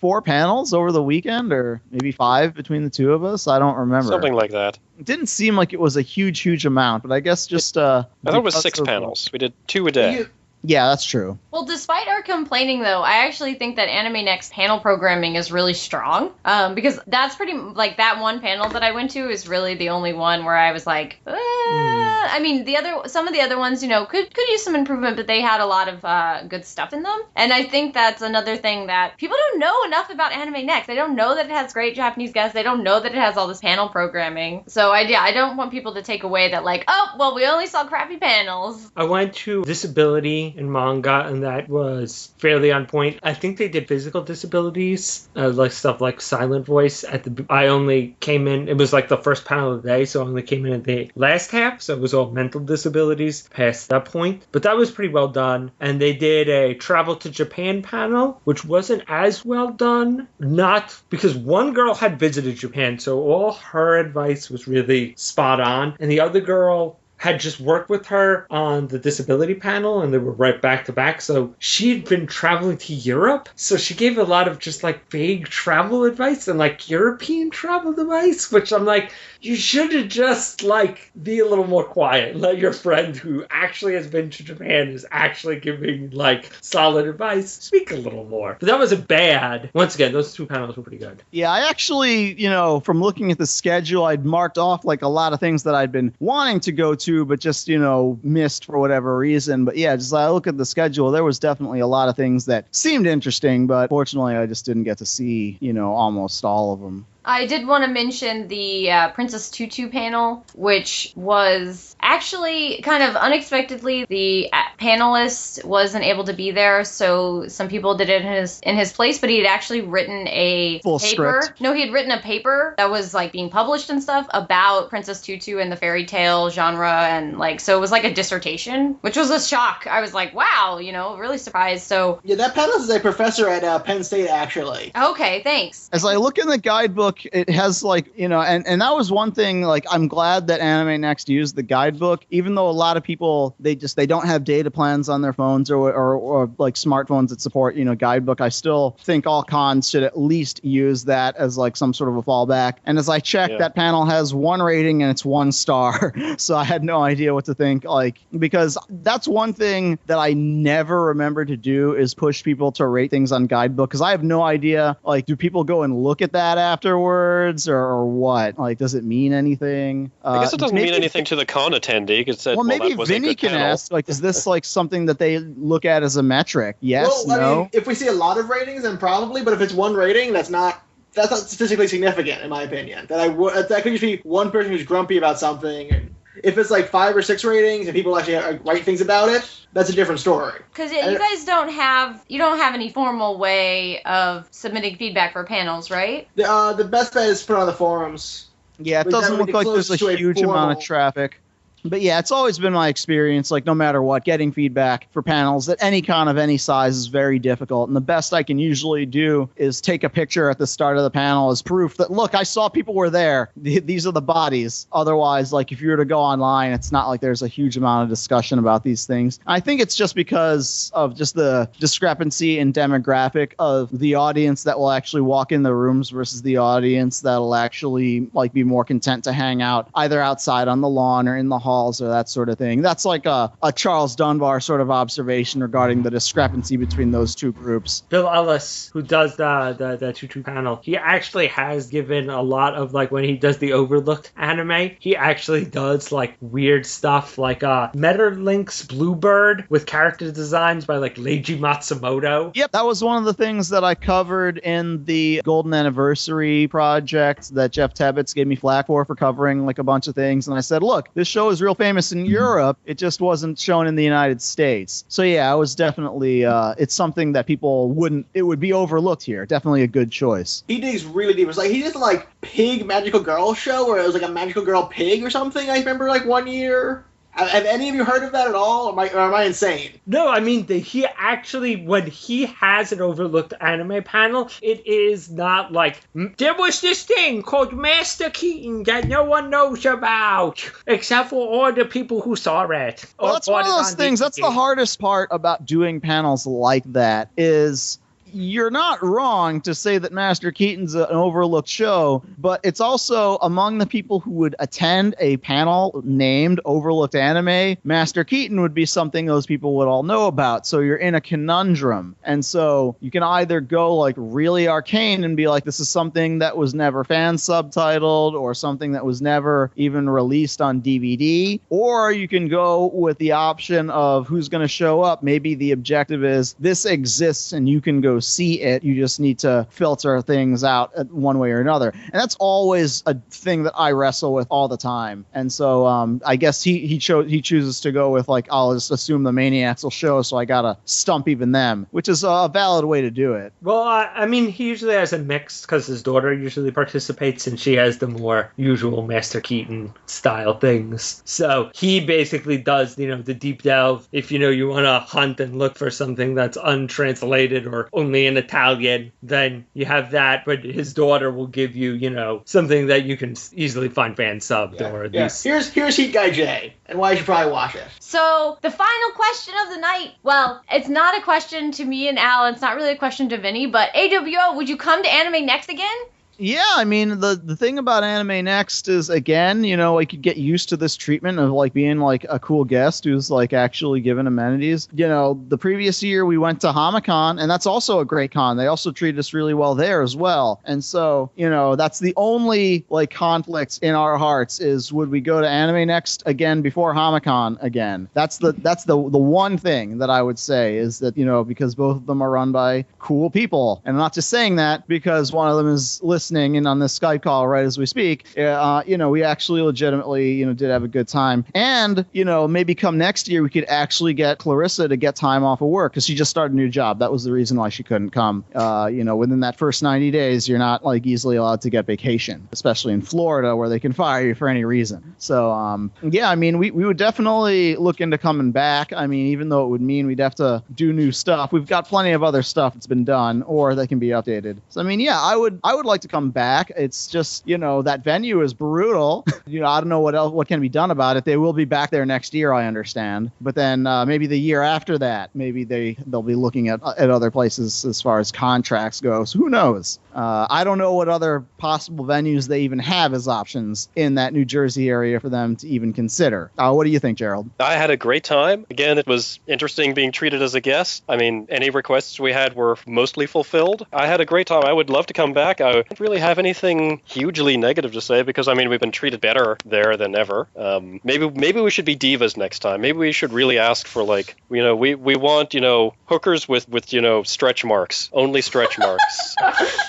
4 panels over the weekend, or maybe 5 between the two of us. I don't remember. Something like that. It didn't seem like it was a huge amount, but I guess just... I thought it was 6 panels. We did 2 a day. Yeah, that's true. Well, despite our complaining, though, I actually think that AnimeNEXT panel programming is really strong. Because that's pretty, that one panel that I went to is really the only one where I was like, I mean, some of the other ones, could use some improvement, but they had a lot of good stuff in them. And I think that's another thing that people don't know enough about AnimeNEXT. They don't know that it has great Japanese guests. They don't know that it has all this panel programming. So I don't want people to take away that we only saw crappy panels. I went to disability in manga, and that was fairly on point. I think they did physical disabilities, stuff like silent voice. I only came in, it was the first panel of the day, so I only came in at the last half, so it was all mental disabilities past that point. But that was pretty well done. And they did a travel to Japan panel, which wasn't as well done. Not because one girl had visited Japan, so all her advice was really spot on, and the other girl had just worked with her on the disability panel, and they were right back to back. So she had been traveling to Europe, so she gave a lot of just vague travel advice and European travel advice, which I'm you should have just be a little more quiet. Let your friend who actually has been to Japan is actually giving solid advice speak a little more. But that wasn't bad. Once again, those 2 panels were pretty good. Yeah, I actually, from looking at the schedule, I'd marked off a lot of things that I'd been wanting to go to, but just, missed for whatever reason. But yeah, just I look at the schedule, there was definitely a lot of things that seemed interesting, but fortunately I just didn't get to see, almost all of them. I did want to mention the Princess Tutu panel, which was actually kind of unexpectedly, the panelist wasn't able to be there, so some people did it in his place, but he had actually written a full paper. Script. No, he had written a paper that was being published and stuff about Princess Tutu and the fairy tale genre, and so it was a dissertation, which was a shock. I was wow, really surprised. So yeah, that panelist is a professor at Penn State, actually. Okay, thanks. As I look in the guidebook, it has and that was one thing, I'm glad that AnimeNEXT used the guidebook, even though a lot of people, they don't have data plans on their phones or smartphones that support, guidebook. I still think all cons should at least use that as some sort of a fallback. And as I checked, that panel has 1 rating and it's 1 star. So I had no idea what to think, because that's one thing that I never remember to do is push people to rate things on guidebook, because I have no idea, do people go and look at that afterwards or what? Does it mean anything? I guess it doesn't mean anything to the con attendee. Maybe Vinnie can ask, is this something that they look at as a metric? Yes, well, no? I mean, if we see a lot of ratings, then probably, but if it's 1 rating, that's not statistically significant, in my opinion. That could just be one person who's grumpy about something. And if it's 5 or 6 ratings and people actually write things about it, that's a different story. Because you guys don't have any formal way of submitting feedback for panels, right? The best bet is put on the forums. Yeah, it doesn't look like there's a huge amount of traffic. But yeah, it's always been my experience, no matter what, getting feedback for panels at any con of any size is very difficult. And the best I can usually do is take a picture at the start of the panel as proof that, look, I saw people were there. These are the bodies. Otherwise, if you were to go online, it's not like there's a huge amount of discussion about these things. I think it's just because of just the discrepancy in demographic of the audience that will actually walk in the rooms versus the audience that'll actually be more content to hang out either outside on the lawn or in the halls or that sort of thing. That's a Charles Dunbar sort of observation regarding the discrepancy between those two groups. Bill Ellis, who does the Tutu panel, he actually has given a lot of when he does the overlooked anime, he actually does weird stuff Metalink's Bluebird with character designs by Leiji Matsumoto. Yep, that was one of the things that I covered in the Golden Anniversary project that Jeff Tebbets gave me flack for covering a bunch of things. And I said, look, this show is real famous in Europe. It just wasn't shown in the United States. So yeah, I was definitely, it's something that people it would be overlooked here. Definitely a good choice. He digs really deep. It was he did Pig Magical Girl show where it was a magical girl pig or something. I remember one year. Have any of you heard of that at all? Or am I insane? No, I mean, he actually, when he has an overlooked anime panel, it is not like, there was this thing called Master Keaton that no one knows about, except for all the people who saw it. Well, that's one of those things. That's the hardest part about doing panels like that is... You're not wrong to say that Master Keaton's an overlooked show, but it's also among the people who would attend a panel named Overlooked Anime, Master Keaton would be something those people would all know about. So you're in a conundrum. And so you can either go like really arcane and be like, this is something that was never fan subtitled or something that was never even released on DVD, or you can go with the option of who's going to show up. Maybe the objective is this exists and you can go see it. You just need to filter things out one way or another. And that's always a thing that I wrestle with all the time. And so I guess he chooses to go with like, I'll just assume the Maniacs will show, so I gotta stump even them, which is a valid way to do it. Well, I mean, he usually has a mix because his daughter usually participates and she has the more usual Master Keaton style things. So he basically does, the deep delve. If, you want to hunt and look for something that's untranslated or only in Italian, then you have that, but his daughter will give you, something that you can easily find fan subbed or at least. Here's Heat Guy J, and why you should probably watch it. So, the final question of the night, well, it's not a question to me and Al, it's not really a question to Vinnie, but AWO, would you come to AnimeNEXT again? Yeah, I mean, the thing about AnimeNEXT is, again, I could get used to this treatment of, like, being, like, a cool guest who's, like, actually given amenities. The previous year we went to Hamicon, and that's also a great con. They also treated us really well there as well. And so, that's the only, like, conflict in our hearts is would we go to AnimeNEXT again before Hamicon again? That's the one thing that I would say is that, because both of them are run by cool people. And I'm not just saying that because one of them is listening in on this Skype call right as we speak. We actually legitimately, did have a good time. And, maybe come next year we could actually get Clarissa to get time off of work because she just started a new job. That was the reason why she couldn't come. Within that first 90 days, you're not like easily allowed to get vacation, especially in Florida where they can fire you for any reason. So, we would definitely look into coming back. I mean, even though it would mean we'd have to do new stuff, we've got plenty of other stuff that's been done or that can be updated. So, I would like to come back. It's just, that venue is brutal. I don't know what can be done about it. They will be back there next year, I understand. But then maybe the year after that, maybe they'll be looking at other places as far as contracts go. So who knows? I don't know what other possible venues they even have as options in that New Jersey area for them to even consider. What do you think, Gerald? I had a great time. Again, it was interesting being treated as a guest. I mean, any requests we had were mostly fulfilled. I had a great time. I would love to come back. I don't really have anything hugely negative to say because, we've been treated better there than ever. Maybe we should be divas next time. Maybe we should really ask for, like, we want, hookers with stretch marks. Only stretch marks.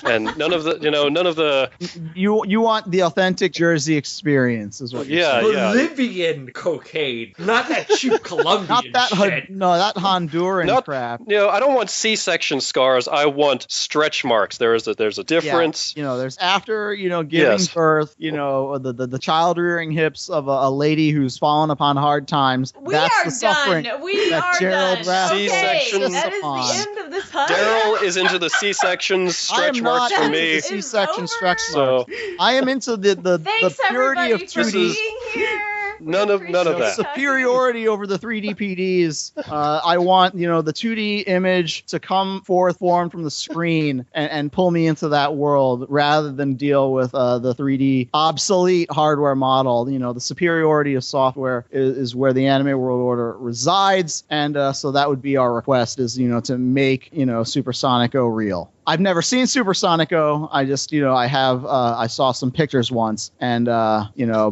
And none of the you want the authentic Jersey experience is what you're saying. Bolivian cocaine, not that cheap Colombian shit. That Honduran crap. I don't want C-section scars. I want stretch marks. There's a difference. Yeah, there's after giving birth. The child rearing hips of a lady who's fallen upon hard times. That's the suffering. We are Gerald done. C-sections. That is the end of this hunt. Daryl is into the C-sections stretch marks for me. C-section stretch marks. I am into the purity of 2D. None of that. Superiority over the 3D PDs. I want, the 2D image to come forth formed from the screen and pull me into that world rather than deal with the 3D obsolete hardware model. The superiority of software is where the Anime World Order resides. And so that would be our request is, to make, Supersonico real. I've never seen Supersonico. I just, I saw some pictures once and,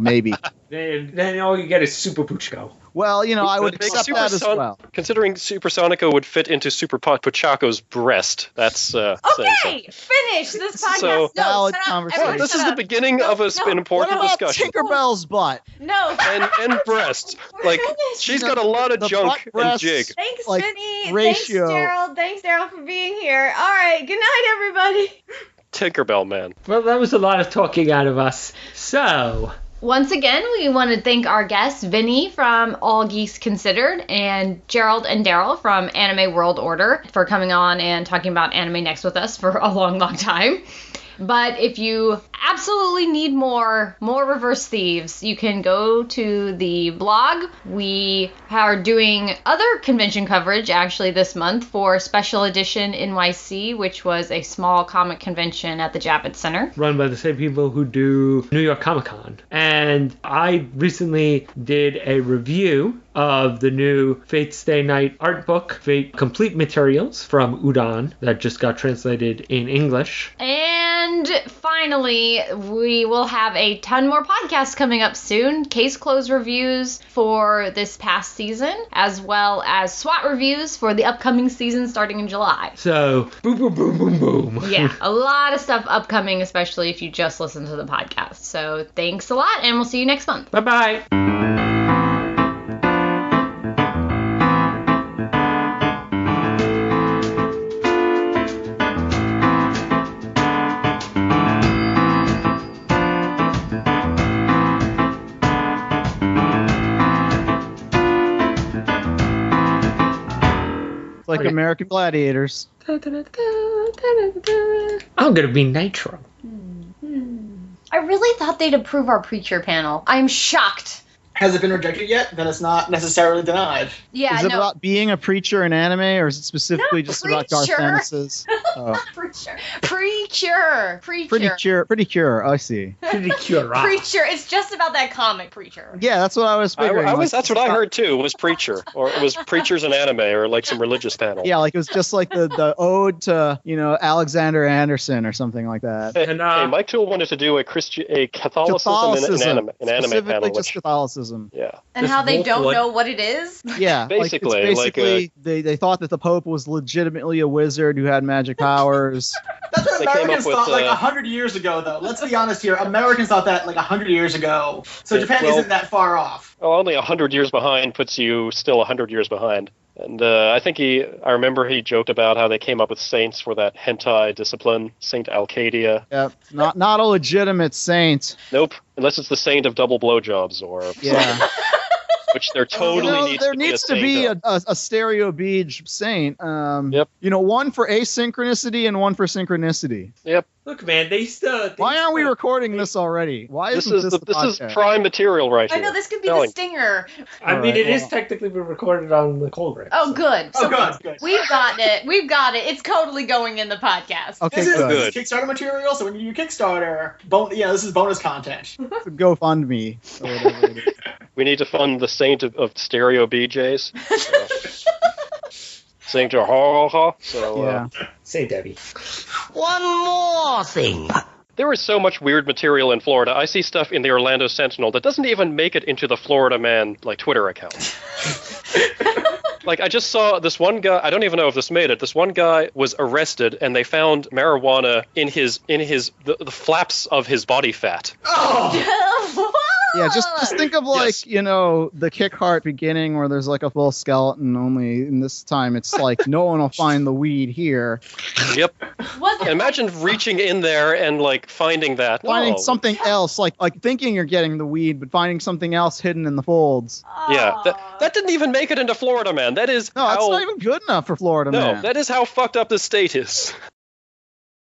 maybe. Then all you get is Super Puchko. Well, I would accept that as well. Considering Supersonico would fit into Super Puchaco's breast, that's okay. Finish this podcast. So, valid conversation. This is the beginning of an important discussion. Tinkerbell's butt. No. And breasts. Like she's got a lot of junk and jig. Thanks, like, Vinnie. ratio. Thanks, Daryl, for being here. All right. Good night, everybody. Tinkerbell man. Well, that was a lot of talking out of us. So, Once again, we want to thank our guests, Vinnie from All Geeks Considered and Gerald and Daryl from Anime World Order, for coming on and talking about AnimeNEXT with us for a long, long time. But if you absolutely need more Reverse Thieves, you can go to the blog. We are doing other convention coverage actually this month for Special Edition NYC, which was a small comic convention at the Javits Center. Run by the same people who do New York Comic Con. And I recently did a review of the new Fate Stay Night art book, Fate Complete Materials from Udon, that just got translated in English. And finally, we will have a ton more podcasts coming up soon. Case Close reviews for this past season, as well as SWAT reviews for the upcoming season starting in July. So, boom, boom, boom, boom, boom. Yeah, a lot of stuff upcoming, especially if you just listen to the podcast. So thanks a lot, and we'll see you next month. Bye-bye. Like American Gladiators. I'm gonna be Nitro. I really thought they'd approve our Preacher panel. I'm shocked. Has it been rejected yet? Then it's not necessarily denied. Yeah, Is it no. about being a preacher in anime, or is it specifically No, just about Garth preacher. Ennis's? Oh. Preacher. Pretty cure. I see. Pretty cure. Preacher. It's just about that comic, Preacher. Yeah, that's what I was figuring. That's what I heard too. Was Preacher, or it was Preachers in Anime, or like some religious panel. Yeah, like it was just like the ode to Alexander Anderson or something like that. Hey, And, Mike Toole wanted to do a Catholicism in anime specifically panel, just which, Catholicism. yeah. And This how they wolf don't would- know what it is? Yeah, Basically, like, it's basically they thought that the Pope was legitimately a wizard who had magic powers. That's what They came Americans up with, thought like 100 years ago, though. Let's be honest here. Americans thought that like 100 years ago. So Japan isn't that far off. Well, only 100 years behind puts you still 100 years behind. And I remember he joked about how they came up with saints for that hentai discipline, Saint Alcadia. Yeah, not a legitimate saint. Nope, unless it's the saint of double blowjobs, or Yeah. which there totally needs there to be needs a to saint be of. a stereo beej saint. Yep. One for asynchronicity and one for synchronicity. Yep. Look, man, Why aren't we recording this already? Why This isn't is the this is podcast? prime material right I here. know, this could be Telling. the stinger. I mean, Alright, it is well. technically been recorded on the cold rip. Oh, good. Oh, good. We've got it. It's totally going in the podcast. Okay, This good. is Kickstarter material, so when you do Kickstarter, this is bonus content. GoFundMe or whatever it is. We need to fund the saint of stereo BJs. Saint Jehovah. So Yeah. Say, Debbie. One more thing. there is so much weird material in Florida. I see stuff in the Orlando Sentinel that doesn't even make it into the Florida Man Twitter account. Like, I just saw this one guy, I don't even know if this made it, this one guy was arrested and they found marijuana in the flaps of his body fat. Oh! Yeah, just think of Yes. the Kick Heart beginning where there's like a full skeleton, only in this time it's like no one will find the weed here. Yep. Was it Imagine reaching in there and finding that. Finding No. something else, like thinking you're getting the weed, but finding something else hidden in the folds. Yeah, that didn't even make it into Florida, man. That is No, that's not even good enough for Florida, man. that is how fucked up this state is.